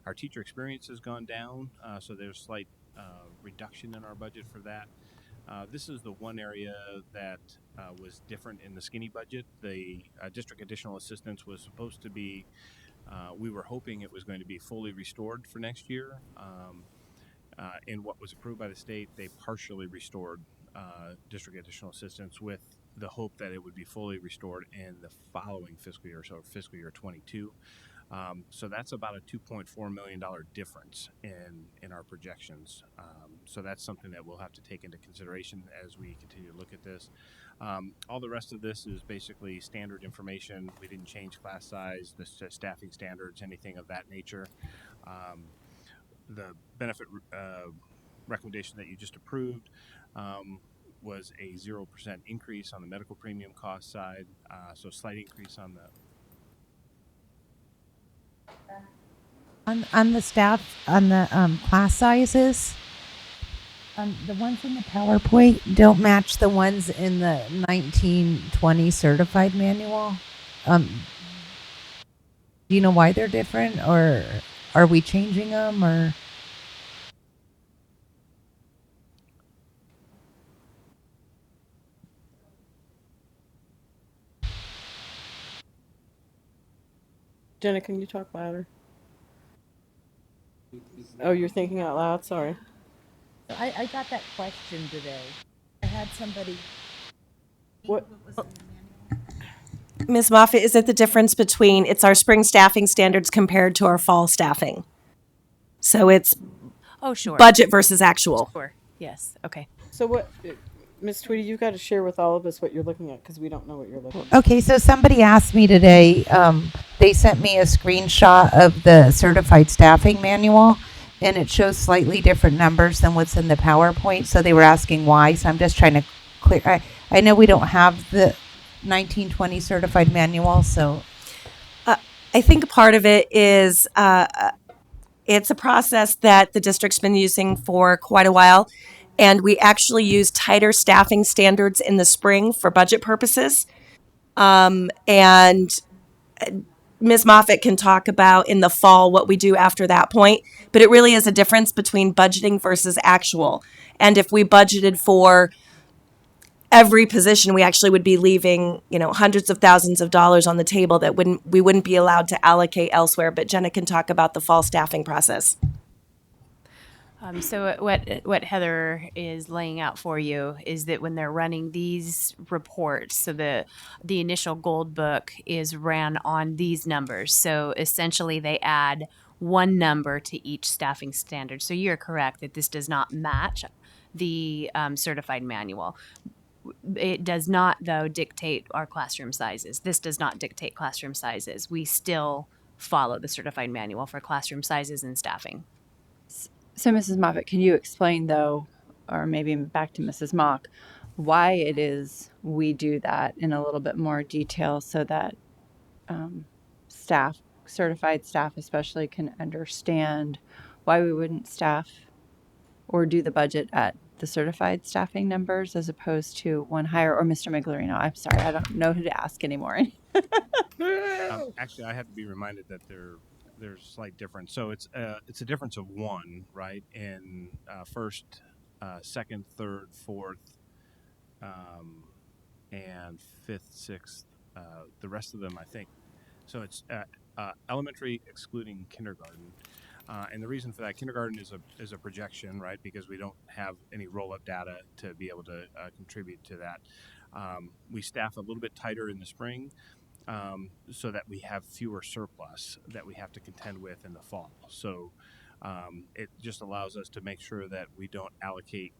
Our teacher experience has gone down, so there's slight reduction in our budget for that. This is the one area that was different in the skinny budget. The district additional assistance was supposed to be, we were hoping it was going to be fully restored for next year. In what was approved by the state, they partially restored district additional assistance, with the hope that it would be fully restored in the following fiscal year, so fiscal year 22. So that's about a $2.4 million difference in our projections. So that's something that we'll have to take into consideration as we continue to look at this. All the rest of this is basically standard information. We didn't change class size, the staffing standards, anything of that nature. The benefit recommendation that you just approved was a 0% increase on the medical premium cost side, so slight increase on the. On the staff, on the class sizes, the ones in the PowerPoint don't match the ones in the 1920 certified manual. Do you know why they're different, or are we changing them, or? Jenna, can you talk louder? Oh, you're thinking out loud? Sorry. I got that question today. I had somebody. What? Ms. Moffitt, is it the difference between it's our spring staffing standards compared to our fall staffing? So it's Oh, sure. budget versus actual. Sure. Yes. Okay. So what, Miss Tweedy, you've got to share with all of us what you're looking at because we don't know what you're looking at. Okay, so somebody asked me today, they sent me a screenshot of the certified staffing manual, and it shows slightly different numbers than what's in the PowerPoint. So they were asking why. So I'm just trying to clear. I know we don't have the 1920 certified manual, so I think part of it is it's a process that the district's been using for quite a while. And we actually use tighter staffing standards in the spring for budget purposes. And Ms. Moffitt can talk about in the fall what we do after that point. But it really is a difference between budgeting versus actual. And if we budgeted for every position, we actually would be leaving, hundreds of thousands of dollars on the table that we wouldn't be allowed to allocate elsewhere. But Jenna can talk about the fall staffing process. So what Heather is laying out for you is that when they're running these reports, so the initial gold book is ran on these numbers. So essentially they add one number to each staffing standard. So you're correct that this does not match the certified manual. It does not, though, dictate our classroom sizes. This does not dictate classroom sizes. We still follow the certified manual for classroom sizes and staffing. So, Mrs. Moffett, can you explain, though, or maybe back to Mrs. Mock, why it is we do that in a little bit more detail so that staff, certified staff especially, can understand why we wouldn't staff or do the budget at the certified staffing numbers as opposed to one higher, or Mr. Miglerino? I'm sorry, I don't know who to ask anymore. Actually, I have to be reminded that there's a slight difference. So it's a difference of one, right? In first, second, third, fourth, and fifth, sixth. The rest of them, I think. So it's elementary excluding kindergarten. And the reason for that, kindergarten is a projection, right? Because we don't have any roll-up data to be able to contribute to that. We staff a little bit tighter in the spring so that we have fewer surplus that we have to contend with in the fall. So it just allows us to make sure that we don't allocate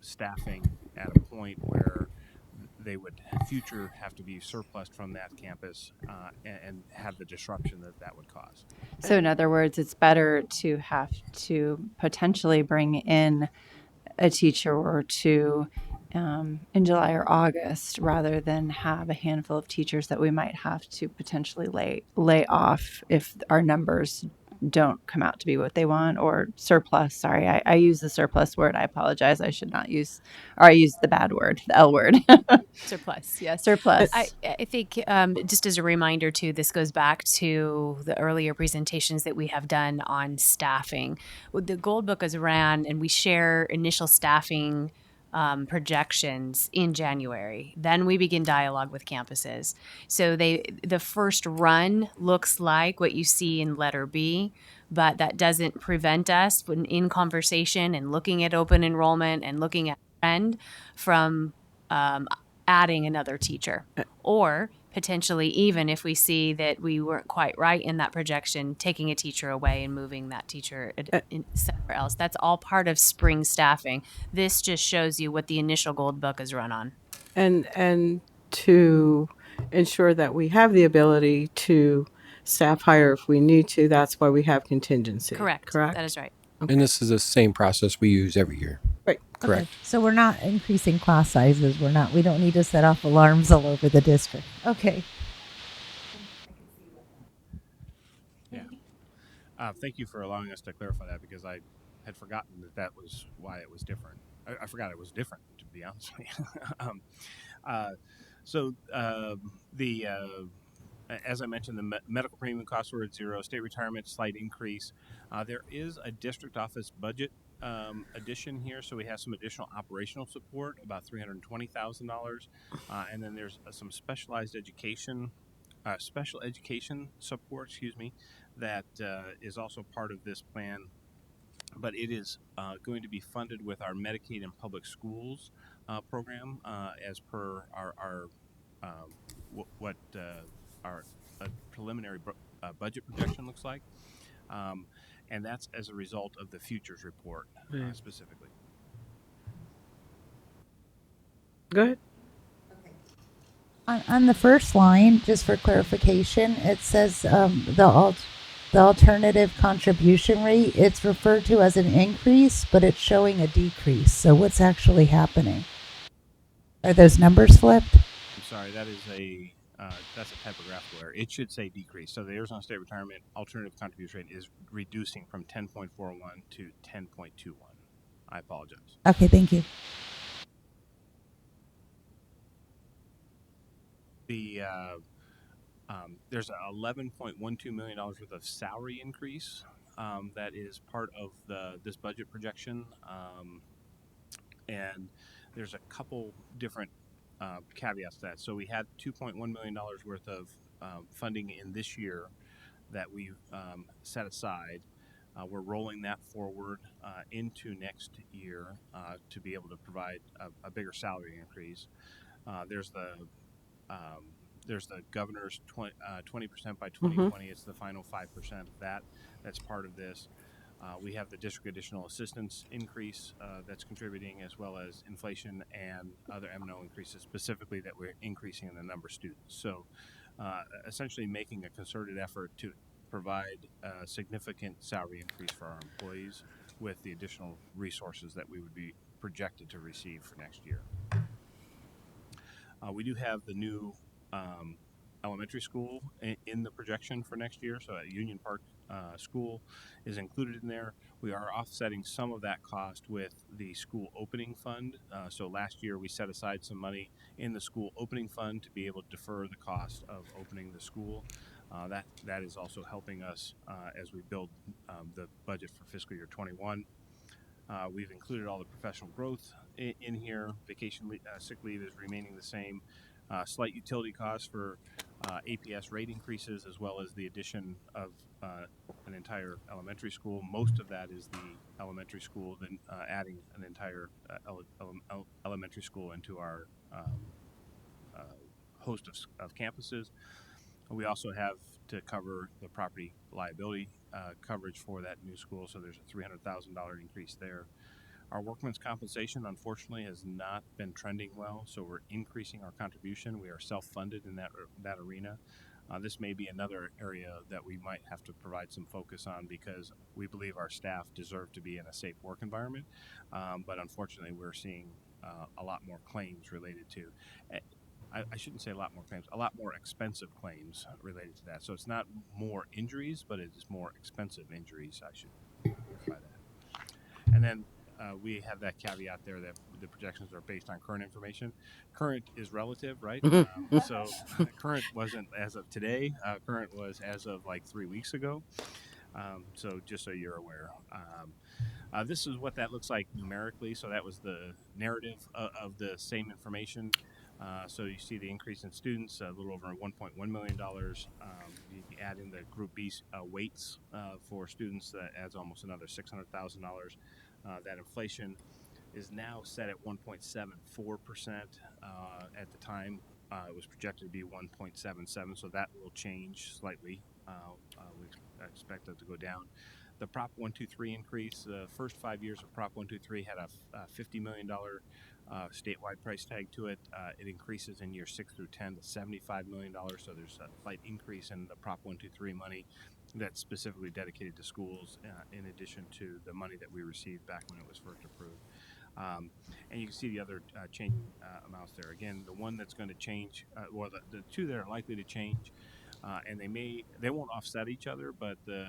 staffing at a point where they would future have to be surplus from that campus and have the disruption that would cause. So in other words, it's better to have to potentially bring in a teacher or two in July or August rather than have a handful of teachers that we might have to potentially lay off if our numbers don't come out to be what they want, or surplus. Sorry, I use the surplus word. I apologize. I should not use, or I use the bad word, the L word. Surplus, yes. Surplus. I think just as a reminder too, this goes back to the earlier presentations that we have done on staffing. The Gold Book is ran and we share initial staffing projections in January. Then we begin dialogue with campuses. So the first run looks like what you see in letter B, but that doesn't prevent us when in conversation and looking at open enrollment and looking at trend from adding another teacher, or potentially, even if we see that we weren't quite right in that projection, taking a teacher away and moving that teacher somewhere else. That's all part of spring staffing. This just shows you what the initial Gold Book is run on. And to ensure that we have the ability to staff higher if we need to, that's why we have contingency. Correct. Correct? That is right. And this is the same process we use every year. Right. Correct. Okay, so we're not increasing class sizes. We don't need to set off alarms all over the district. Okay. Yeah. Thank you for allowing us to clarify that because I had forgotten that that was why it was different. I forgot it was different, to be honest with you. uh, so the as I mentioned, the medical premium costs were at zero. State retirement slight increase. There is a district office budget addition here, so we have some additional operational support, about $320,000, and then there's some special education support, excuse me, that is also part of this plan, but it is going to be funded with our Medicaid and public schools program as per what our preliminary budget projection looks like. Um, and that's as a result of the futures report specifically. Good. On the first line, just for clarification, it says the alternative contribution rate. It's referred to as an increase, but it's showing a decrease. So what's actually happening? Are those numbers flipped? I'm sorry, that's a typographical error. It should say decrease. So the Arizona State Retirement Alternative Contribution Rate is reducing from 10.41 to 10.21. I apologize. Okay, thank you. There's $11.12 million worth of salary increase that is part of this budget projection, and there's a couple different caveats to that. So we had $2.1 million worth of funding in this year that we set aside. We're rolling that forward into next year to be able to provide a bigger salary increase. There's the governor's 20% by 2020. It's the final 5% of that. That's part of this. We have the district additional assistance increase that's contributing, as well as inflation and other M&O increases, specifically that we're increasing in the number of students. So essentially making a concerted effort to provide a significant salary increase for our employees with the additional resources that we would be projected to receive for next year. We do have the new elementary school in the projection for next year, so at Union Park School is included in there. We are offsetting some of that cost with the school opening fund. So last year we set aside some money in the school opening fund to be able to defer the cost of opening the school. That is also helping us as we build the budget for fiscal year 21. We've included all the professional growth in here. Vacation sick leave is remaining the same. Slight utility costs for APS rate increases, as well as the addition of an entire elementary school. Most of that is the elementary school, then adding an entire elementary school into our host of campuses. We also have to cover the property liability coverage for that new school, so there's a $300,000 increase there. Our workman's compensation, unfortunately, has not been trending well, so we're increasing our contribution. We are self-funded in that arena. This may be another area that we might have to provide some focus on because we believe our staff deserve to be in a safe work environment, but unfortunately, we're seeing a lot more claims related to. I shouldn't say a lot more claims, a lot more expensive claims related to that. So it's not more injuries, but it is more expensive injuries. I should clarify that. And then we have that caveat there that the projections are based on current information. Current is relative, right? So current wasn't as of today. Current was as of like 3 weeks ago. So just so you're aware. This is what that looks like numerically. So that was the narrative of the same information. So you see the increase in students, a little over $1.1 million. You add in the Group B weights for students, that adds almost another $600,000. That inflation is now set at 1.74%. At the time, it was projected to be 1.77, so that will change slightly. We expect that to go down. The Prop 123 increase, the first 5 years of Prop 123 had a $50 million statewide price tag to it. It increases in year 6 through 10 to $75 million, so there's a slight increase in the Prop 123 money that's specifically dedicated to schools in addition to the money that we received back when it was first approved. And you can see the other changing amounts there. Again, the one that's going to change, well, the two that are likely to change, and they won't offset each other, but the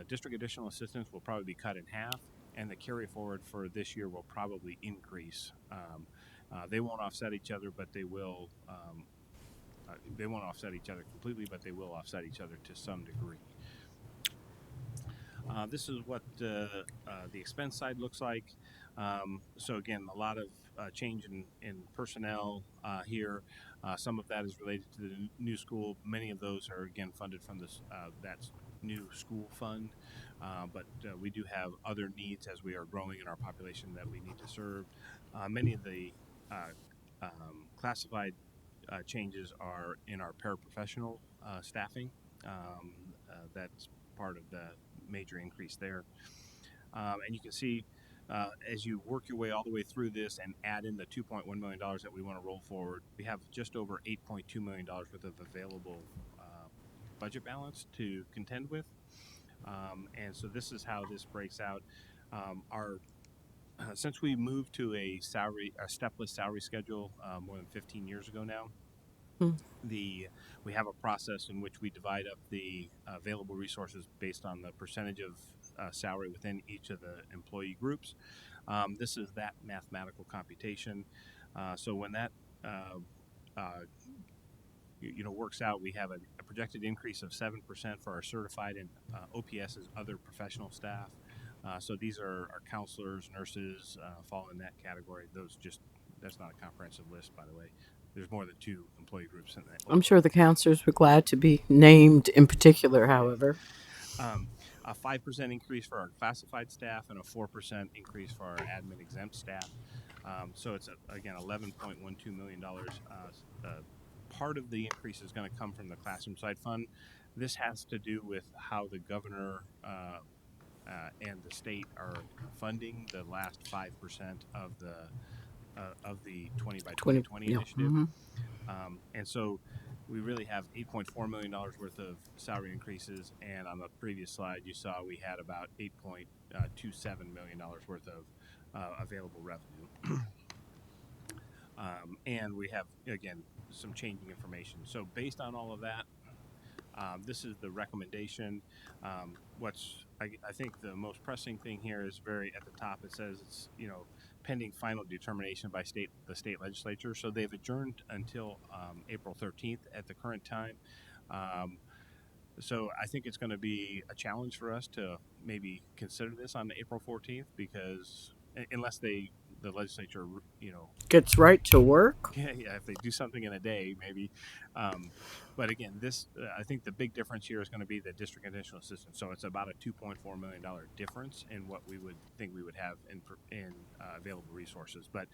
district additional assistance will probably be cut in half, and the carry forward for this year will probably increase. They won't offset each other, but they will. They won't offset each other completely, but they will offset each other to some degree. This is what the expense side looks like. So again, a lot of change in personnel here. Some of that is related to the new school. Many of those are again funded from this that new school fund. But we do have other needs as we are growing in our population that we need to serve. Many of the classified changes are in our paraprofessional staffing. That's part of the major increase there. And you can see as you work your way all the way through this and add in the $2.1 million that we want to roll forward, we have just over $8.2 million worth of available budget balance to contend with. And so this is how this breaks out. Our Since we moved to a stepless salary schedule more than 15 years ago now, Hmm. we have a process in which we divide up the available resources based on the percentage of salary within each of the employee groups. This is that mathematical computation. So when that uh, works out, we have a projected increase of 7% for our certified and OPS's other professional staff. So these are our counselors, nurses, fall in that category. That's not a comprehensive list, by the way. There's more than 2 employee groups in that. I'm sure the counselors were glad to be named in particular, however. A 5% increase for our classified staff and a 4% increase for our admin exempt staff. So it's again $11.12 million. Part of the increase is going to come from the classroom side fund. This has to do with how the governor and the state are funding the last 5% of the 20 by 20, 2020 yeah. initiative. Mhm. And so we really have $8.4 million worth of salary increases. And on the previous slide, you saw we had about $8.27 million worth of available revenue. And we have, again, some changing information. So based on all of that, this is the recommendation. I think the most pressing thing here is very at the top. It says it's pending final determination by the state legislature. So they've adjourned until April 13th at the current time. So I think it's going to be a challenge for us to maybe consider this on April 14th because unless the legislature Gets right to work. yeah, if they do something in a day, maybe. But again, I think the big difference here is going to be the district additional assistance. So it's about a $2.4 million difference in what we would think we would have in available resources. But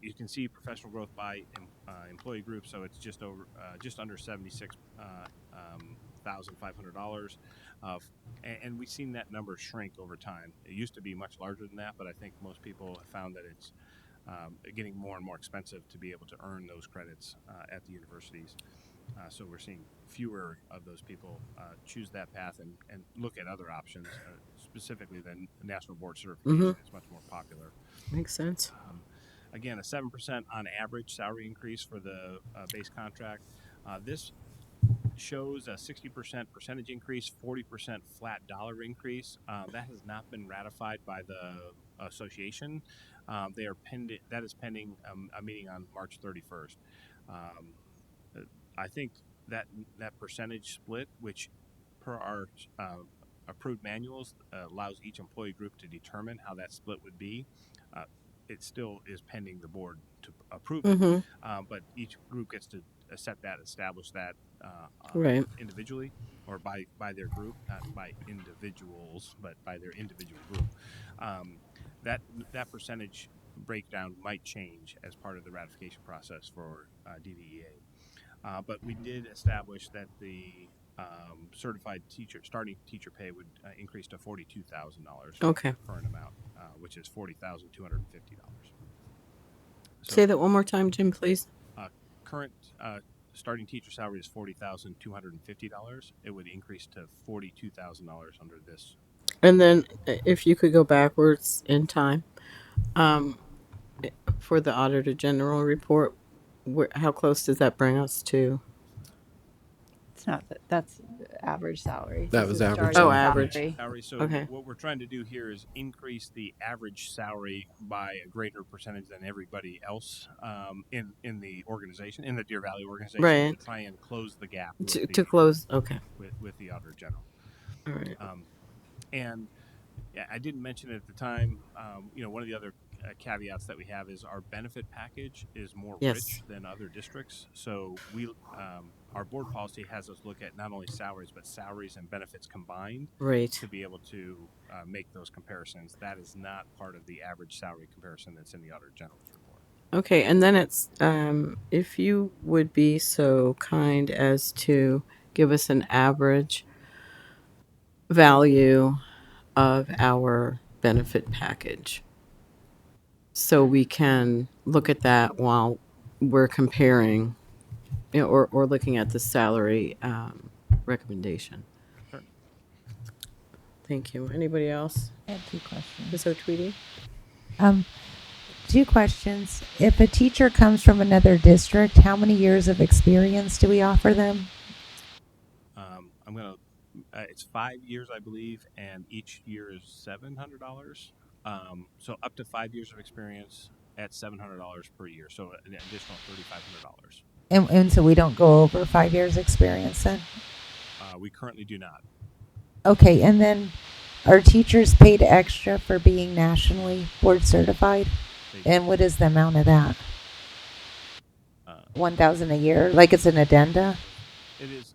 you can see professional growth by employee group. So it's just under $76,500. And we've seen that number shrink over time. It used to be much larger than that, but I think most people have found that it's getting more and more expensive to be able to earn those credits at the universities. So we're seeing fewer of those people choose that path and look at other options, specifically the National Board Certification Mm-hmm. is much more popular. Makes sense. Again, a 7% on average salary increase for the base contract. This shows a 60% percentage increase, 40% flat dollar increase. That has not been ratified by the association. That is pending a meeting on March 31st. I think that percentage split, which per our approved manuals allows each employee group to determine how that split would be. It still is pending the board to approve it, Mm-hmm. but each group gets to establish that Right. individually or by their group, not by individuals, but by their individual group. That percentage breakdown might change as part of the ratification process for DVEA. But we did establish that the certified starting teacher pay would increase to $42,000 from Okay. the current amount, which is $40,250. Say So that one more time, Jim, please. current starting teacher salary is $40,250. It would increase to $42,000 under this. And then if you could go backwards in time, for the Auditor General report, how close does that bring us to? It's not that's average salary. That This was is average starting Oh, salary. average. salary. Salary. So Okay. what we're trying to do here is increase the average salary by a greater percentage than everybody else in the organization, in the Deer Valley organization, Right. to try and close the gap with To the close. Okay. with the Auditor General. All right. And yeah, I didn't mention it at the time. One of the other caveats that we have is our benefit package is more Yes. rich than other districts. So our board policy has us look at not only salaries but salaries and benefits combined Right. to be able to make those comparisons. That is not part of the average salary comparison that's in the Auditor General's report. Okay. And then it's if you would be so kind as to give us an average value of our benefit package, so we can look at that while we're comparing, or looking at the salary recommendation. Sure. Thank you. Anybody else? I have two questions. Ms. O'Tweedy? Um, Two questions. If a teacher comes from another district, how many years of experience do we offer them? I'm gonna. It's 5 years, I believe, and each year is $700. So up to 5 years of experience at $700 per year. So an additional $3,500. And so we don't go over 5 years experience then? We currently do not. Okay, and then are teachers paid extra for being nationally board certified? And what is the amount of that? 1,000 a year, like it's an addenda? It is.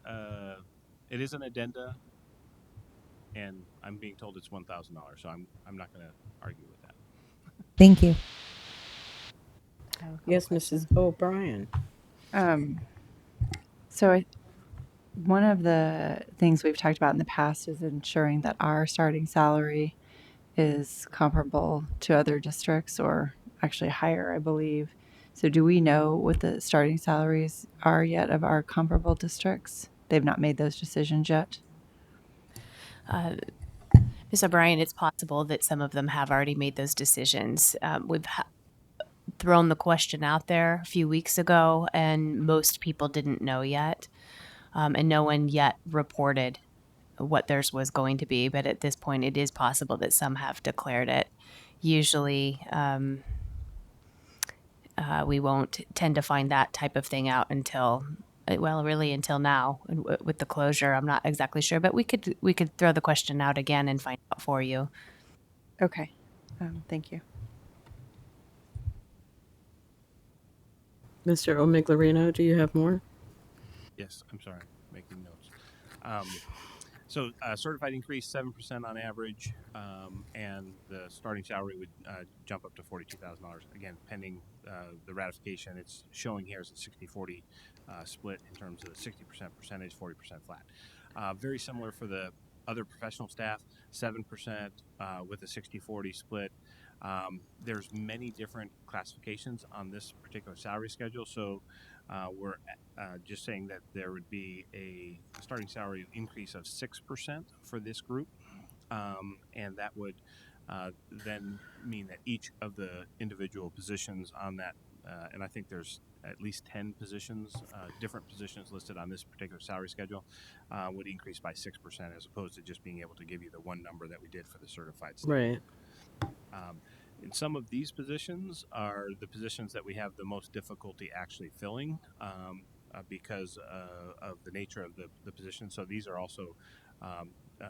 It is an addenda, and I'm being told it's $1,000. So I'm not going to argue with that. Thank you. Yes, Mrs. O'Brien. So one of the things we've talked about in the past is ensuring that our starting salary is comparable to other districts, or actually higher, I believe. So do we know what the starting salaries are yet of our comparable districts? They've not made those decisions yet. Ms. O'Brien, it's possible that some of them have already made those decisions. We've thrown the question out there a few weeks ago, and most people didn't know yet. And no one yet reported what theirs was going to be. But at this point, it is possible that some have declared it. Usually, we won't tend to find that type of thing out until, well, really until now with the closure. I'm not exactly sure, but we could throw the question out again and find out for you. Okay. Thank you. Mr. Omiglarino, do you have more? Yes, I'm sorry, making notes. So certified increase 7% on average, and the starting salary would jump up to $42,000. Again, pending the ratification. It's showing here as a 60-40 split in terms of the 60% percentage, 40% flat. Very similar for the other professional staff, 7% with a 60-40 split. There's many different classifications on this particular salary schedule, so we're just saying that there would be a starting salary increase of 6% for this group, and that would then mean that each of the individual positions on that, and I think there's at least 10 positions, different positions listed on this particular salary schedule, would increase by 6%, as opposed to just being able to give you the one number that we did for the certified staff. Right. And some of these positions are the positions that we have the most difficulty actually filling because of the nature of the position. So these are also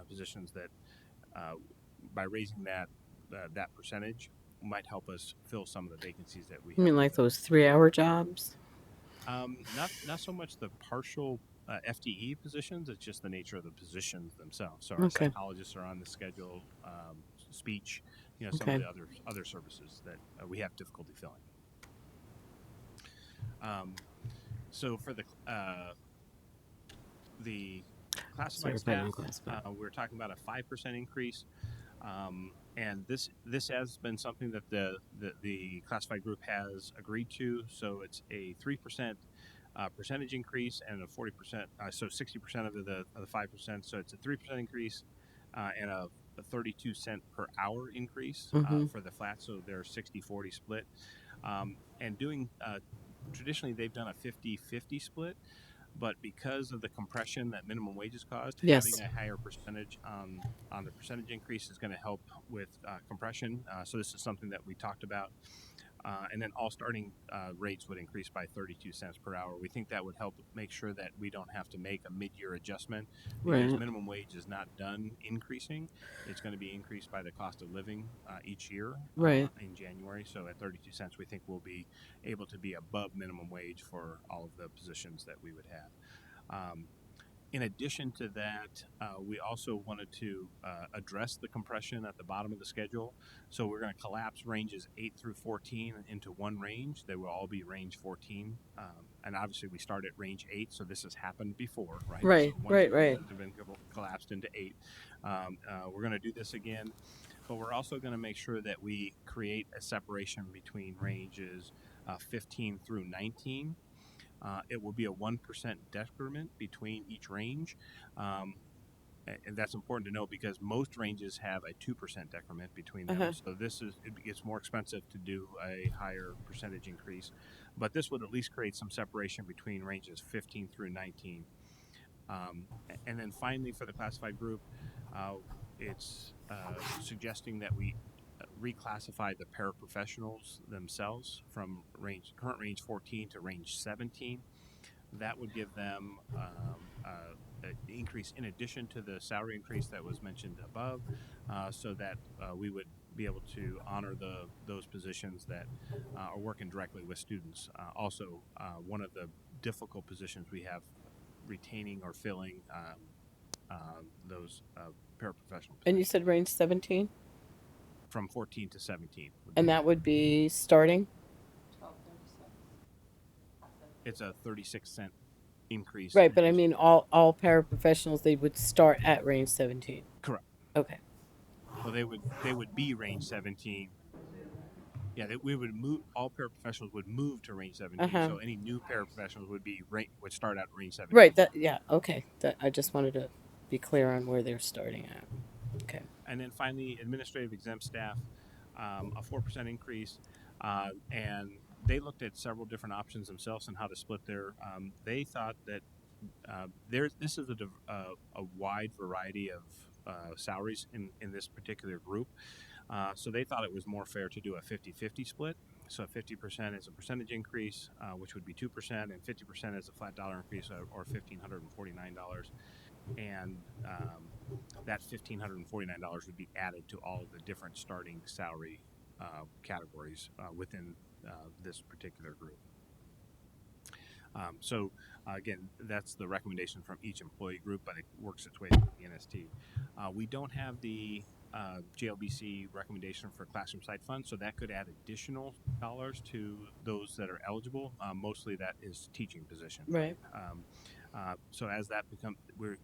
positions that by raising that percentage might help us fill some of the vacancies that we have. You mean like those 3-hour jobs? Not so much the partial FTE positions. It's just the nature of the positions themselves. So our psychologists are on the schedule, speech, some of the other services that we have difficulty filling. So for the classified staff, we're talking about a 5% increase. And this has been something that the classified group has agreed to. So it's a 3% percentage increase and a 40%, so 60% of the 5%. So it's a 3% increase and a 32 cent per hour increase for the flat. So they're 60-40 split. And doing traditionally they've done a 50-50 split, but because of the compression that minimum wages caused, having Yes. a higher percentage on the percentage increase is going to help with compression. So this is something that we talked about. And then all starting rates would increase by 32 cents per hour. We think that would help make sure that we don't have to make a mid-year adjustment, because Right. minimum wage is not done increasing. It's going to be increased by the cost of living each year Right. in January. So at 32 cents, we think we'll be able to be above minimum wage for all of the positions that we would have. In addition to that, we also wanted to address the compression at the bottom of the schedule. So we're going to collapse ranges 8 through 14 into one range. They will all be range 14. And obviously we start at range 8, so this has happened before, right? Right. So 1 Right. through Right. 8 have been collapsed into 8. We're going to do this again, but we're also going to make sure that we create a separation between ranges 15 through 19. It will be a 1% decrement between each range. And that's important to note because most ranges have a 2% decrement between them. Uh-huh. So it's more expensive to do a higher percentage increase, but this would at least create some separation between ranges 15 through 19. And then finally, for the classified group, it's suggesting that we reclassify the paraprofessionals themselves from current range 14 to range 17. That would give them an increase in addition to the salary increase that was mentioned above, so that we would be able to honor those positions that are working directly with students. Also, one of the difficult positions we have retaining or filling those paraprofessional And you positions said range 17? from 14 to 17 would And be that would be starting? it's a 36-cent increase Right, in but I addition. mean all paraprofessionals, they would start at range 17. Correct. Okay. Well, they would be range 17. Yeah, we would move. All paraprofessionals would move to range 17. Uh-huh. So any new paraprofessionals would start at range 17. Right, that yeah, okay. That I just wanted to be clear on where they're starting at. Okay. And then finally, administrative exempt staff, a 4% increase, and they looked at several different options themselves and how to split their. They thought that this is a wide variety of salaries in this particular group. So they thought it was more fair to do a 50-50 split. So 50% is a percentage increase, which would be 2%, and 50% is a flat dollar increase, or $1,549. And that $1,549 would be added to all of the different starting salary categories within this particular group. Again, that's the recommendation from each employee group, but it works its way through the NST. We don't have the JLBC recommendation for classroom site funds, so that could add additional dollars to those that are eligible. Mostly that is teaching positions. Right. So as that becomes,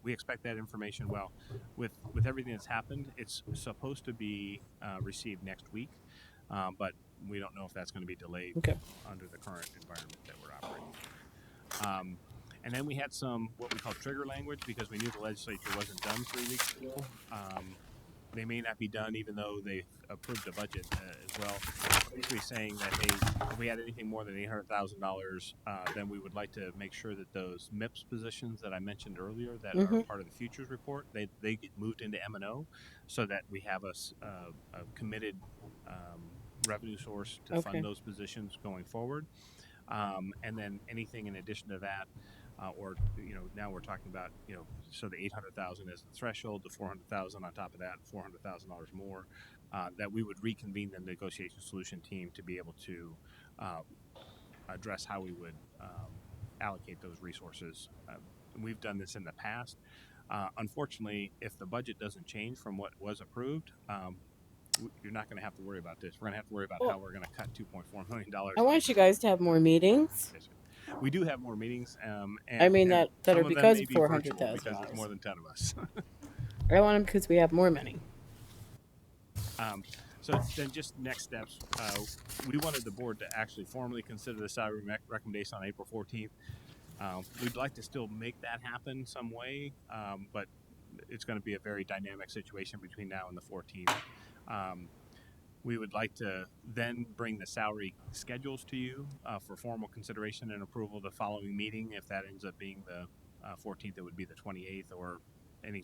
we expect that information. Well, with everything that's happened, it's supposed to be received next week, but we don't know if that's going to be delayed Okay. under the current environment that we're operating in. And then we had some what we call trigger language because we knew the legislature wasn't done 3 weeks ago. They may not be done even though they approved a budget as well. Basically saying that, hey, if we had anything more than $800,000, then we would like to make sure that those MIPS positions that I mentioned earlier that are part of the futures report, they get moved into M&O so that we have a committed revenue source to fund those positions going forward. And then anything in addition to that, or now we're talking about so the $800,000 is the threshold, the $400,000 on top of that, $400,000 more, that we would reconvene the negotiation solution team to be able to address how we would allocate those resources. We've done this in the past. Unfortunately, if the budget doesn't change from what was approved, you're not going to have to worry about this. We're going to have to worry about how we're going to cut $2.4 million. I want you guys to have more meetings. We do have more meetings. And, I mean and that some are of because them may of be virtual $400,000. because there's more than 10 of us. I want them because we have more money. So then just next steps, we wanted the board to actually formally consider the salary recommendation on April 14th. We'd like to still make that happen some way, but it's going to be a very dynamic situation between now and the 14th. We would like to then bring the salary schedules to you for formal consideration and approval the following meeting. If that ends up being the 14th, it would be the 28th or any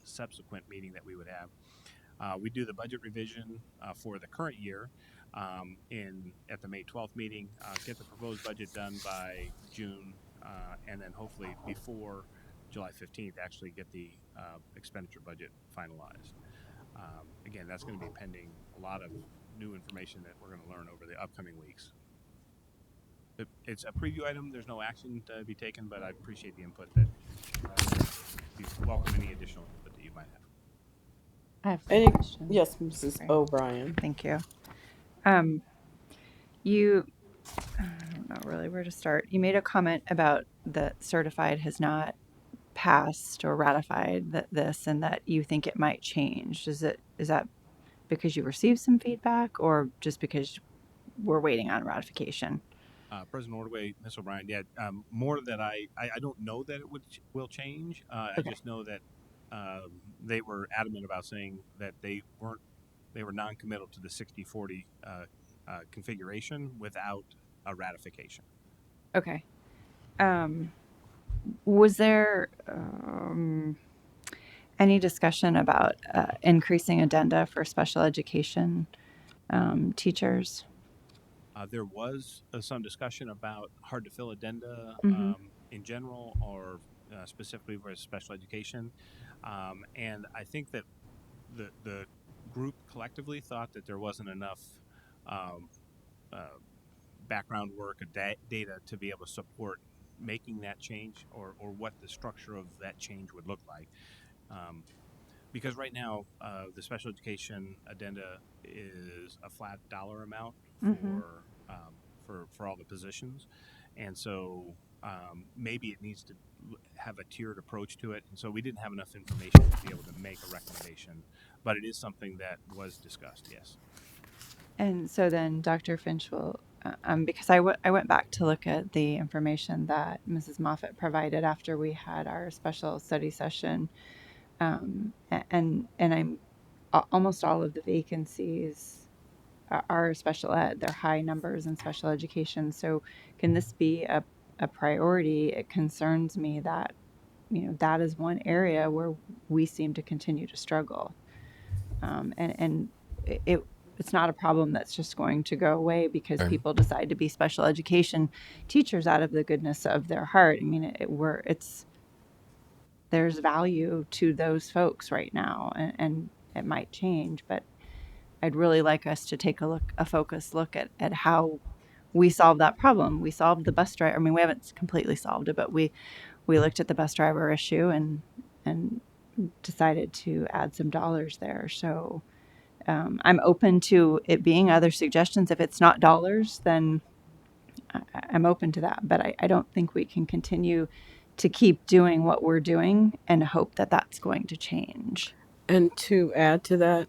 subsequent meeting that we would have. We do the budget revision for the current year at the May 12th meeting, get the proposed budget done by June, and then hopefully before July 15th, actually get the expenditure budget finalized. Again, that's going to be pending a lot of new information that we're going to learn over the upcoming weeks. It's a preview item. There's no action to be taken, but I appreciate the input that you welcome any additional input that you might have. I have Any, a question. yes, Mrs. Sorry. O'Brien. Thank you. You, I don't know really where to start. You made a comment about that certified has not passed or ratified this, and that you think it might change. Is that because you received some feedback, or just because we're waiting on ratification? President Ordway, Ms. O'Brien, yeah, more that I don't know that it will change. I just know that they were adamant about saying that they were non-committal to the 60-40 configuration without a ratification. Okay. Was there any discussion about increasing addenda for special education teachers? There was some discussion about hard to fill addenda Mm-hmm. in general, or specifically for special education, and I think that the group collectively thought that there wasn't enough background work or data to be able to support making that change, or what the structure of that change would look like. Because right now, the special education addenda is a flat dollar amount for all the positions, and so maybe it needs to have a tiered approach to it. And so we didn't have enough information to be able to make a recommendation, but it is something that was discussed. Yes. And so then Dr. Finch will, because I went back to look at the information that Mrs. Moffett provided after we had our special study session, and I'm almost all of the vacancies are special ed. They're high numbers in special education. So can this be a priority? It concerns me that, that is one area where we seem to continue to struggle. And it's not a problem that's just going to go away because people decide to be special education teachers out of the goodness of their heart. I mean, there's value to those folks right now, and it might change, but I'd really like us to take a focused look at how we solve that problem. We solved the bus driver. I mean, we haven't completely solved it, but we looked at the bus driver issue and decided to add some dollars there. So I'm open to it being other suggestions. If it's not dollars, then I'm open to that. But I don't think we can continue to keep doing what we're doing and hope that that's going to change. And to add to that,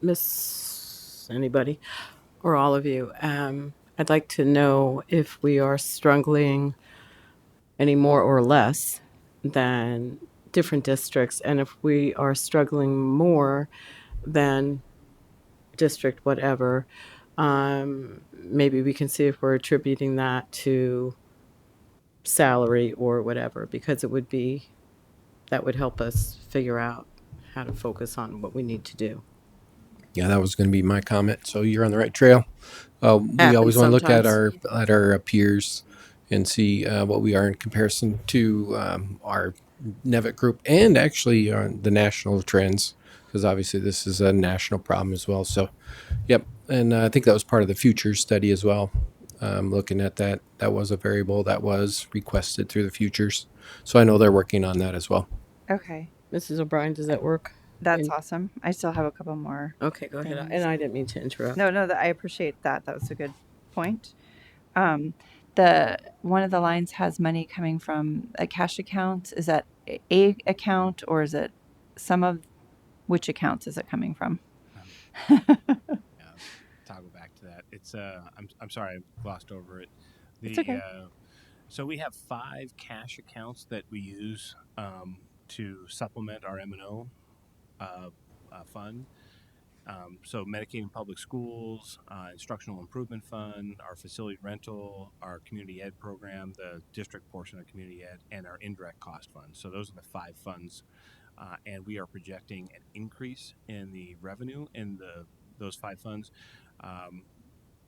anybody or all of you, I'd like to know if we are struggling any more or less than different districts, and if we are struggling more than district whatever, maybe we can see if we're attributing that to salary or whatever, because that would help us figure out how to focus on what we need to do. Yeah, that was going to be my comment. So you're on the right trail. We Happens always want to look at sometimes. our peers and see what we are in comparison to our NEVIT group, and actually the national trends, because obviously this is a national problem as well. So, yep, and I think that was part of the future study as well. Looking at that was a variable that was requested through the futures. So I know they're working on that as well. Okay. Mrs. O'Brien, does that work? That's awesome. I still have a couple more. Okay, go ahead. things. And I didn't mean to interrupt. No, I appreciate that. That was a good point. One of the lines has money coming from a cash account. Is that a account, or is it which accounts is it coming from? Toggle back to that. It's I'm sorry, I glossed over it. It's okay. So we have 5 cash accounts that we use to supplement our M&O fund, So Medicaid and public schools, instructional improvement fund, our facility rental, our community ed program, the district portion of community ed, and our indirect cost fund. So those are the 5 funds, and we are projecting an increase in the revenue in those 5 funds.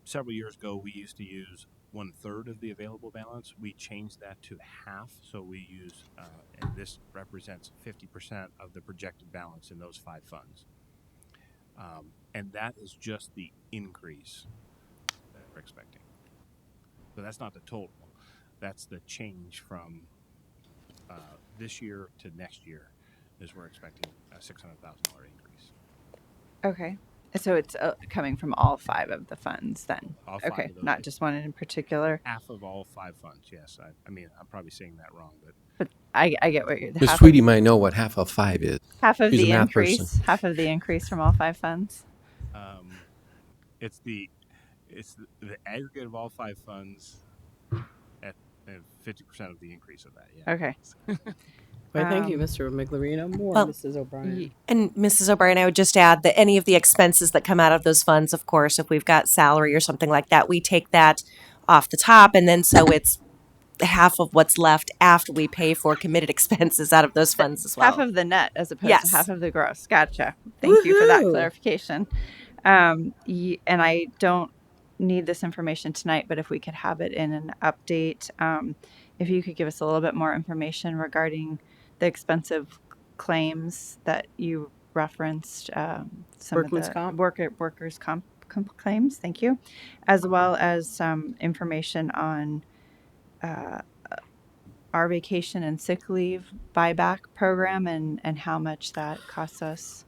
Several years ago, we used to use 1/3 of the available balance. We changed that to half, so we use, and this represents 50% of the projected balance in those 5 funds. And that is just the increase that we're expecting. So that's not the total. That's the change from this year to next year. Is we're expecting a $600,000 increase. Okay. So it's coming from all 5 of the funds then. All 5 Okay, of those. not just one in particular. Half of all 5 funds. Yes, I mean I'm probably saying that wrong, but I get what you're. Miss Tweedy might know what half of 5 is. Half of She's a the math increase. person. Half of the increase from all 5 funds. It's the aggregate of all 5 funds at 50% of the increase of that. Yeah. Okay. Well, thank you, Mr. Miglerino. More, Well, Mrs. O'Brien. And Mrs. O'Brien, I would just add that any of the expenses that come out of those funds, of course, if we've got salary or something like that, we take that off the top. And then so it's half of what's left after we pay for committed expenses out of those funds as well. Half of the net as opposed Yes. to half of the gross. Gotcha. Thank you for that Woohoo! clarification. And I don't need this information tonight, but if we could have it in an update, if you could give us a little bit more information regarding the expensive claims that you referenced, some Workman's of the comp? workers' comp claims, thank you, as well as some information on our vacation and sick leave buyback program and how much that costs us,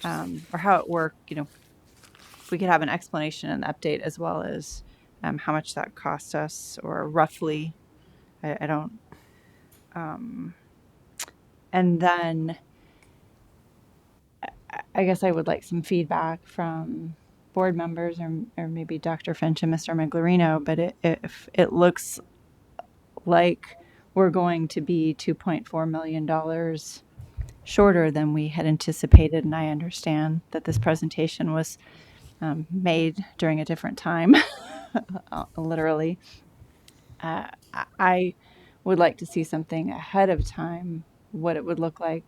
or how it worked. If we could have an explanation and update as well as how much that cost us, or roughly. I don't. And then I guess I would like some feedback from board members, or maybe Dr. Finch and Mr. Miglerino, but if it looks like we're going to be $2.4 million shorter than we had anticipated, and I understand that this presentation was made during a different time, literally. I would like to see something ahead of time, what it would look like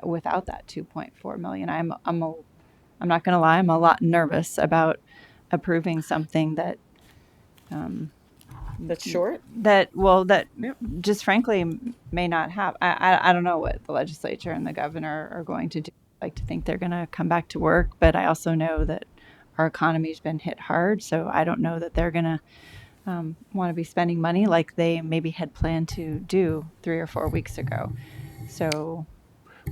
without that 2.4 million. I'm not going to lie, I'm a lot nervous about approving something that That's short? that Yep. just frankly may not have. I don't know what the legislature and the governor are going to do. I like to think they're going to come back to work, but I also know that our economy's been hit hard, so I don't know that they're going to want to be spending money like they maybe had planned to do 3 or 4 weeks ago. So,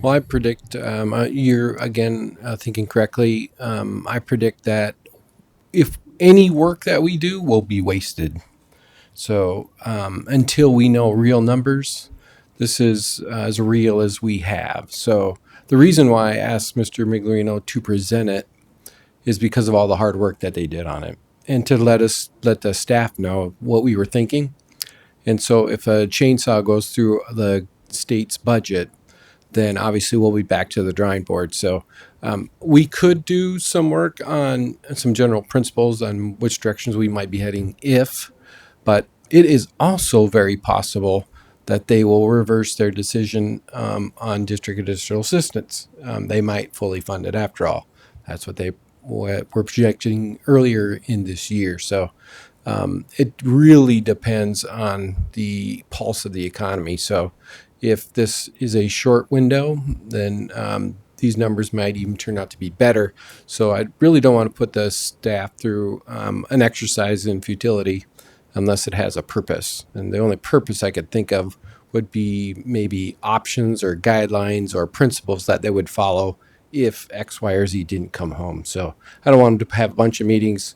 Well, I predict you're again thinking correctly. I predict that if any work that we do will be wasted. So until we know real numbers, this is as real as we have. So the reason why I asked Mr. Miglerino to present it is because of all the hard work that they did on it, and to let the staff know what we were thinking. And so if a chainsaw goes through the state's budget, then obviously we'll be back to the drawing board. So we could do some work on some general principles on which directions we might be heading but it is also very possible that they will reverse their decision on district additional assistance. They might fully fund it after all. That's what they were projecting earlier in this year. So it really depends on the pulse of the economy. So if this is a short window, then these numbers might even turn out to be better. So I really don't want to put the staff through an exercise in futility unless it has a purpose. And the only purpose I could think of would be maybe options or guidelines or principles that they would follow if X, Y, or Z didn't come home. So I don't want them to have a bunch of meetings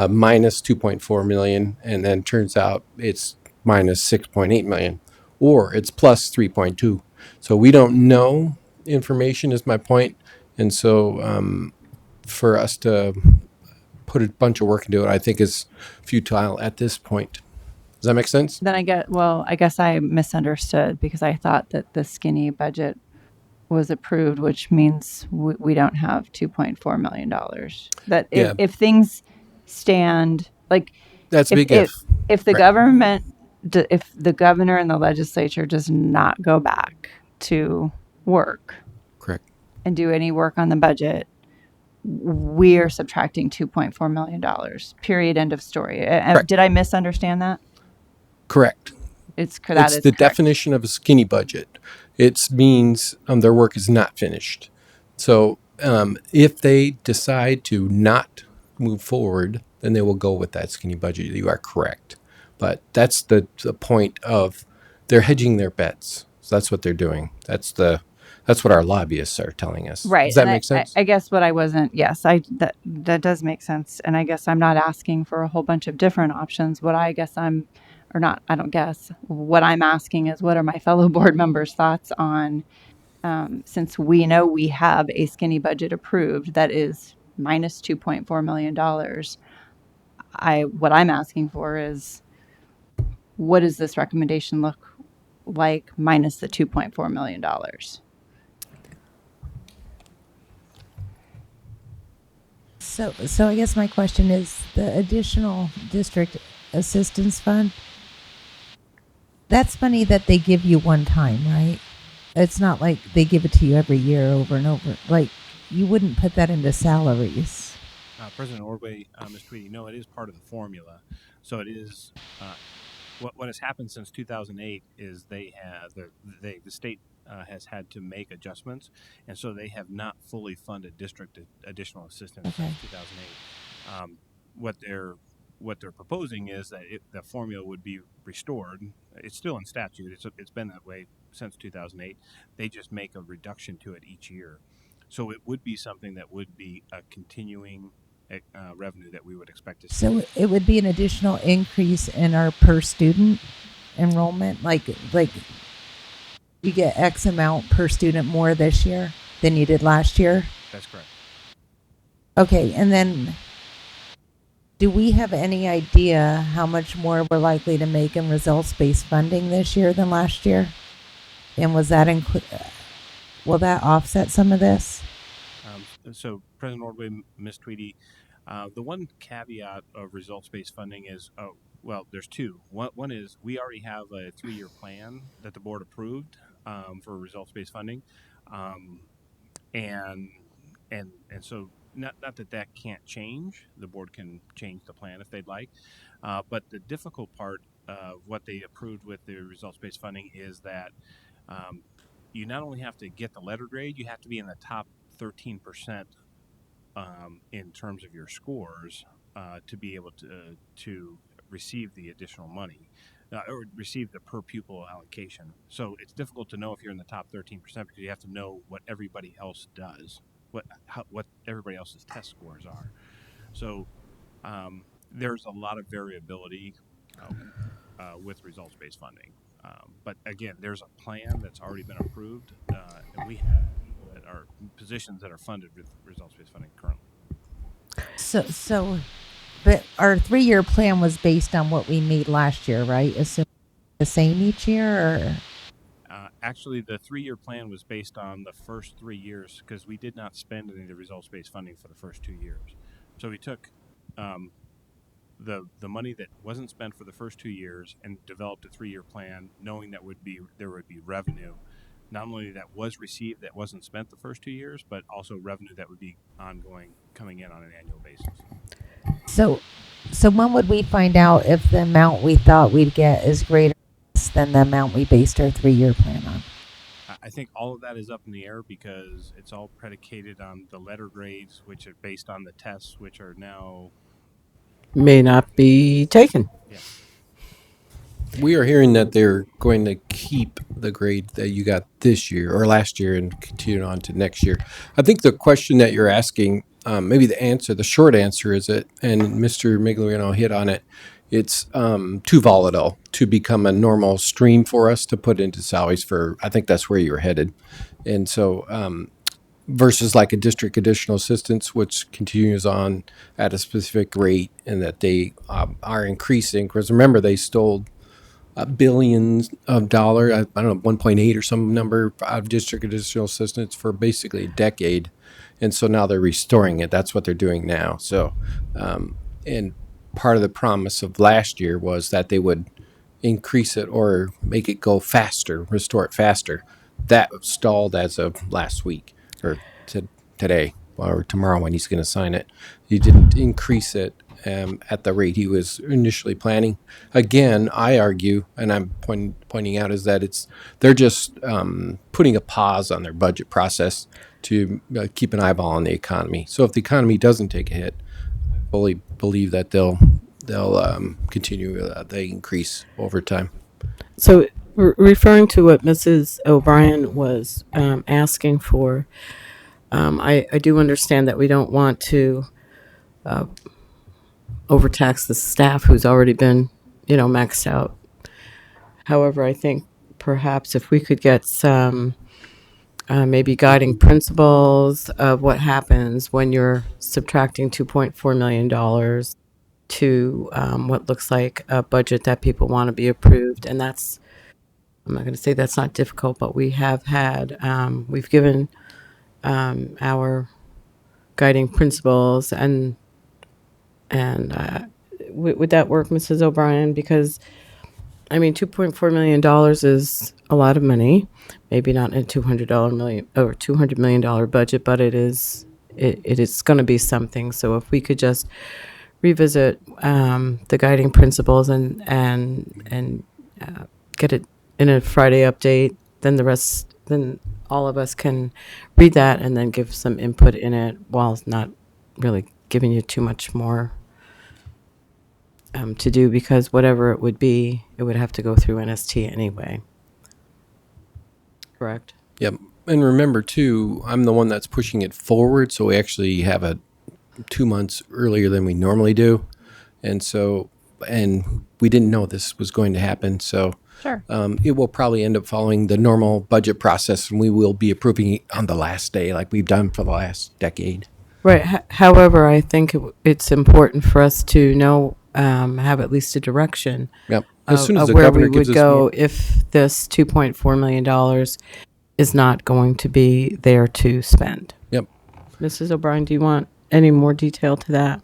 minus 2.4 million, and then turns out it's minus 6.8 million, or it's plus 3.2. So we don't know information is my point. And so for us to put a bunch of work into it, I think is futile at this point. Does that make sense? then I guess I misunderstood, because I thought that the skinny budget was approved, which means we don't have $2.4 million. That Yeah, if things stand like that's a if big if. if the Right. government if the governor and the legislature does not go back to work Correct. and do any work on the budget, we're subtracting $2.4 million. Period. End of story. Correct. Did I misunderstand that? Correct. That It's is the correct. definition of a skinny budget. It means their work is not finished. So if they decide to not move forward, then they will go with that skinny budget. You are correct. But that's the point of they're hedging their bets. So that's what they're doing. That's what our lobbyists are telling us. Right. Does that And make sense? I guess what I wasn't, yes, that does make sense. And I guess I'm not asking for a whole bunch of different options. What I guess I'm, or not, I don't guess, what I'm asking is what are my fellow board members' thoughts on, since we know we have a skinny budget approved that is minus $2.4 million. What I'm asking for is what does this recommendation look like minus the $2.4 million? So I guess my question is the additional district assistance fund. That's money that they give you one time, right? It's not like they give it to you every year over and over. Like you wouldn't put that into salaries. President Ordway, Ms. Tweedy, no, it is part of the formula. So it is what has happened since 2008 is they have the state has had to make adjustments, and so they have not fully funded district additional assistance Okay. since 2008. What they're proposing is that the formula would be restored. It's still in statute. It's been that way since 2008. They just make a reduction to it each year. So it would be something that would be a continuing revenue that we would expect to see. So it would be an additional increase in our per student enrollment, like you get X amount per student more this year than you did last year. That's correct. Okay, and then do we have any idea how much more we're likely to make in results-based funding this year than last year? And was that will that offset some of this? So President Ordway, Ms. Tweedy, the one caveat of results-based funding is, well, there's two. One is we already have a 3-year plan that the board approved for results-based funding, and so not that can't change. The board can change the plan if they'd like, but the difficult part of what they approved with the results-based funding is that you not only have to get the letter grade, you have to be in the top 13%. In terms of your scores, to be able to receive the additional money or receive the per pupil allocation. So it's difficult to know if you're in the top 13% because you have to know what everybody else does, what everybody else's test scores are. So there's a lot of variability with results-based funding. But again, there's a plan that's already been approved, and we have people that are positions that are funded with results-based funding currently. So, but our 3-year plan was based on what we made last year, right? Assuming the same each year, or actually, the 3-year plan was based on the first 3 years because we did not spend any of the results-based funding for the first 2 years. So we took the money that wasn't spent for the first 2 years and developed a 3-year plan, knowing that there would be revenue, not only that was received that wasn't spent the first 2 years, but also revenue that would be ongoing, coming in on an annual basis. so when would we find out if the amount we thought we'd get is greater than the amount we based our 3-year plan on? I think all of that is up in the air because it's all predicated on the letter grades, which are based on the tests, which are now May not be taken. yeah. We are hearing that they're going to keep the grade that you got this year or last year and continue on to next year. I think the question that you're asking, maybe the short answer is it, and Mr. Migliorino hit on it, it's too volatile to become a normal stream for us to put into salaries for, I think that's where you're headed. And so versus like a district additional assistance, which continues on at a specific rate and that they are increasing. Because remember, they stole billions of dollars. I don't know, 1.8 or some number out of district additional assistance for basically a decade, and so now they're restoring it. That's what they're doing now. So, and part of the promise of last year was that they would increase it or make it go faster, restore it faster. That stalled as of last week or today or tomorrow when he's going to sign it. He didn't increase it at the rate he was initially planning. Again, I argue, and I'm pointing out, is that they're just putting a pause on their budget process to keep an eyeball on the economy. So if the economy doesn't take a hit, I fully believe that they'll continue the increase over time. So, referring to what Mrs. O'Brien was asking for, I do understand that we don't want to overtax the staff who's already been, maxed out. However, I think perhaps if we could get some maybe guiding principles of what happens when you're subtracting $2.4 million to what looks like a budget that people want to be approved. And I'm not going to say that's not difficult, but we've given our guiding principles, and would that work, Mrs. O'Brien? Because I mean, $2.4 million is a lot of money. Maybe not a $200 million budget, but it is going to be something. So if we could just revisit the guiding principles and get it in a Friday update, then all of us can read that and then give some input in it while not really giving you too much more to do, because whatever it would be, it would have to go through NST anyway. Correct? Yep. And remember, too, I'm the one that's pushing it forward, so we actually have a 2 months earlier than we normally do. And so, and we didn't know this was going to happen, so Sure. It will probably end up following the normal budget process, and we will be approving it on the last day like we've done for the last decade. Right. However, I think it's important for us to know, have at least a direction Yep. As soon as of the where governor we gives would us go more, if this $2.4 million is not going to be there to spend. yep. Mrs. O'Brien, do you want any more detail to that?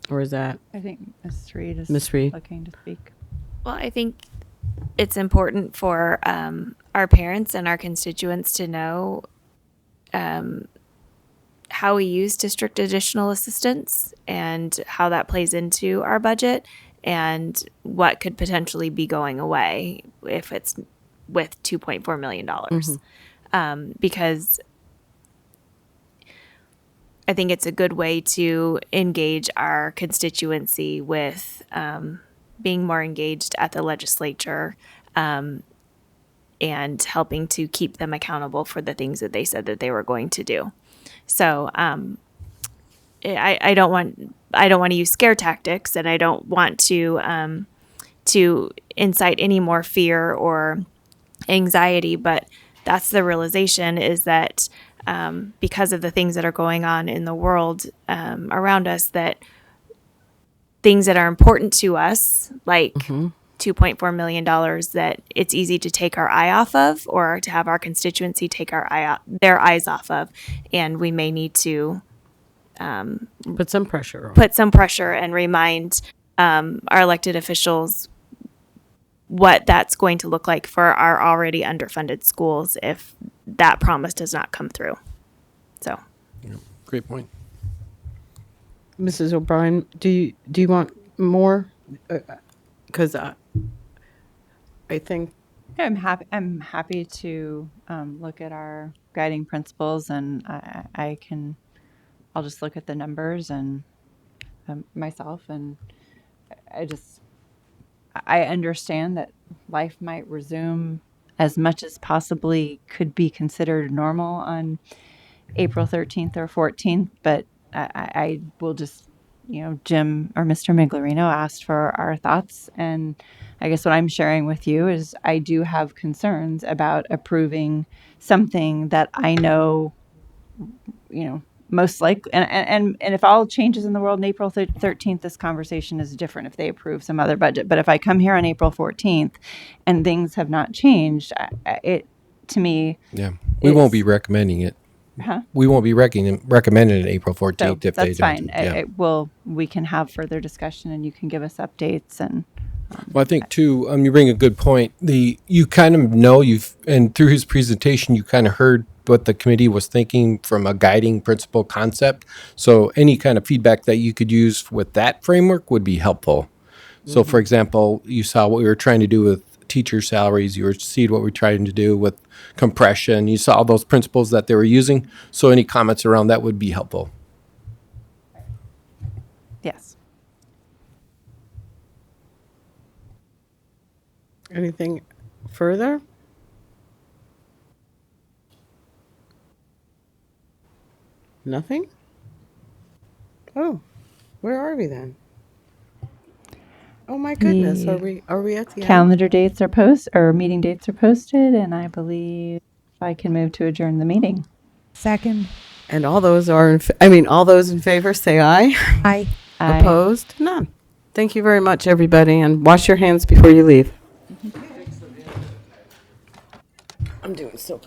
Or is that I think Ms. Reed is Ms. Reed? looking to speak. Well, I think it's important for our parents and our constituents to know how we use district additional assistance and how that plays into our budget and what could potentially be going away if it's with $2.4 million. Because I think it's a good way to engage our constituency with being more engaged at the legislature and helping to keep them accountable for the things that they said that they were going to do. So I don't want to use scare tactics, and I don't want to incite any more fear or anxiety. But that's the realization, is that because of the things that are going on in the world around us, that things that are important to us, like $2.4 million, that it's easy to take our eye off of, or to have our constituency take their eyes off of, and we may need to Put some pressure on. and remind our elected officials what that's going to look like for our already underfunded schools if that promise does not come through. So, Great point. Mrs. O'Brien, do you want more? Because I think Yeah, I'm happy to look at our guiding principles, and I'll just look at the numbers and myself, and I understand that life might resume as much as possibly could be considered normal on April 13th or 14th, but I will just, Jim or Mr. Miglerino asked for our thoughts, and I guess what I'm sharing with you is I do have concerns about approving something that I know, most likely, and if all changes in the world on April 13th, this conversation is different if they approve some other budget. But if I come here on April 14th and things have not changed, it, to me, Yeah, we won't be recommending it. huh? We won't be recommending it April 14th So if they that's don't. fine. Yeah. We can have further discussion and you can give us updates and. Well, I think too, you bring a good point. You kind of know and through his presentation, you kind of heard what the committee was thinking from a guiding principle concept. So any kind of feedback that you could use with that framework would be helpful. So for example, you saw what we were trying to do with teacher salaries. You see what we're trying to do with compression. You saw all those principles that they were using. So any comments around that would be helpful. Yes. Anything further? Nothing? Oh, where are we then? Oh my goodness, The are we at the end? calendar dates are meeting dates are posted, and I believe I can move to adjourn the meeting. Second. And all those all those in favor say aye. Aye. Aye. Opposed? None. Thank you very much, everybody, and wash your hands before you leave. I'm doing so